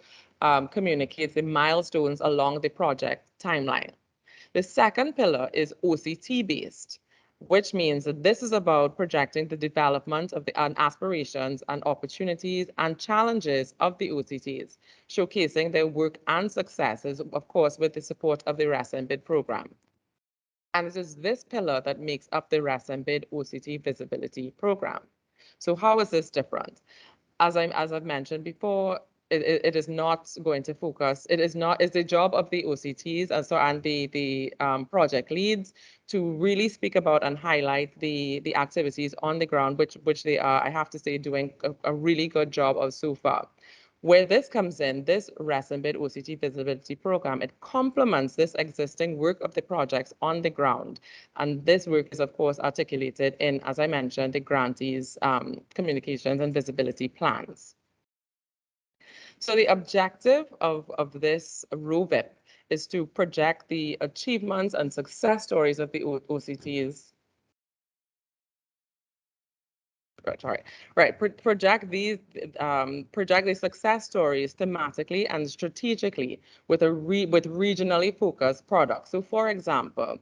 communicates the milestones along the project timeline. The second pillar is OCT based, which means that this is about projecting the development of the aspirations and opportunities and challenges of the OCTs, showcasing their work and successes, of course, with the support of the RESEMBID program. And it is this pillar that makes up the RESEMBID OCT visibility program. So how is this different? As I've mentioned before, it is not going to focus. It's the job of the OCTs and the project leads to really speak about and highlight the activities on the ground, which they are, I have to say, doing a really good job of so far. Where this comes in, this RESEMBID OCT visibility program, it complements this existing work of the projects on the ground. And this work is, of course, articulated in, as I mentioned, the grantees' communications and visibility plans. So the objective of this ROVIP is to project the achievements and success stories of the OCTs. Project these success stories thematically and strategically with regionally focused products. So, for example,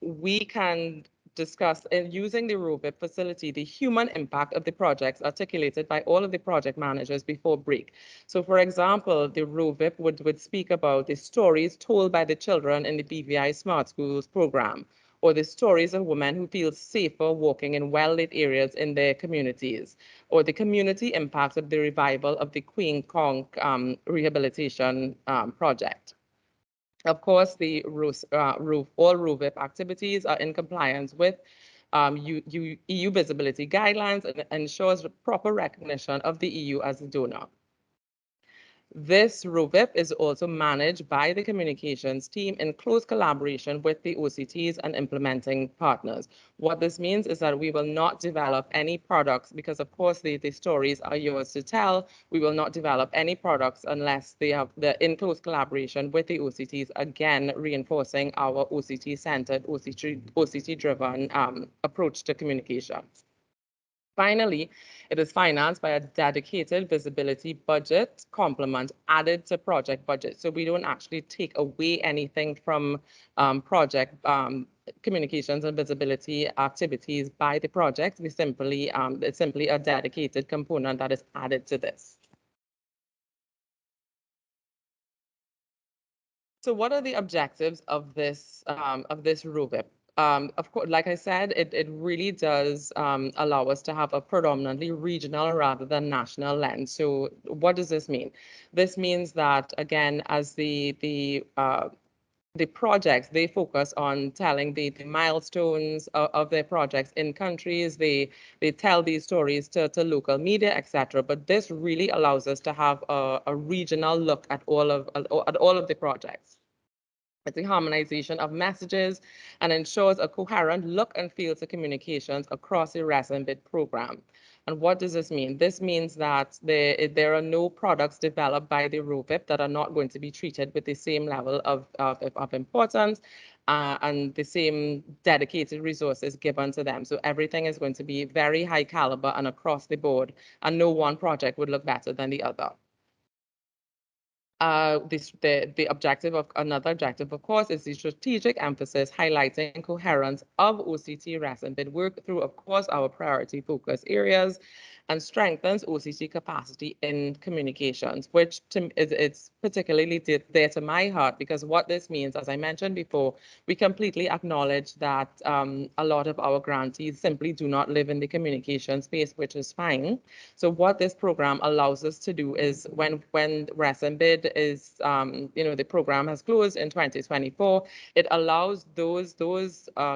we can discuss using the ROVIP facility the human impact of the projects articulated by all of the project managers before break. So, for example, the ROVIP would speak about the stories told by the children in the BVI Smart Schools program, or the stories of women who feel safer walking in well-lit areas in their communities, or the community impact of the revival of the Queen Conch rehabilitation project. Of course, the all ROVIP activities are in compliance with EU visibility guidelines and ensures proper recognition of the EU as a donor. This ROVIP is also managed by the communications team in close collaboration with the OCTs and implementing partners. What this means is that we will not develop any products because, of course, the stories are yours to tell. We will not develop any products unless they have in close collaboration with the OCTs, again, reinforcing our OCT-centered, OCT-driven approach to communication. Finally, it is financed by a dedicated visibility budget complement added to project budget. So we don't actually take away anything from project communications and visibility activities by the project. We simply, it's simply a dedicated component that is added to this. So what are the objectives of this ROVIP? Of course, like I said, it really does allow us to have a predominantly regional rather than national lens. So what does this mean? This means that, again, as the projects, they focus on telling the milestones of their projects in countries. They tell these stories to local media, etc. But this really allows us to have a regional look at all of the projects. It's the harmonization of messages and ensures a coherent look and feel to communications across the RESEMBID program. And what does this mean? This means that there are no products developed by the ROVIP that are not going to be treated with the same level of importance and the same dedicated resources given to them. So everything is going to be very high caliber and across the board, and no one project would look better than the other. Another objective, of course, is the strategic emphasis highlighting coherence of OCT RESEMBID work through, of course, our priority focus areas and strengthens OCT capacity in communications, which it's particularly dear to my heart because what this means, as I mentioned before, we completely acknowledge that a lot of our grantees simply do not live in the communication space, which is fine. So what this program allows us to do is when RESEMBID is, the program has closed in 2024, it allows those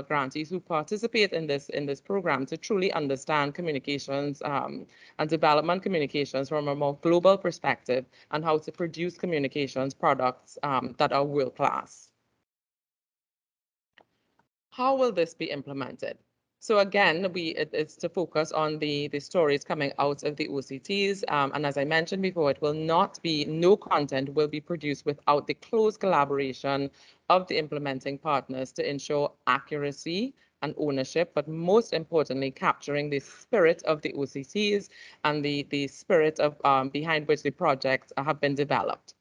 grantees who participate in this program to truly understand communications and development communications from a more global perspective, and how to produce communications products that are world-class. How will this be implemented? So again, it's to focus on the stories coming out of the OCTs. And as I mentioned before, it will not be, no content will be produced without the close collaboration of the implementing partners to ensure accuracy and ownership, but most importantly, capturing the spirit of the OCTs and the spirit of behind which the projects have been developed.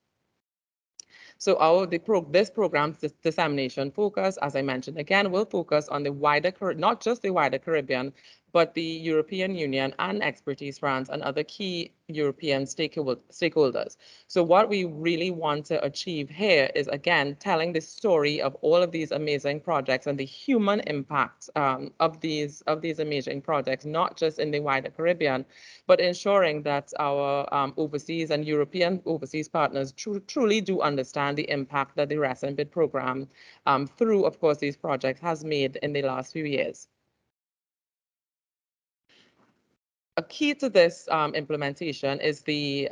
So this program's dissemination focus, as I mentioned again, will focus on the wider, not just the wider Caribbean, but the European Union and Expertise France and other key European stakeholders. So what we really want to achieve here is, again, telling the story of all of these amazing projects and the human impact of these amazing projects, not just in the wider Caribbean, but ensuring that our overseas and European overseas partners truly do understand the impact that the RESEMBID program through, of course, these projects has made in the last few years. A key to this implementation is the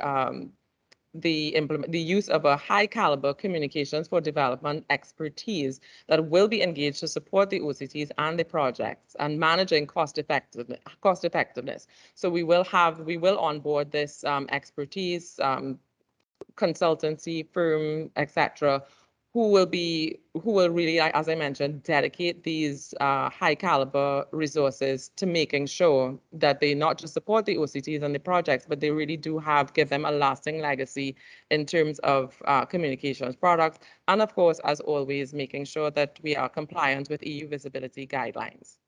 use of a high caliber communications for development expertise that will be engaged to support the OCTs and the projects and managing cost effectiveness. So we will onboard this expertise, consultancy firm, etc., who will really, as I mentioned, dedicate these high caliber resources to making sure that they not just support the OCTs and the projects, but they really do give them a lasting legacy in terms of communications products. And of course, as always, making sure that we are compliant with EU visibility guidelines.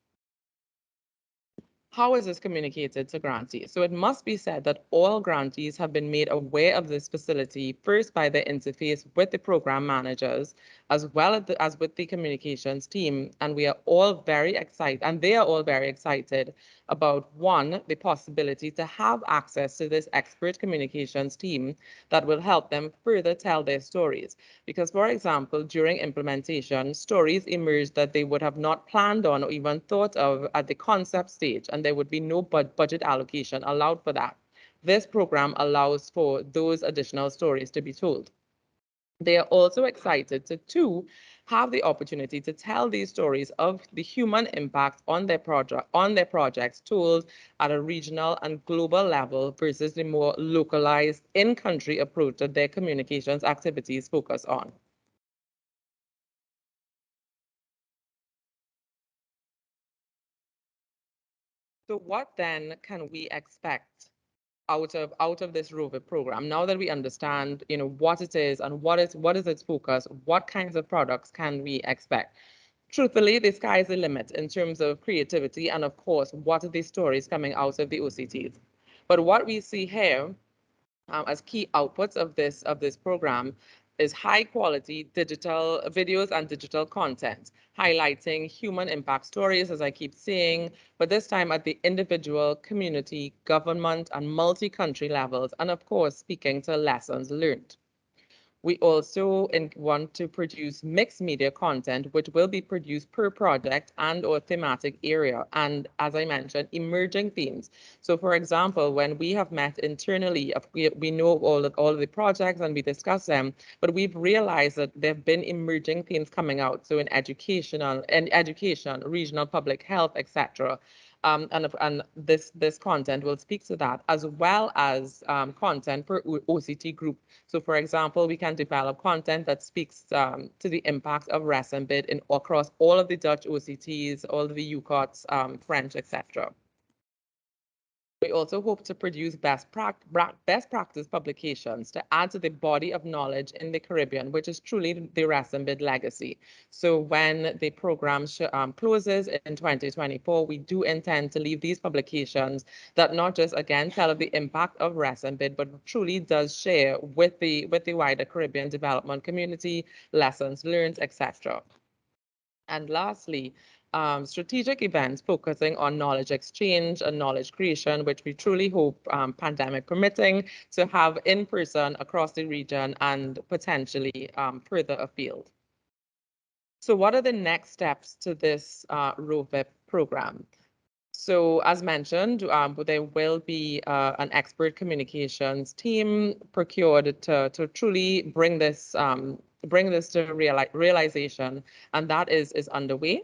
How is this communicated to grantees? So it must be said that all grantees have been made aware of this facility, first by the interface with the program managers, as well as with the communications team. And we are all very excited, and they are all very excited about, one, the possibility to have access to this expert communications team that will help them further tell their stories. Because, for example, during implementation, stories emerged that they would have not planned on or even thought of at the concept stage, and there would be no budget allocation allowed for that. This program allows for those additional stories to be told. They are also excited to have the opportunity to tell these stories of the human impact on their projects told at a regional and global level versus the more localized in-country approach that their communications activities focus on. So what then can we expect out of this ROVIP program? Now that we understand, what it is and what is its focus, what kinds of products can we expect? Truthfully, the sky is the limit in terms of creativity and, of course, what are the stories coming out of the OCTs. But what we see here as key outputs of this program is high quality digital videos and digital content, highlighting human impact stories, as I keep saying, but this time at the individual, community, government, and multi-country levels, and of course, speaking to lessons learned. We also want to produce mixed media content, which will be produced per project and or thematic area. And as I mentioned, emerging themes. So for example, when we have met internally, we know all of the projects and we discuss them, but we've realized that there have been emerging themes coming out. So in education, regional public health, etc. And this content will speak to that, as well as content per OCT group. So for example, we can develop content that speaks to the impact of RESEMBID across all of the Dutch OCTs, all of the UCOTs, French, etc. We also hope to produce best practice publications to add to the body of knowledge in the Caribbean, which is truly the RESEMBID legacy. So when the program closes in 2024, we do intend to leave these publications that not just, again, tell of the impact of RESEMBID, but truly does share with the wider Caribbean development community, lessons learned, etc. And lastly, strategic events focusing on knowledge exchange and knowledge creation, which we truly hope, pandemic permitting, to have in person across the region and potentially further afield. So what are the next steps to this ROVIP program? So as mentioned, there will be an expert communications team procured to truly bring this to realization, and that is underway.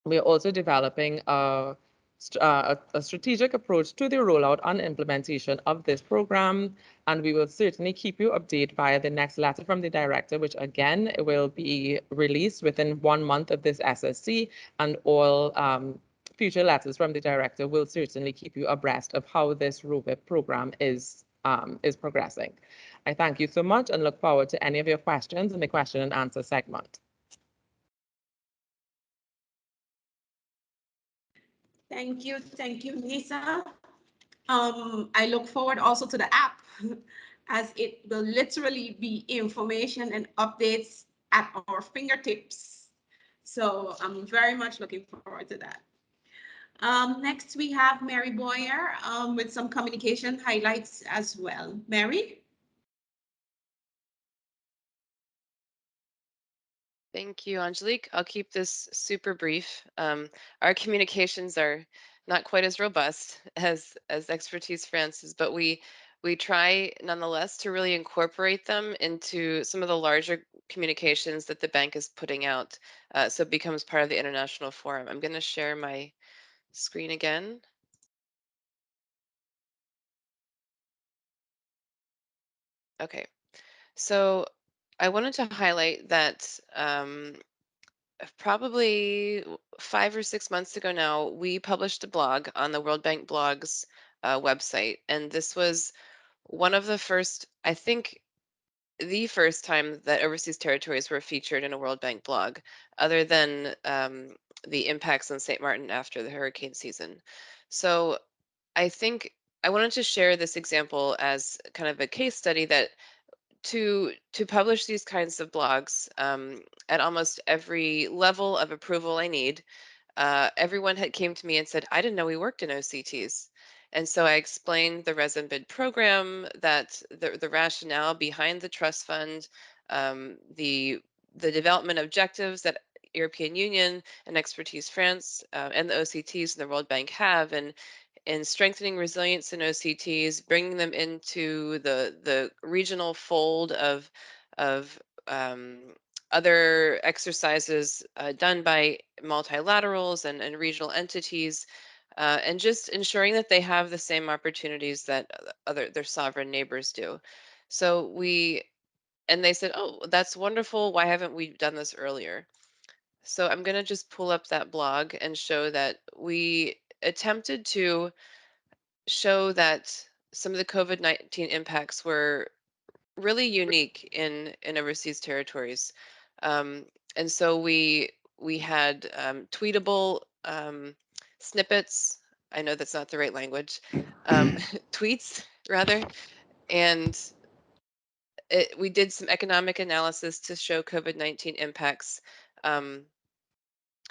We are also developing a strategic approach to the rollout and implementation of this program, and we will certainly keep you updated via the next letter from the director, which again will be released within 1 month of this SSC, and all future letters from the director will certainly keep you abreast of how this ROVIP program is progressing. I thank you so much and look forward to any of your questions in the question and answer segment. Thank you, Nisa. I look forward also to the app as it will literally be information and updates at our fingertips. So I'm very much looking forward to that. Next, we have Mary Boyer with some communication highlights as well. Mary? Thank you, Angelique. I'll keep this super brief. Our communications are not quite as robust as Expertise France's, but we try nonetheless to really incorporate them into some of the larger communications that the bank is putting out, so it becomes part of the international forum. I'm going to share my screen again. Okay, so I wanted to highlight that probably 5 or 6 months ago now, we published a blog on the World Bank Blogs website. And this was one of the first, I think, the first time that overseas territories were featured in a World Bank blog, other than the impacts on St. Martin after the hurricane season. So I think I wanted to share this example as kind of a case study that to publish these kinds of blogs at almost every level of approval I need, everyone had came to me and said, I didn't know we worked in OCTs. And so I explained the RESEMBID program, that the rationale behind the trust fund, the development objectives that European Union and Expertise France and the OCTs and the World Bank have, and in strengthening resilience in OCTs, bringing them into the regional fold of um, other exercises done by multilaterals and regional entities, and just ensuring that they have the same opportunities that their sovereign neighbors do. So and they said, oh, that's wonderful. Why haven't we done this earlier? So I'm going to just pull up that blog and show that we attempted to show that some of the COVID-19 impacts were really unique in overseas territories. And so we had tweetable snippets. I know that's not the right language. Tweets rather, and we did some economic analysis to show COVID-19 impacts. And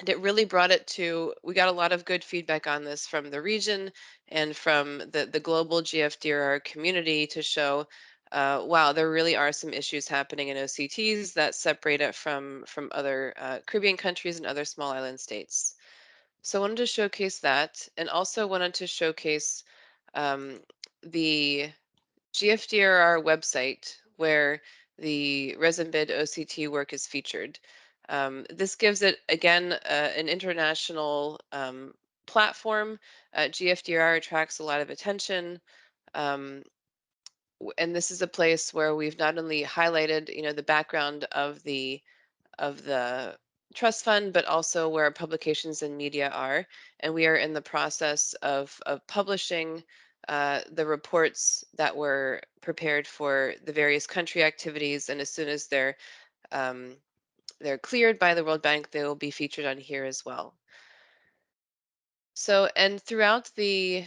it really brought it to, we got a lot of good feedback on this from the region and from the global GFDRR community to show, wow, there really are some issues happening in OCTs that separate it from other Caribbean countries and other small island states. So I wanted to showcase that, and also wanted to showcase the GFDRR website where the RESEMBID OCT work is featured. This gives it, again, an international platform. GFDRR attracts a lot of attention. And this is a place where we've not only highlighted, the background of the trust fund, but also where publications and media are. And we are in the process of publishing the reports that were prepared for the various country activities. And as soon as they're cleared by the World Bank, they will be featured on here as well. So, and throughout the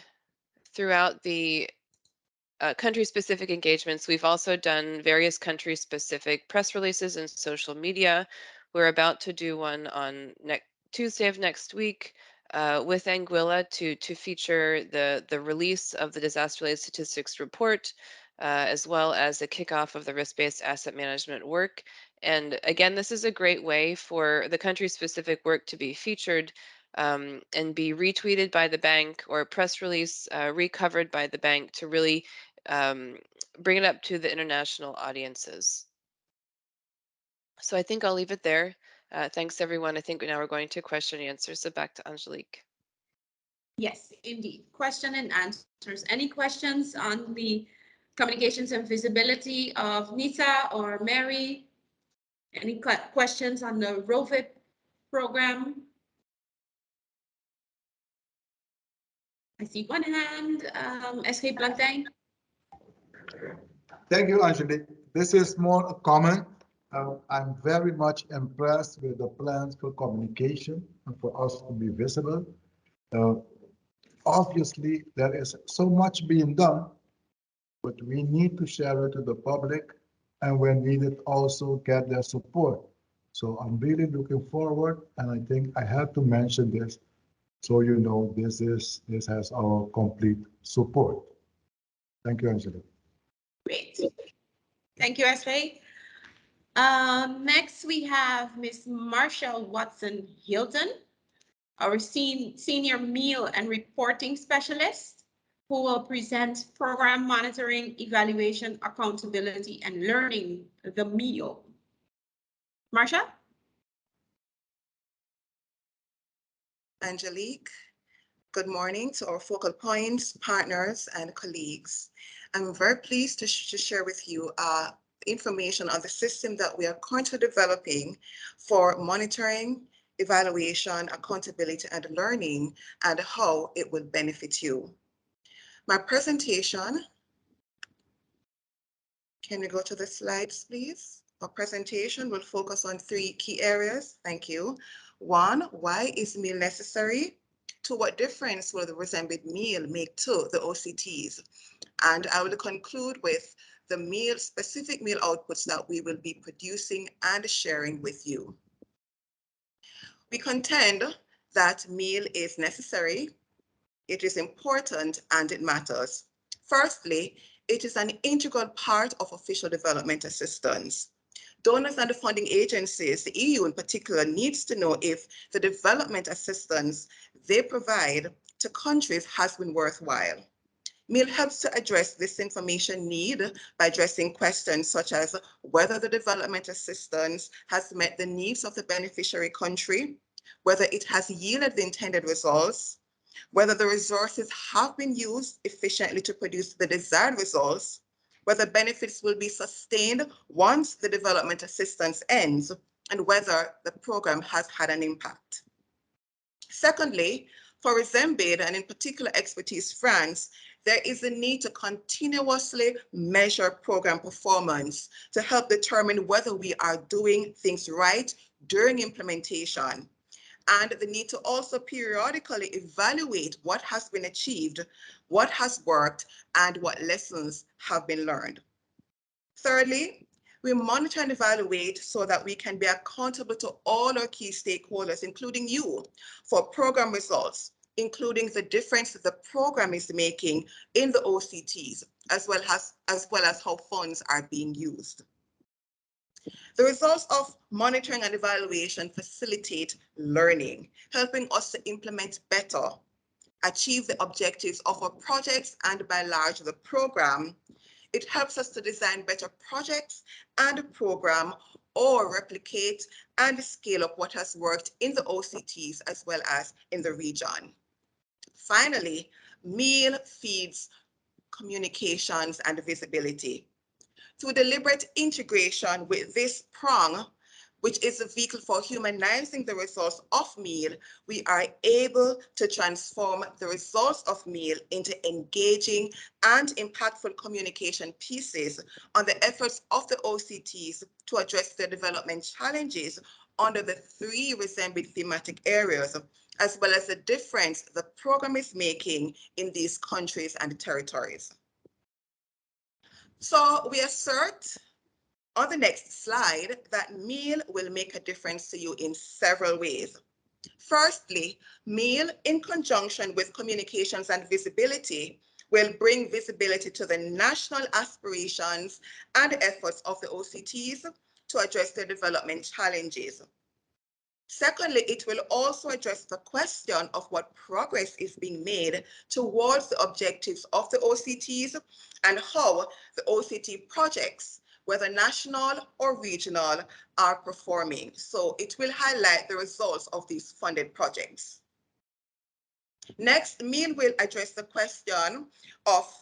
country-specific engagements, we've also done various country-specific press releases and social media. We're about to do one on Tuesday of next week with Anguilla to feature the release of the disaster-related statistics report, as well as a kickoff of the risk-based asset management work. And again, this is a great way for the country-specific work to be featured, and be retweeted by the bank or a press release recovered by the bank to really bring it up to the international audiences. So I think I'll leave it there. Thanks, everyone. I think now we're going to question and answers. So back to Angelique. Yes, indeed. Question and answers. Any questions on the communications and visibility of Nita or Mary? Any questions on the ROVIP program? I see one hand. SK Plantain. Thank you, Angelique. This is more a comment. I'm very much impressed with the plans for communication and for us to be visible. Obviously, there is so much being done, but we need to share it to the public, and when needed, also get their support. So I'm really looking forward, and I think I have to mention this, so you know this has our complete support. Thank you, Angela. Great. Thank you, SK. Next, we have Ms. Marshall Watson-Hilton, our senior meal and reporting specialist, who will present program monitoring, evaluation, accountability, and learning the meal. Marsha? Angelique, good morning to our focal points, partners, and colleagues. I'm very pleased to share with you information on the system that we are currently developing for monitoring, evaluation, accountability, and learning, and how it will benefit you. My presentation, can we go to the slides, please? Our presentation will focus on 3 key areas. Thank you. 1, why is meal necessary? 2, what difference will the RESEMBID meal make to the OCTs? And I will conclude with the specific meal outputs that we will be producing and sharing with you. We contend that meal is necessary, it is important, and it matters. Firstly, it is an integral part of official development assistance. Donors and the funding agencies, the EU in particular, needs to know if the development assistance they provide to countries has been worthwhile. MEAL helps to address this information need by addressing questions such as whether the development assistance has met the needs of the beneficiary country, whether it has yielded the intended results, whether the resources have been used efficiently to produce the desired results, whether benefits will be sustained once the development assistance ends, and whether the program has had an impact. Secondly, for RESEMBID, and in particular Expertise France, there is a need to continuously measure program performance to help determine whether we are doing things right during implementation, and the need to also periodically evaluate what has been achieved, what has worked, and what lessons have been learned. Thirdly, we monitor and evaluate so that we can be accountable to all our key stakeholders, including you, for program results, including the difference that the program is making in the OCTs, as well as how funds are being used. The results of monitoring and evaluation facilitate learning, helping us to implement better, achieve the objectives of our projects, and by and large the program. It helps us to design better projects and program, or replicate and scale up what has worked in the OCTs as well as in the region. Finally, MEAL feeds communications and visibility. Through deliberate integration with this prong, which is a vehicle for humanizing the results of MEAL, we are able to transform the results of MEAL into engaging and impactful communication pieces on the efforts of the OCTs to address their development challenges under the 3 RESEMBID thematic areas, as well as the difference the program is making in these countries and territories. So we assert on the next slide that MEAL will make a difference to you in several ways. Firstly, MEAL, in conjunction with communications and visibility, will bring visibility to the national aspirations and efforts of the OCTs to address their development challenges. Secondly, it will also address the question of what progress is being made towards the objectives of the OCTs and how the OCT projects, whether national or regional, are performing. So it will highlight the results of these funded projects. Next, MEAL will address the question of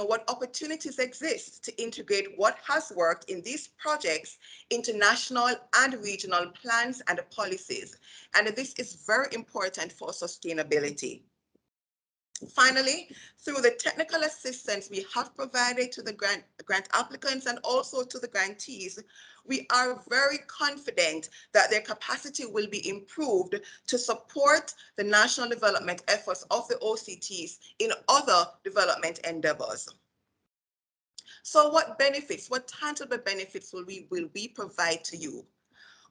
what opportunities exist to integrate what has worked in these projects into national and regional plans and policies. And this is very important for sustainability. Finally, through the technical assistance we have provided to the grant applicants and also to the grantees, we are very confident that their capacity will be improved to support the national development efforts of the OCTs in other development endeavors. So what tangible benefits will we provide to you?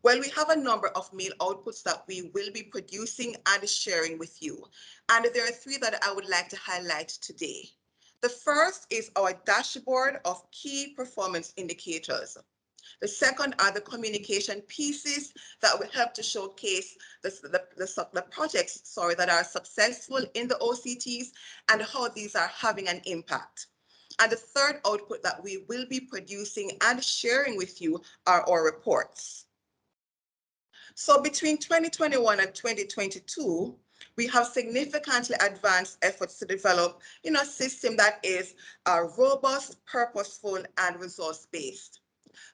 Well, we have a number of MEAL outputs that we will be producing and sharing with you. And there are three that I would like to highlight today. The first is our dashboard of key performance indicators. The second are the communication pieces that will help to showcase the projects that are successful in the OCTs and how these are having an impact. And the third output that we will be producing and sharing with you are our reports. So between 2021 and 2022, we have significantly advanced efforts to develop a system that is robust, purposeful, and results-based.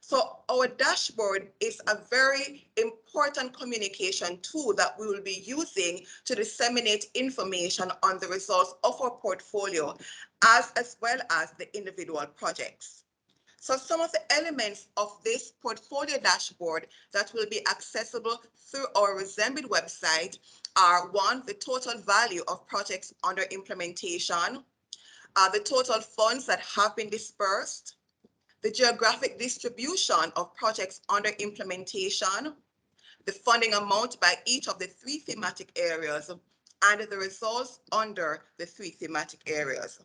So our dashboard is a very important communication tool that we will be using to disseminate information on the results of our portfolio as well as the individual projects. So some of the elements of this portfolio dashboard that will be accessible through our RESEMBID website are: one, the total value of projects under implementation, the total funds that have been dispersed, the geographic distribution of projects under implementation, the funding amount by each of the three thematic areas, and the results under the three thematic areas.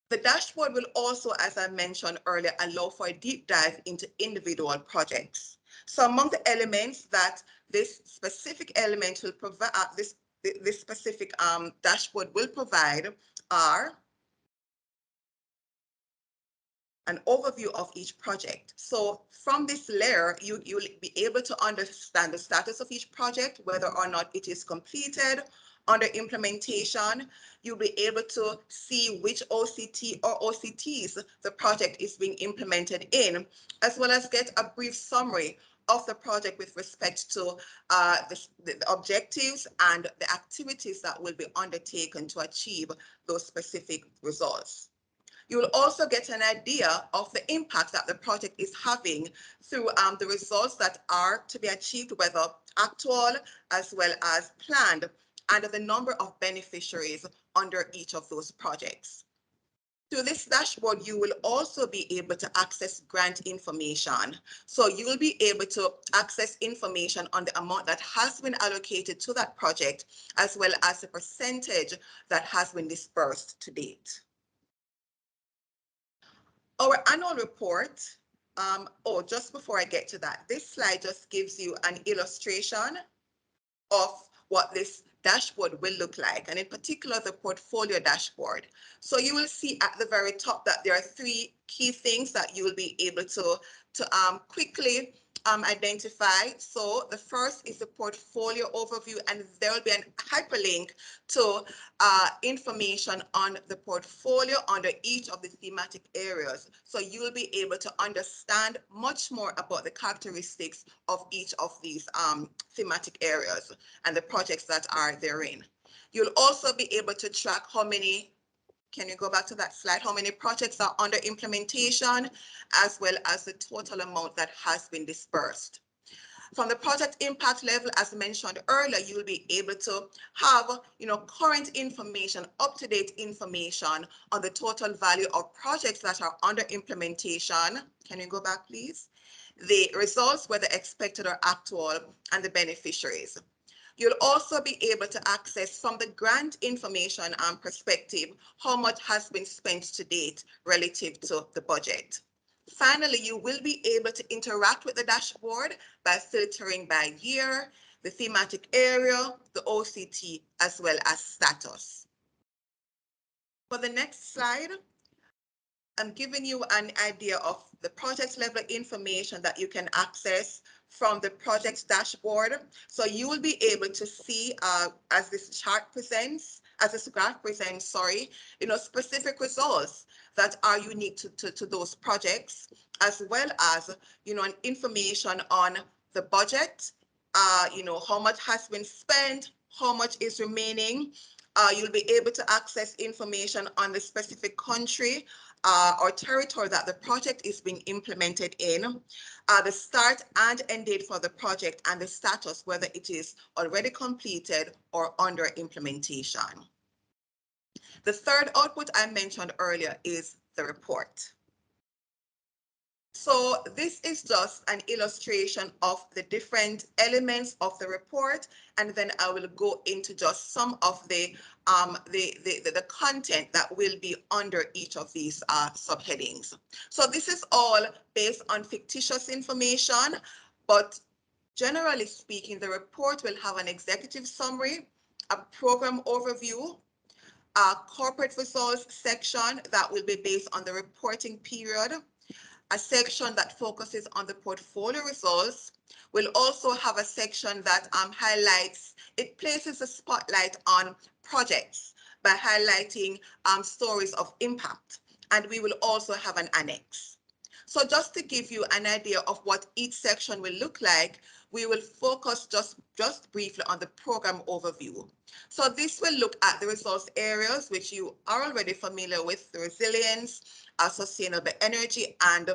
The dashboard will also, as I mentioned earlier, allow for a deep dive into individual projects. So among the elements that this specific element will provide, this specific dashboard will provide are an overview of each project. So from this layer, you'll be able to understand the status of each project, whether or not it is completed, under implementation. You'll be able to see which OCT or OCTs the project is being implemented in, as well as get a brief summary of the project with respect to the objectives and the activities that will be undertaken to achieve those specific results. You will also get an idea of the impact that the project is having through the results that are to be achieved, whether actual as well as planned, and the number of beneficiaries under each of those projects. Through this dashboard, you will also be able to access grant information. So you will be able to access information on the amount that has been allocated to that project, as well as the percentage that has been dispersed to date. Our annual report, just before I get to that, this slide just gives you an illustration of what this dashboard will look like, and in particular, the portfolio dashboard. So you will see at the very top that there are three key things that you will be able to quickly identify. So the first is the portfolio overview, and there will be a hyperlink to information on the portfolio under each of the thematic areas. So you will be able to understand much more about the characteristics of each of these thematic areas and the projects that are therein. You'll also be able to track how many, can you go back to that slide, how many projects are under implementation, as well as the total amount that has been dispersed. From the project impact level, as mentioned earlier, you will be able to have current information, up-to-date information on the total value of projects that are under implementation. Can you go back, please? The results, whether expected or actual, and the beneficiaries. You'll also be able to access from the grant information perspective how much has been spent to date relative to the budget. Finally, you will be able to interact with the dashboard by filtering by year, the thematic area, the OCT, as well as status. For the next slide, I'm giving you an idea of the project level information that you can access from the project dashboard. So you will be able to see, as this chart presents, as this graph presents, sorry, specific results that are unique to those projects, as well as, information on the budget, how much has been spent, how much is remaining. You'll be able to access information on the specific country or territory that the project is being implemented in, the start and end date for the project, and the status, whether it is already completed or under implementation. The third output I mentioned earlier is the report. So this is just an illustration of the different elements of the report, and then I will go into just some of the content that will be under each of these subheadings. So this is all based on fictitious information, but generally speaking, the report will have an executive summary, a program overview, a corporate results section that will be based on the reporting period, a section that focuses on the portfolio results. We'll also have a section that highlights, it places a spotlight on projects by highlighting stories of impact. And we will also have an annex. So just to give you an idea of what each section will look like, we will focus just briefly on the program overview. So this will look at the results areas, which you are already familiar with: the resilience, sustainable energy, and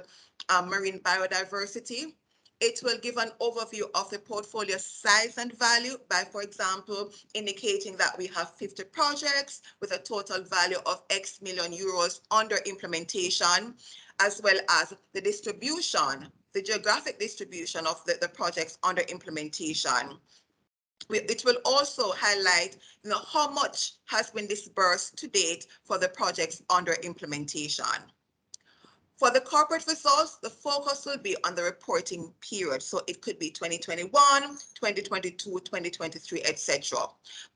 marine biodiversity. It will give an overview of the portfolio size and value by, for example, indicating that we have 50 projects with a total value of X million euros under implementation, as well as the distribution, the geographic distribution of the projects under implementation. It will also highlight how much has been disbursed to date for the projects under implementation. For the corporate results, the focus will be on the reporting period. So it could be 2021, 2022, 2023, etc.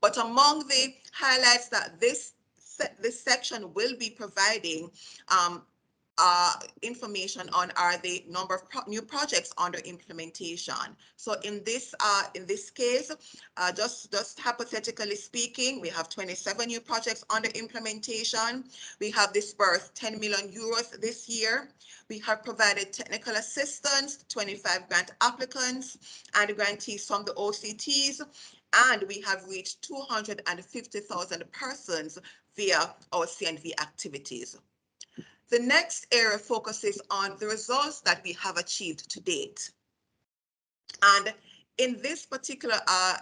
But among the highlights that this section will be providing information on are the number of new projects under implementation. So in this case, just hypothetically speaking, we have 27 new projects under implementation. We have disbursed 10 million euros this year. We have provided technical assistance to 25 grant applicants and grantees from the OCTs, and we have reached 250,000 persons via our CNV activities. The next area focuses on the results that we have achieved to date. And in this particular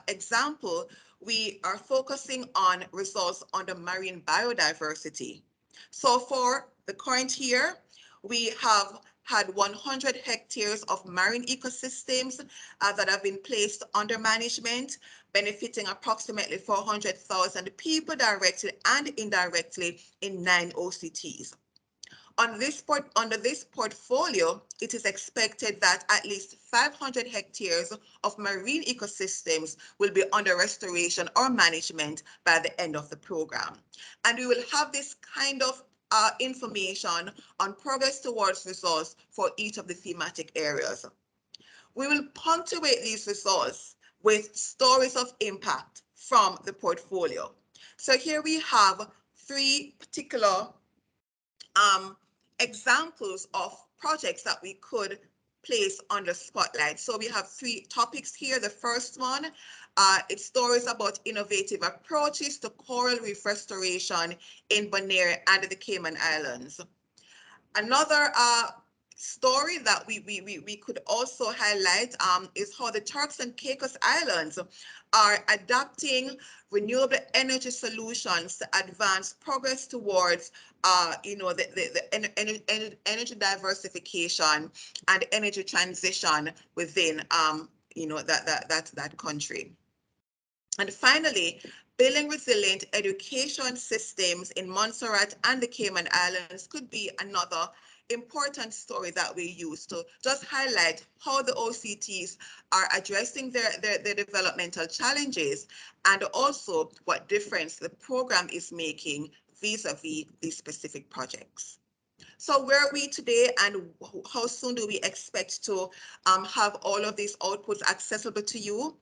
example, we are focusing on results under marine biodiversity. So for the current year, we have had 100 hectares of marine ecosystems that have been placed under management, benefiting approximately 400,000 people directly and indirectly in 9 OCTs. Under this portfolio, it is expected that at least 500 hectares of marine ecosystems will be under restoration or management by the end of the program. And we will have this kind of information on progress towards results for each of the thematic areas. We will punctuate these results with stories of impact from the portfolio. So here we have 3 particular examples of projects that we could place under spotlight. So we have 3 topics here. The first one, it's stories about innovative approaches to coral reef restoration in Bonaire and the Cayman Islands. Another story that we could also highlight is how the Turks and Caicos Islands are adapting renewable energy solutions to advance progress towards the energy diversification and energy transition within that country. And finally, building resilient education systems in Montserrat and the Cayman Islands could be another important story that we use to just highlight how the OCTs are addressing their developmental challenges, and also what difference the program is making vis-a-vis these specific projects. So where are we today, and how soon do we expect to have all of these outputs accessible to you?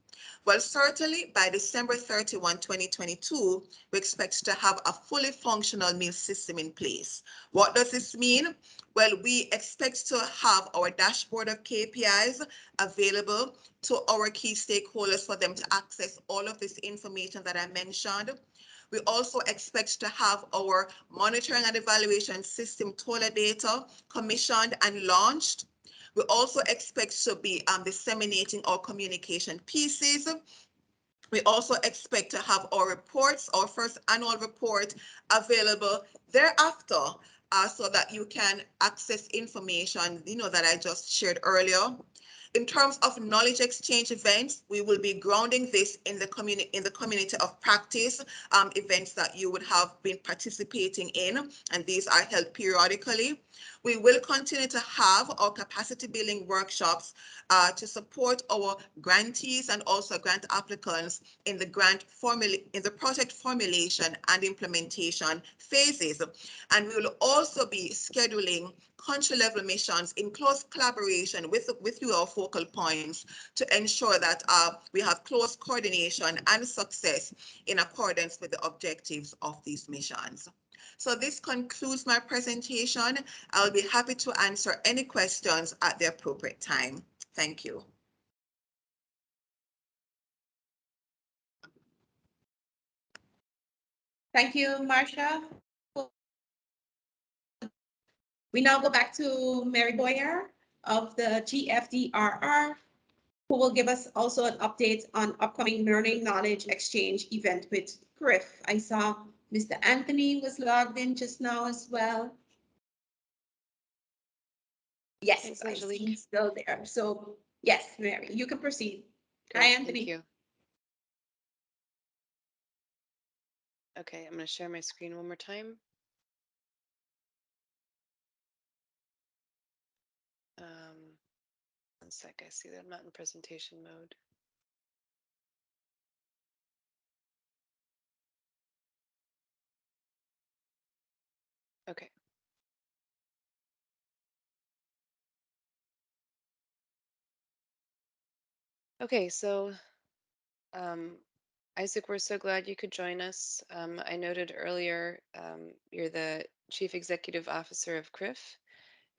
Well, certainly by December 31, 2022, we expect to have a fully functional meal system in place. What does this mean? Well, we expect to have our dashboard of KPIs available to our key stakeholders for them to access all of this information that I mentioned. We also expect to have our monitoring and evaluation system TOLA data commissioned and launched. We also expect to be disseminating our communication pieces. We also expect to have our reports, our first annual report available thereafter, so that you can access information, that I just shared earlier. In terms of knowledge exchange events, we will be grounding this in the community of practice events that you would have been participating in, and these are held periodically. We will continue to have our capacity building workshops to support our grantees and also grant applicants in the project formulation and implementation phases. And we will also be scheduling country-level missions in close collaboration with your focal points to ensure that we have close coordination and success in accordance with the objectives of these missions. So this concludes my presentation. I'll be happy to answer any questions at the appropriate time. Thank you. Thank you, Marcia. We now go back to Mary Boyer of the GFDRR, who will give us also an update on upcoming learning knowledge exchange event with CRIF. I saw Mr. Anthony was logged in just now as well. Yes, Thanks, I Angelique. see he's still there. So yes, Mary, you can proceed. Great, Hi, Anthony. thank you. Okay, I'm going to share my screen one more time. One sec, I see that I'm not in presentation mode. Okay. Okay, so Isaac, we're so glad you could join us. I noted earlier you're the Chief Executive Officer of CRIF.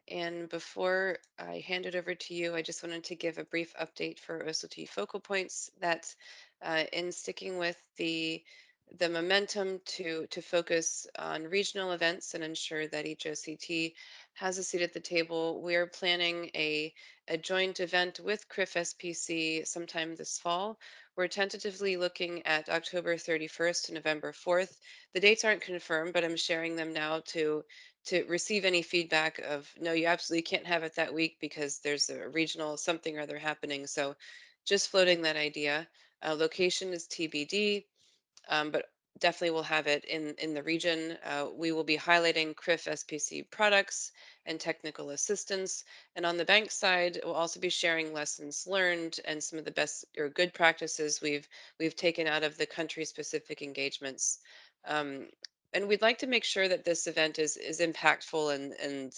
And before I hand it over to you, I just wanted to give a brief update for OCT focal points that in sticking with the momentum to focus on regional events and ensure that each OCT has a seat at the table, we're planning a joint event with CRIF SPC sometime this fall. We're tentatively looking at October 31st to November 4th. The dates aren't confirmed, but I'm sharing them now to receive any feedback of, no, you absolutely can't have it that week because there's a regional something or other happening. So just floating that idea. Location is TBD, but definitely we'll have it in the region. We will be highlighting CRIF SPC products and technical assistance. And on the bank side, we'll also be sharing lessons learned and some of the best or good practices we've taken out of the country-specific engagements. And we'd like to make sure that this event is impactful and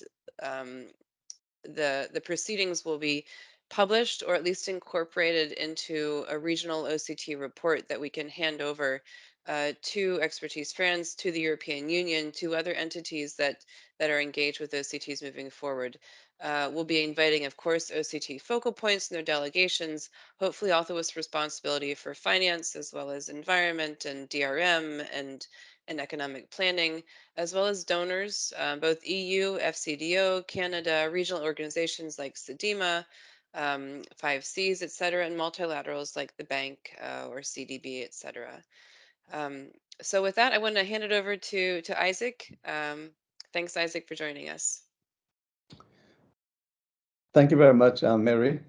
the proceedings will be published or at least incorporated into a regional OCT report that we can hand over to Expertise France, to the European Union, to other entities that are engaged with OCTs moving forward. We'll be inviting, of course, OCT focal points and their delegations, hopefully also with responsibility for finance as well as environment and DRM and economic planning, as well as donors, both EU, FCDO, Canada, regional organizations like SEDIMA, 5Cs, et cetera, and multilaterals like the bank or CDB, et cetera. So with that, I want to hand it over to Isaac. Thanks, Isaac, for joining us. Thank you very much, Mary.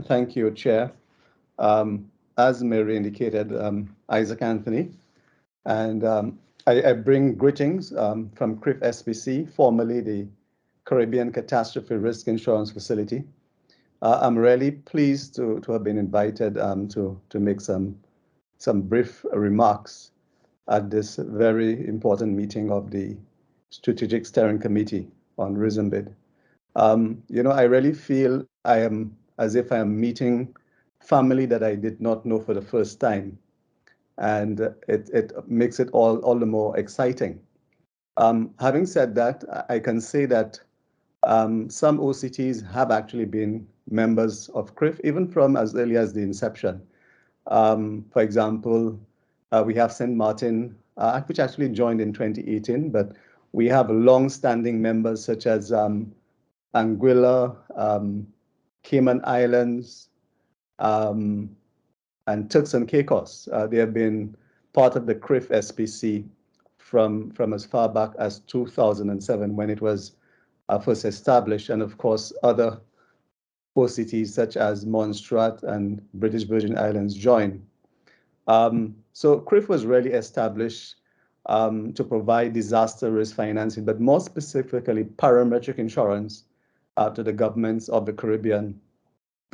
Thank you, Chair. As Mary indicated, Isaac Anthony, and I bring greetings from CRIF SPC, formerly the Caribbean Catastrophe Risk Insurance Facility. I'm really pleased to have been invited to make some brief remarks at this very important meeting of the Strategic Steering Committee on RESEMBID. I really feel I am as if I am meeting family that I did not know for the first time, and it makes it all the more exciting. Having said that, I can say that some OCTs have actually been members of CRIF, even from as early as the inception. For example, we have St. Martin, which actually joined in 2018, but we have long-standing members such as Anguilla, Cayman Islands, and Turks and Caicos. They have been part of the CRIF SPC from as far back as 2007 when it was first established, and of course other OCTs such as Montserrat and British Virgin Islands joined. So CRIF was really established to provide disaster risk financing, but more specifically parametric insurance to the governments of the Caribbean.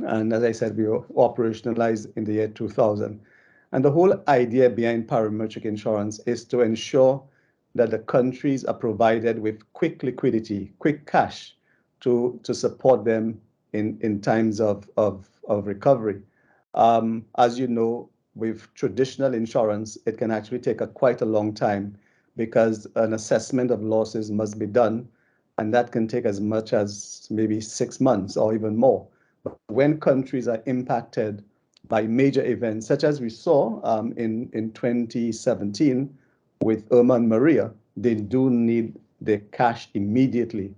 And as I said, we were operationalized in the year 2000. And the whole idea behind parametric insurance is to ensure that the countries are provided with quick liquidity, quick cash to support them in times of recovery. As you know, with traditional insurance, it can actually take quite a long time because an assessment of losses must be done, and that can take as much as maybe 6 months or even more. But when countries are impacted by major events, such as we saw in 2017 with Irma and Maria, they do need the cash immediately.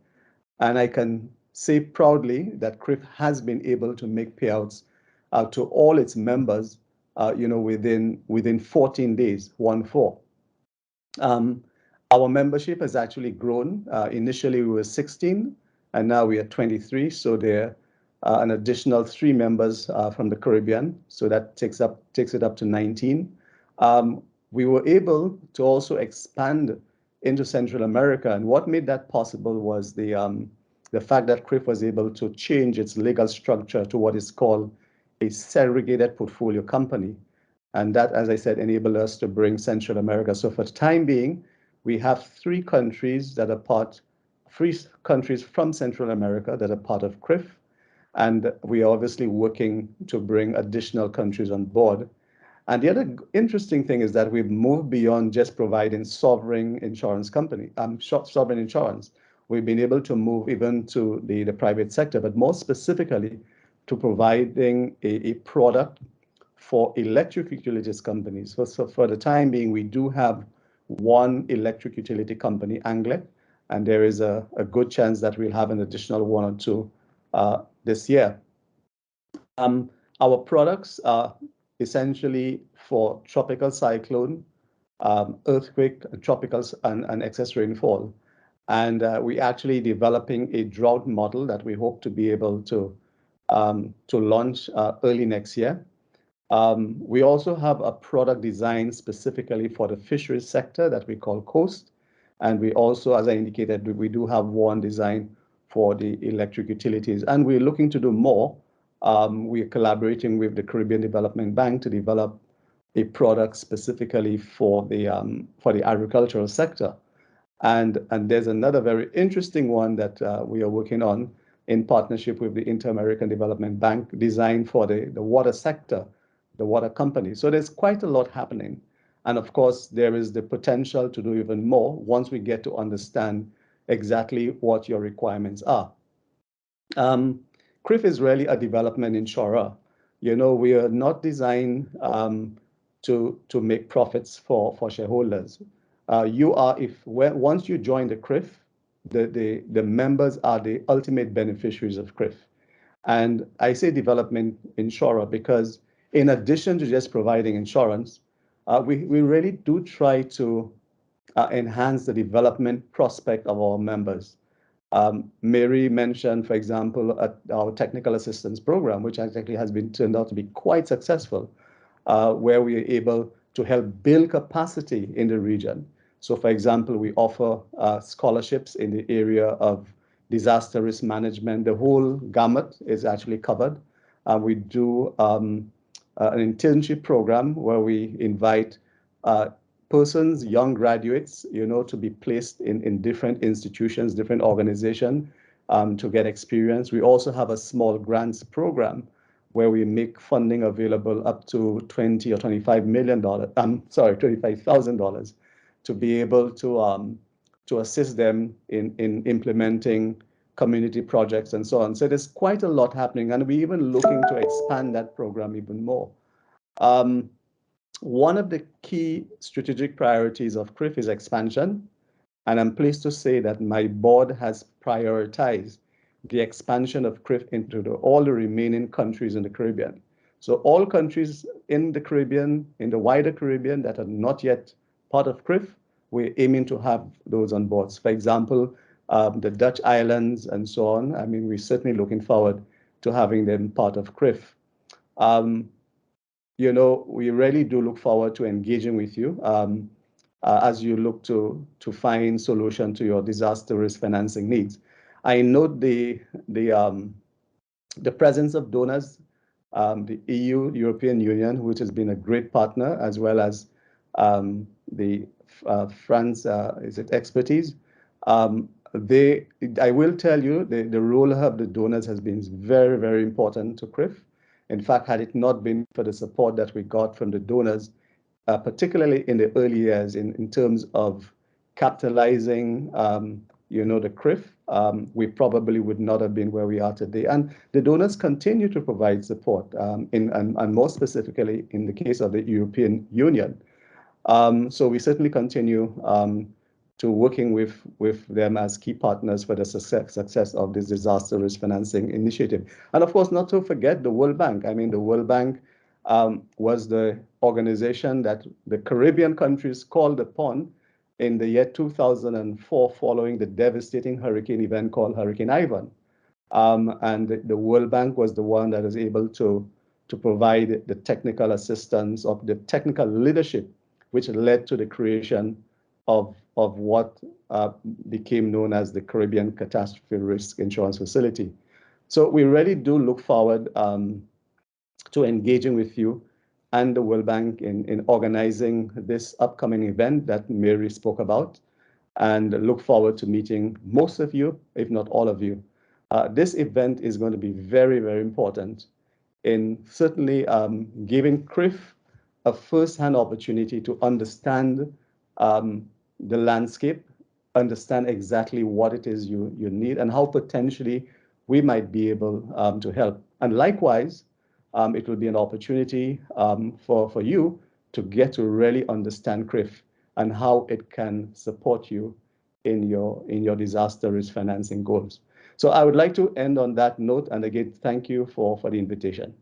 And I can say proudly that CRIF has been able to make payouts to all its members, within 14 days, 1-4. Our membership has actually grown. Initially, we were 16, and now we are 23. So there are an additional 3 members from the Caribbean. So that takes it up to 19. We were able to also expand into Central America, and what made that possible was the fact that CRIF was able to change its legal structure to what is called a segregated portfolio company. And that, as I said, enabled us to bring Central America. So for the time being, we have 3 countries from Central America that are part of CRIF. And we are obviously working to bring additional countries on board. And the other interesting thing is that we've moved beyond just providing sovereign insurance. We've been able to move even to the private sector, but more specifically to providing a product for electric utilities companies. So for the time being, we do have one electric utility company, Anglec, and there is a good chance that we'll have an additional 1 or 2 this year. Our products are essentially for tropical cyclone, earthquake, tropicals, and excess rainfall. And we're actually developing a drought model that we hope to be able to launch early next year. We also have a product designed specifically for the fisheries sector that we call Coast. And we also, as I indicated, we do have one designed for the electric utilities. And we're looking to do more. We are collaborating with the Caribbean Development Bank to develop a product specifically for the agricultural sector. And there's another very interesting one that we are working on in partnership with the Inter-American Development Bank, designed for the water sector, the water company. So there's quite a lot happening. And of course, there is the potential to do even more once we get to understand exactly what your requirements are. CRIF is really a development insurer. We are not designed to make profits for shareholders. Once you join the CRIF, the members are the ultimate beneficiaries of CRIF. And I say development insurer because in addition to just providing insurance, we really do try to enhance the development prospect of our members. Mary mentioned, for example, our technical assistance program, which actually has been turned out to be quite successful, where we are able to help build capacity in the region. So, for example, we offer scholarships in the area of disaster risk management. The whole gamut is actually covered. We do an internship program where we invite persons, young graduates, to be placed in different institutions, different organizations to get experience. We also have a small grants program where we make funding available up to $20 or $25 million. $25,000 to be able to assist them in implementing community projects and so on. So there's quite a lot happening, and we're even looking to expand that program even more. One of the key strategic priorities of CRIF is expansion, and I'm pleased to say that my board has prioritized the expansion of CRIF into all the remaining countries in the Caribbean. So all countries in the Caribbean, in the wider Caribbean that are not yet part of CRIF, we're aiming to have those on board. For example, the Dutch islands and so on. I mean, we're certainly looking forward to having them part of CRIF. We really do look forward to engaging with you as you look to find solution to your disaster risk financing needs. I note the presence of donors, the EU, European Union, which has been a great partner, as well as the France expertise. I will tell you, the role of the donors has been very, very important to CRIF. In fact, had it not been for the support that we got from the donors, particularly in the early years in terms of capitalizing, the CRIF, we probably would not have been where we are today. And the donors continue to provide support, and more specifically in the case of the European Union. So we certainly continue to working with them as key partners for the success of this disaster risk financing initiative. And of course, not to forget the World Bank. I mean, the World Bank was the organization that the Caribbean countries called upon in the year 2004 following the devastating hurricane event called Hurricane Ivan. And the World Bank was the one that was able to provide the technical assistance of the technical leadership, which led to the creation of what became known as the Caribbean Catastrophe Risk Insurance Facility. So we really do look forward to engaging with you and the World Bank in organizing this upcoming event that Mary spoke about, and look forward to meeting most of you, if not all of you. This event is going to be very, very important in certainly giving CRIF a first-hand opportunity to understand the landscape, understand exactly what it is you need and how potentially we might be able to help. And likewise, it will be an opportunity for you to get to really understand CRIF and how it can support you in your disaster risk financing goals. So I would like to end on that note, and again, thank you for the invitation.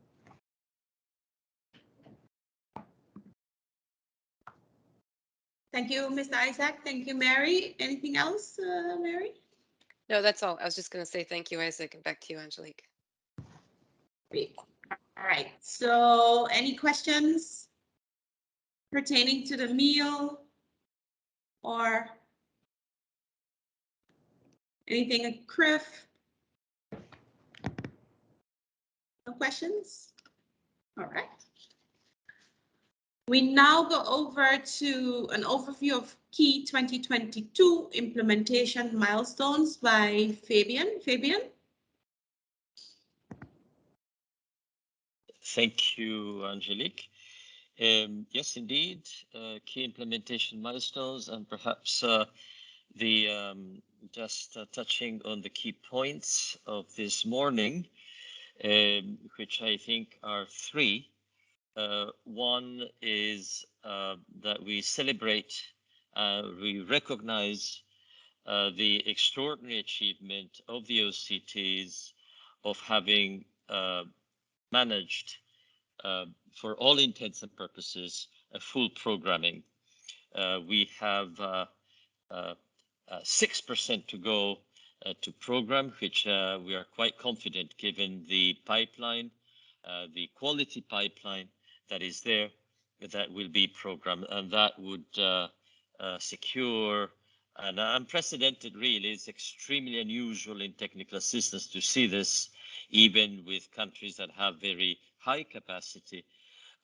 Thank you, Mr. Isaac. Thank you, Mary. Anything else, Mary? No, that's all. I was just going to say thank you, Isaac, and back to you, Angelique. Great. All right. So any questions pertaining to the meal or anything at CRIF? No questions? All right. We now go over to an overview of key 2022 implementation milestones by Fabian. Fabian? Thank you, Angelique. Yes, indeed, key implementation milestones, and perhaps just touching on the key points of this morning, which I think are three. One is that we celebrate, we recognize the extraordinary achievement of the OCTs of having managed, for all intents and purposes, a full programming. We have 6% to go to program, which we are quite confident given the pipeline, the quality pipeline that is there, that will be programmed, and that would secure And unprecedented, really. It's extremely unusual in technical assistance to see this, even with countries that have very high capacity,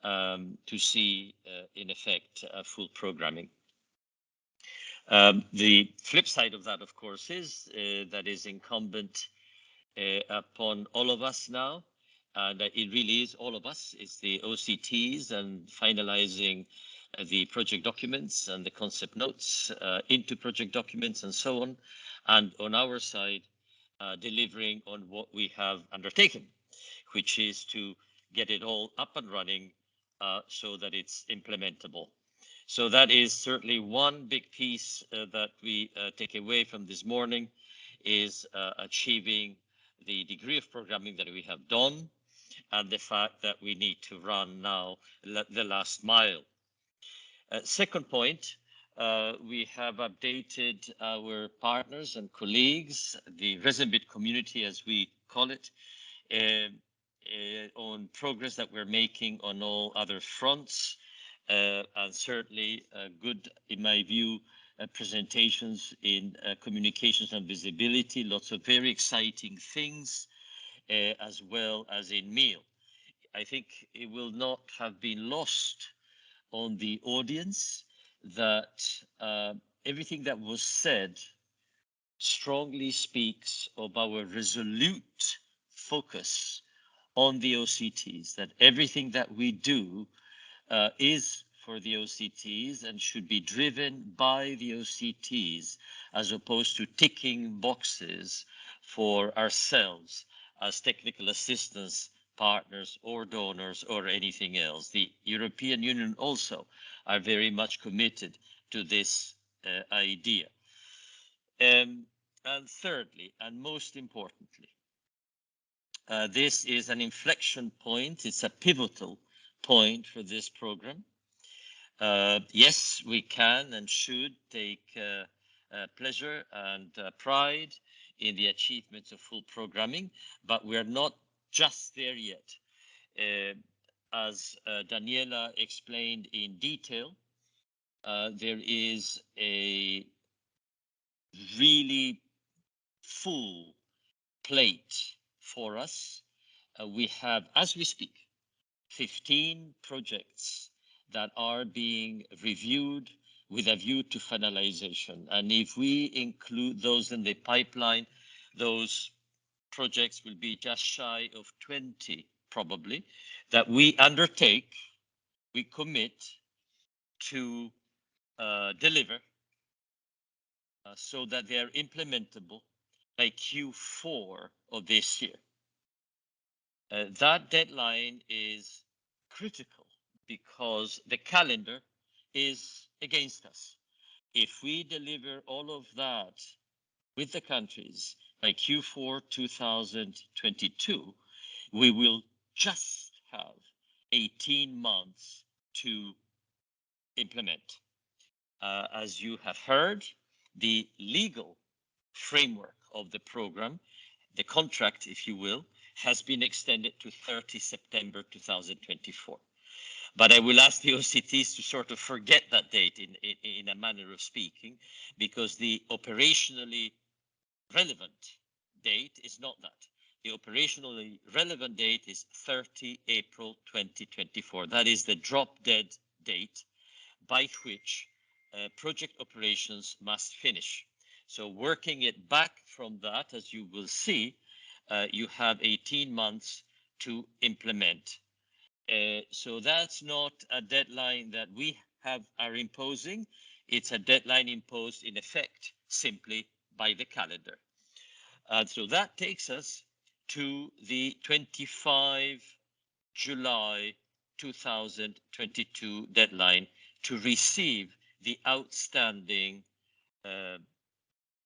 to see, in effect, full programming. The flip side of that, of course, is that is incumbent upon all of us now, and it really is all of us. It's the OCTs and finalizing the project documents and the concept notes into project documents and so on. And on our side, delivering on what we have undertaken, which is to get it all up and running so that it's implementable. So that is certainly one big piece that we take away from this morning, is achieving the degree of programming that we have done, and the fact that we need to run now the last mile. Second point, we have updated our partners and colleagues, the RESEMBID community, as we call it, on progress that we're making on all other fronts, and certainly good, in my view, presentations in communications and visibility, lots of very exciting things, as well as in meal. I think it will not have been lost on the audience that everything that was said strongly speaks of our resolute focus on the OCTs, that everything that we do is for the OCTs and should be driven by the OCTs, as opposed to ticking boxes for ourselves as technical assistance partners or donors or anything else. The European Union also are very much committed to this idea. And thirdly, and most importantly, this is an inflection point. It's a pivotal point for this program. Yes, we can and should take pleasure and pride in the achievements of full programming, but we're not just there yet. As Daniela explained in detail, there is a really full plate for us. We have, as we speak, 15 projects that are being reviewed with a view to finalization. And if we include those in the pipeline, those projects will be just shy of 20, probably, that we undertake, we commit to deliver so that they are implementable by Q4 of this year. That deadline is critical because the calendar is against us. If we deliver all of that with the countries by Q4 2022, we will just have 18 months to implement. As you have heard, the legal framework of the program, the contract, if you will, has been extended to 30 September 2024. But I will ask the OCTs to sort of forget that date in a manner of speaking, because the operationally relevant date is not that. The operationally relevant date is 30 April 2024. That is the drop dead date by which project operations must finish. So working it back from that, as you will see, you have 18 months to implement. So that's not a deadline that we are imposing. It's a deadline imposed in effect simply by the calendar. So that takes us to the 25 July 2022 deadline to receive the outstanding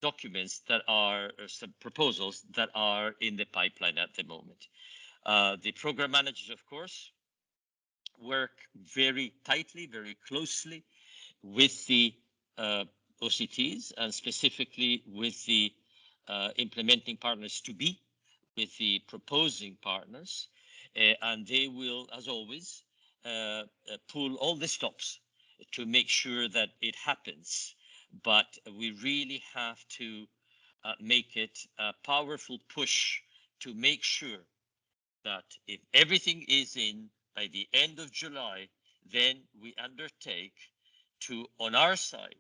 documents that are some proposals that are in the pipeline at the moment. The program managers, of course, work very tightly, very closely with the OCTs and specifically with the implementing partners to be, with the proposing partners, and they will, as always, pull all the stops to make sure that it happens but we really have to make it a powerful push to make sure that if everything is in by the end of July, then we undertake to, on our side,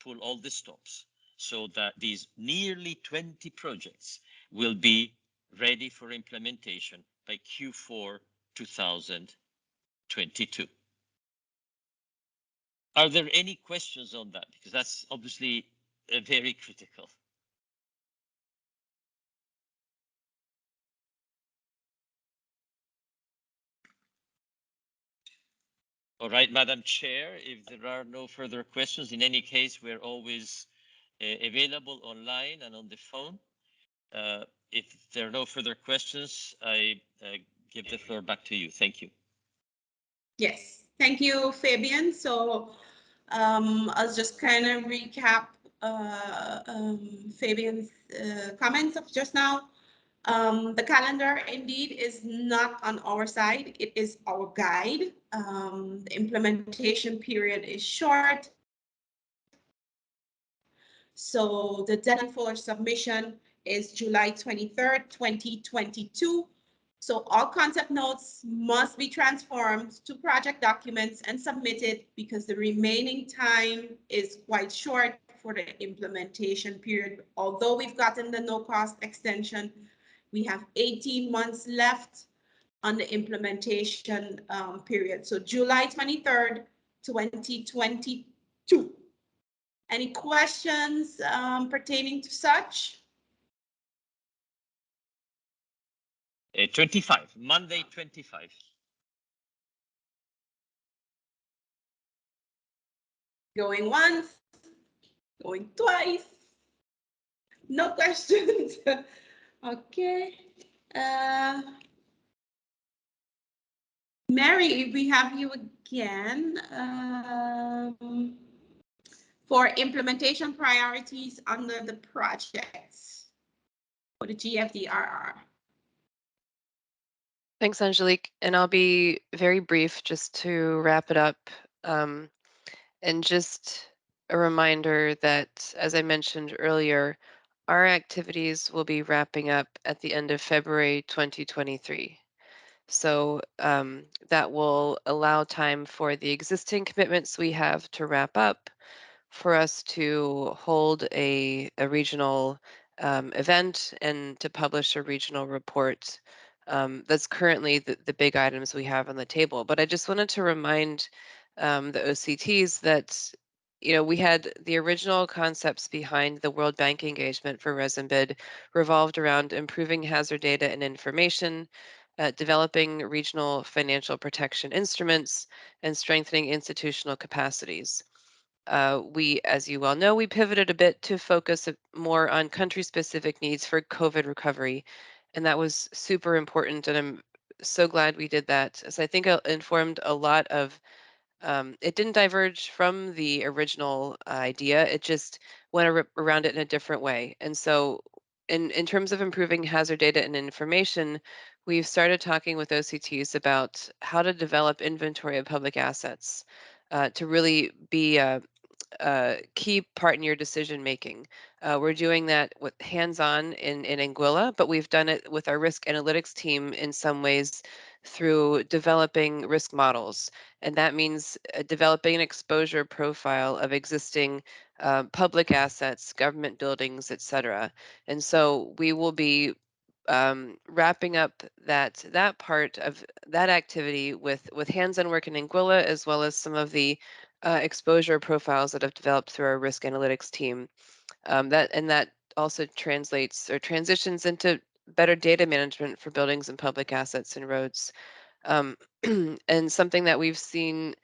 pull all the stops so that these nearly 20 projects will be ready for implementation by Q4 2022. Are there any questions on that? Because that's obviously very critical. All right, Madam Chair, if there are no further questions, in any case, we're always available online and on the phone. If there are no further questions, I give the floor back to you. Thank you. Yes, thank you, Fabian. So I'll just kind of recap Fabian's comments of just now. The calendar indeed is not on our side. It is our guide. The implementation period is short. So the deadline for submission is July 23rd, 2022. So all concept notes must be transformed to project documents and submitted because the remaining time is quite short for the implementation period. Although we've gotten the no cost extension, we have 18 months left on the implementation period. So July 23rd, 2022. Any questions pertaining to such? 25, Monday 25. Going once, going twice. No questions. Okay. Mary, we have you again for implementation priorities under the projects for the GFDRR. Thanks, Angelique. And I'll be very brief just to wrap it up. And just a reminder that, as I mentioned earlier, our activities will be wrapping up at the end of February 2023. So that will allow time for the existing commitments we have to wrap up, for us to hold a regional event and to publish a regional report. That's currently the big items we have on the table. But I just wanted to remind the OCTs that we had the original concepts behind the World Bank engagement for RESEMBID revolved around improving hazard data and information, developing regional financial protection instruments, and strengthening institutional capacities. We, as you well know, we pivoted a bit to focus more on country-specific needs for COVID recovery, and that was super important, and I'm so glad we did that, as I think it informed a lot of, it didn't diverge from the original idea, it just went around it in a different way. And so in terms of improving hazard data and information, we've started talking with OCTs about how to develop inventory of public assets to really be a key part in your decision making. We're doing that with hands-on in Anguilla, but we've done it with our risk analytics team in some ways through developing risk models. And that means developing an exposure profile of existing public assets, government buildings, et cetera. And so we will be wrapping up that part of that activity with hands-on work in Anguilla, as well as some of the exposure profiles that have developed through our risk analytics team. That also translates or transitions into better data management for buildings and public assets and roads. And something that we've seen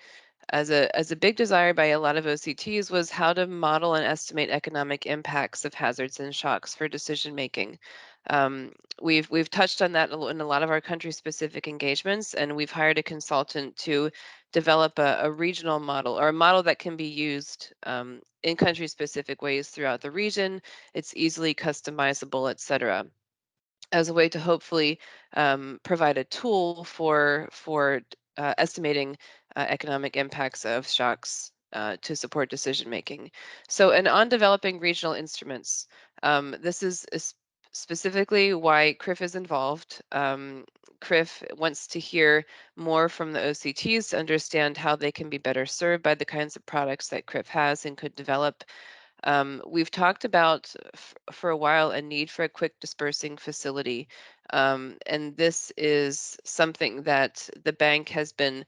as a big desire by a lot of OCTs was how to model and estimate economic impacts of hazards and shocks for decision making. We've touched on that in a lot of our country-specific engagements, and we've hired a consultant to develop a regional model, or a model that can be used in country-specific ways throughout the region. It's easily customizable, et cetera, as a way to hopefully provide a tool for estimating economic impacts of shocks to support decision making. So, and on developing regional instruments, this is specifically why CRIF is involved. CRIF wants to hear more from the OCTs to understand how they can be better served by the kinds of products that CRIF has and could develop. We've talked about for a while a need for a quick dispersing facility. And this is something that the bank has been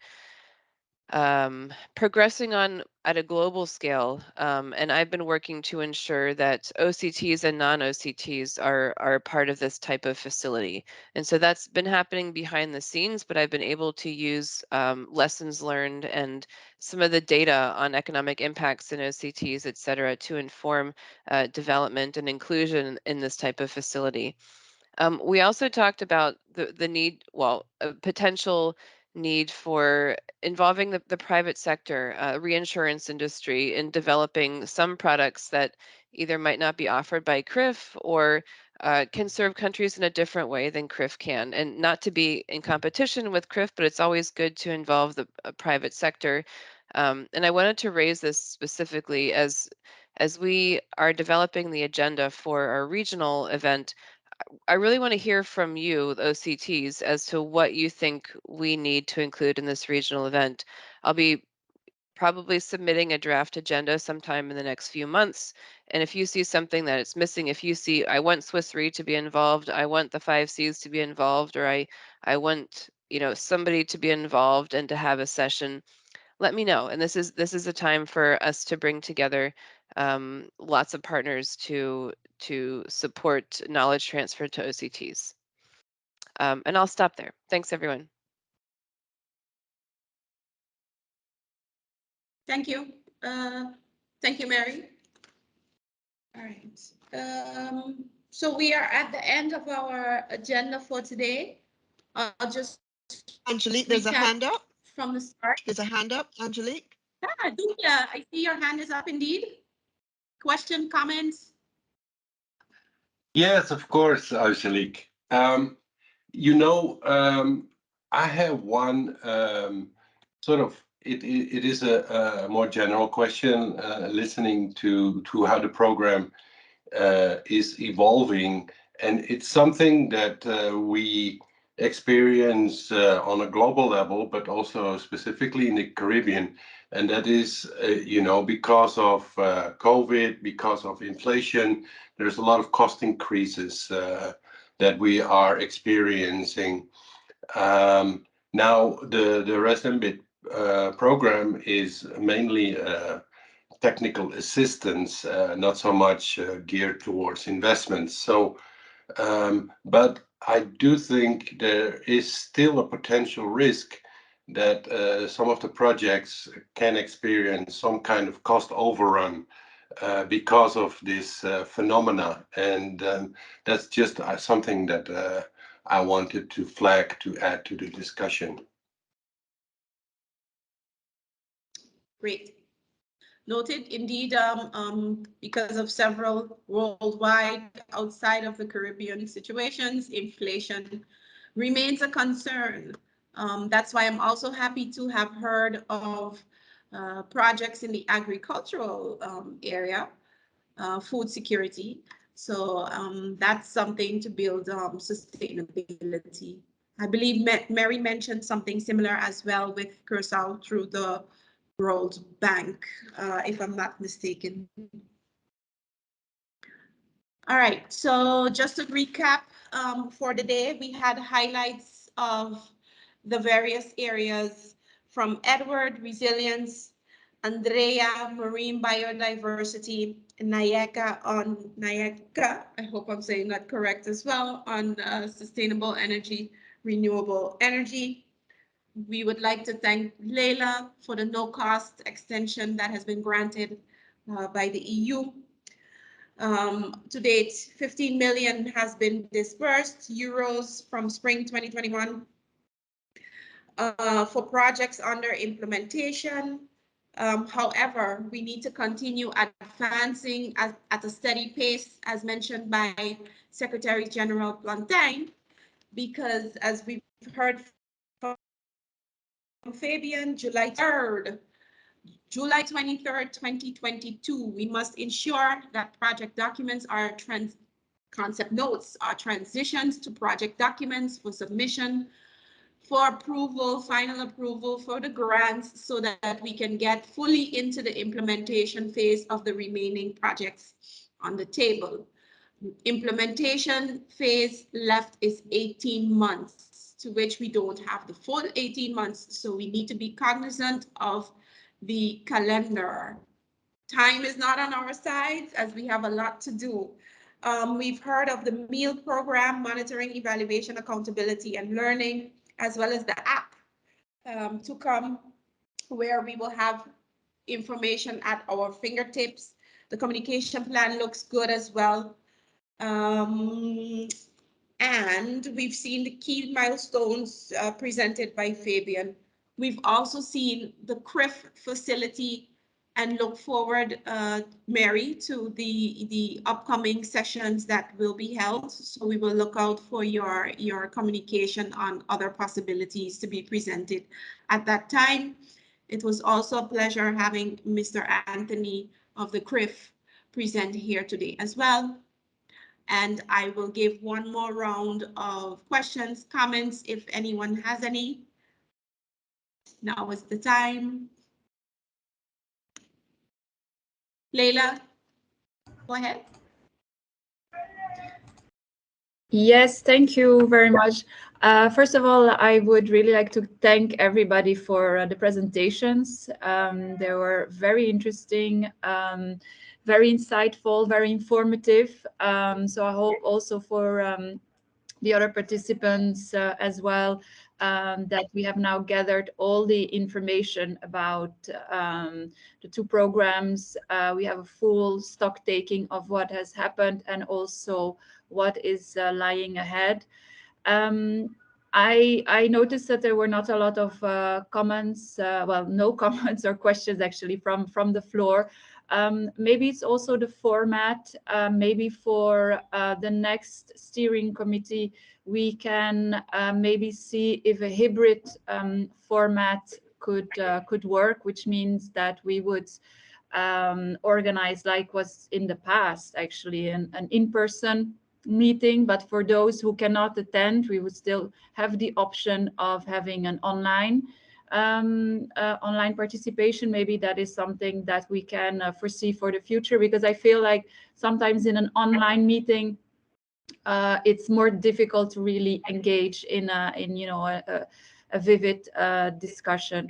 progressing on at a global scale. And I've been working to ensure that OCTs and non-OCTs are part of this type of facility. And so that's been happening behind the scenes, but I've been able to use lessons learned and some of the data on economic impacts in OCTs, et cetera, to inform development and inclusion in this type of facility. We also talked about the need, well, a potential need for involving the private sector, reinsurance industry in developing some products that either might not be offered by CRIF or can serve countries in a different way than CRIF can. And not to be in competition with CRIF, but it's always good to involve the private sector. And I wanted to raise this specifically as we are developing the agenda for our regional event. I really want to hear from you, the OCTs, as to what you think we need to include in this regional event. I'll be probably submitting a draft agenda sometime in the next few months. And if you see something that it's missing, if you see, I want Swiss Re to be involved, I want the 5Cs to be involved, or I want, somebody to be involved and to have a session, let me know. And this is a time for us to bring together lots of partners to support knowledge transfer to OCTs. And I'll stop there. Thanks, everyone. Thank you. Thank you, Mary. All right. So we are at the end of our agenda for today. I'll just Angelique, there's a hand up from the start. There's a hand up, Angelique. Yeah, Dunya, I see your hand is up indeed. Question, comments? Yes, of course, Angelique. I have one sort of, it is a more general question, listening to how the program is evolving. And it's something that we experience on a global level, but also specifically in the Caribbean. And that is, because of COVID, because of inflation, there's a lot of cost increases that we are experiencing. Now, the RESEMBID program is mainly technical assistance, not so much geared towards investments. So, but I do think there is still a potential risk that some of the projects can experience some kind of cost overrun because of this phenomena. And that's just something that I wanted to flag to add to the discussion. Great. Noted. Indeed, because of several worldwide outside of the Caribbean situations, inflation remains a concern. That's why I'm also happy to have heard of projects in the agricultural area, food security. So that's something to build sustainability. I believe Mary mentioned something similar as well with Curacao through the World Bank, if I'm not mistaken. All right, so just to recap for the day, we had highlights of the various areas from Edward, resilience, Andrea, marine biodiversity, Nayeka, I hope I'm saying that correct as well, on sustainable energy, renewable energy. We would like to thank Leila for the no-cost extension that has been granted by the EU. To date, 15 million has been disbursed euros from spring 2021 for projects under implementation. However, we need to continue advancing at a steady pace, as mentioned by Secretary General Plantain, because as we've heard from Fabian, July 3rd, July 23rd, 2022, we must ensure that project documents are concept notes are transitions to project documents for submission, for approval, final approval for the grants, so that we can get fully into the implementation phase of the remaining projects on the table. Implementation phase left is 18 months, to which we don't have the full 18 months. So we need to be cognizant of the calendar. Time is not on our side as we have a lot to do. We've heard of the meal program, monitoring, evaluation, accountability, and learning, as well as the app to come, where we will have information at our fingertips. The communication plan looks good as well. And we've seen the key milestones presented by Fabian. We've also seen the CRIF facility and look forward, Mary, to the upcoming sessions that will be held. So we will look out for your communication on other possibilities to be presented at that time. It was also a pleasure having Mr. Anthony of the CRIF present here today as well. And I will give one more round of questions, comments, if anyone has any. Now is the time. Leila, go ahead. Yes, thank you very much. First of all, I would really like to thank everybody for the presentations. They were very interesting, very insightful, very informative. So I hope also for the other participants as well, that we have now gathered all the information about the two programs. We have a full stock taking of what has happened and also what is lying ahead. I noticed that there were not a lot of comments, well, no comments or questions actually from the floor. Maybe it's also the format. Maybe for the next steering committee, we can maybe see if a hybrid format could work, which means that we would organize, like was in the past, actually, an in-person meeting. But for those who cannot attend, we would still have the option of having an online participation. Maybe that is something that we can foresee for the future, because I feel like sometimes in an online meeting it's more difficult to really engage in a vivid discussion.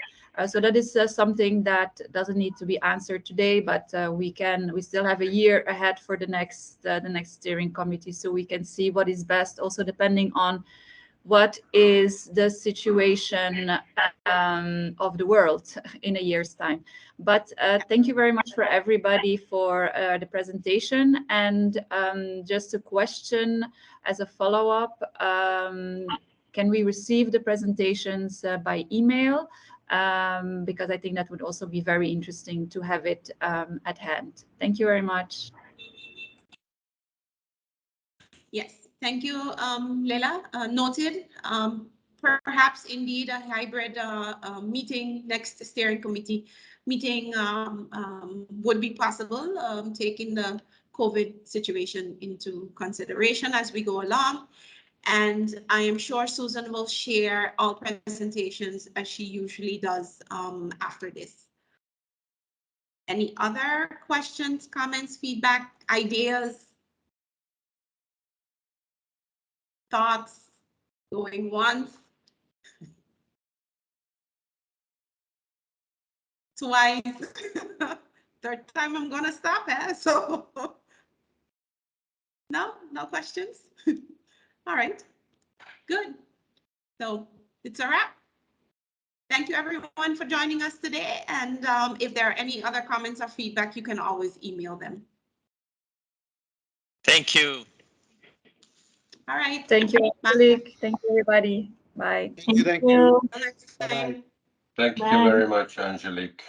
So that is something that doesn't need to be answered today, but we still have a year ahead for the next steering committee, so we can see what is best, also depending on what is the situation of the world in a year's time. But thank you very much for everybody for the presentation. And just a question as a follow-up, can we receive the presentations by email? Because I think that would also be very interesting to have it at hand. Thank you very much. Yes, thank you, Leila. Noted. Perhaps indeed a hybrid meeting, next steering committee meeting would be possible, taking the COVID situation into consideration as we go along. And I am sure Susan will share all presentations as she usually does after this. Any other questions, comments, feedback, ideas, thoughts, going once, twice, third time I'm gonna stop, so no questions. All right, good. So it's a wrap. Thank you everyone for joining us today. And if there are any other comments or feedback, you can always email them. Thank you. All right. Thank you, Angelique. Thank you, everybody. Bye. Thank you. Next Bye-bye. time. Thank you Bye. very much, Angelique.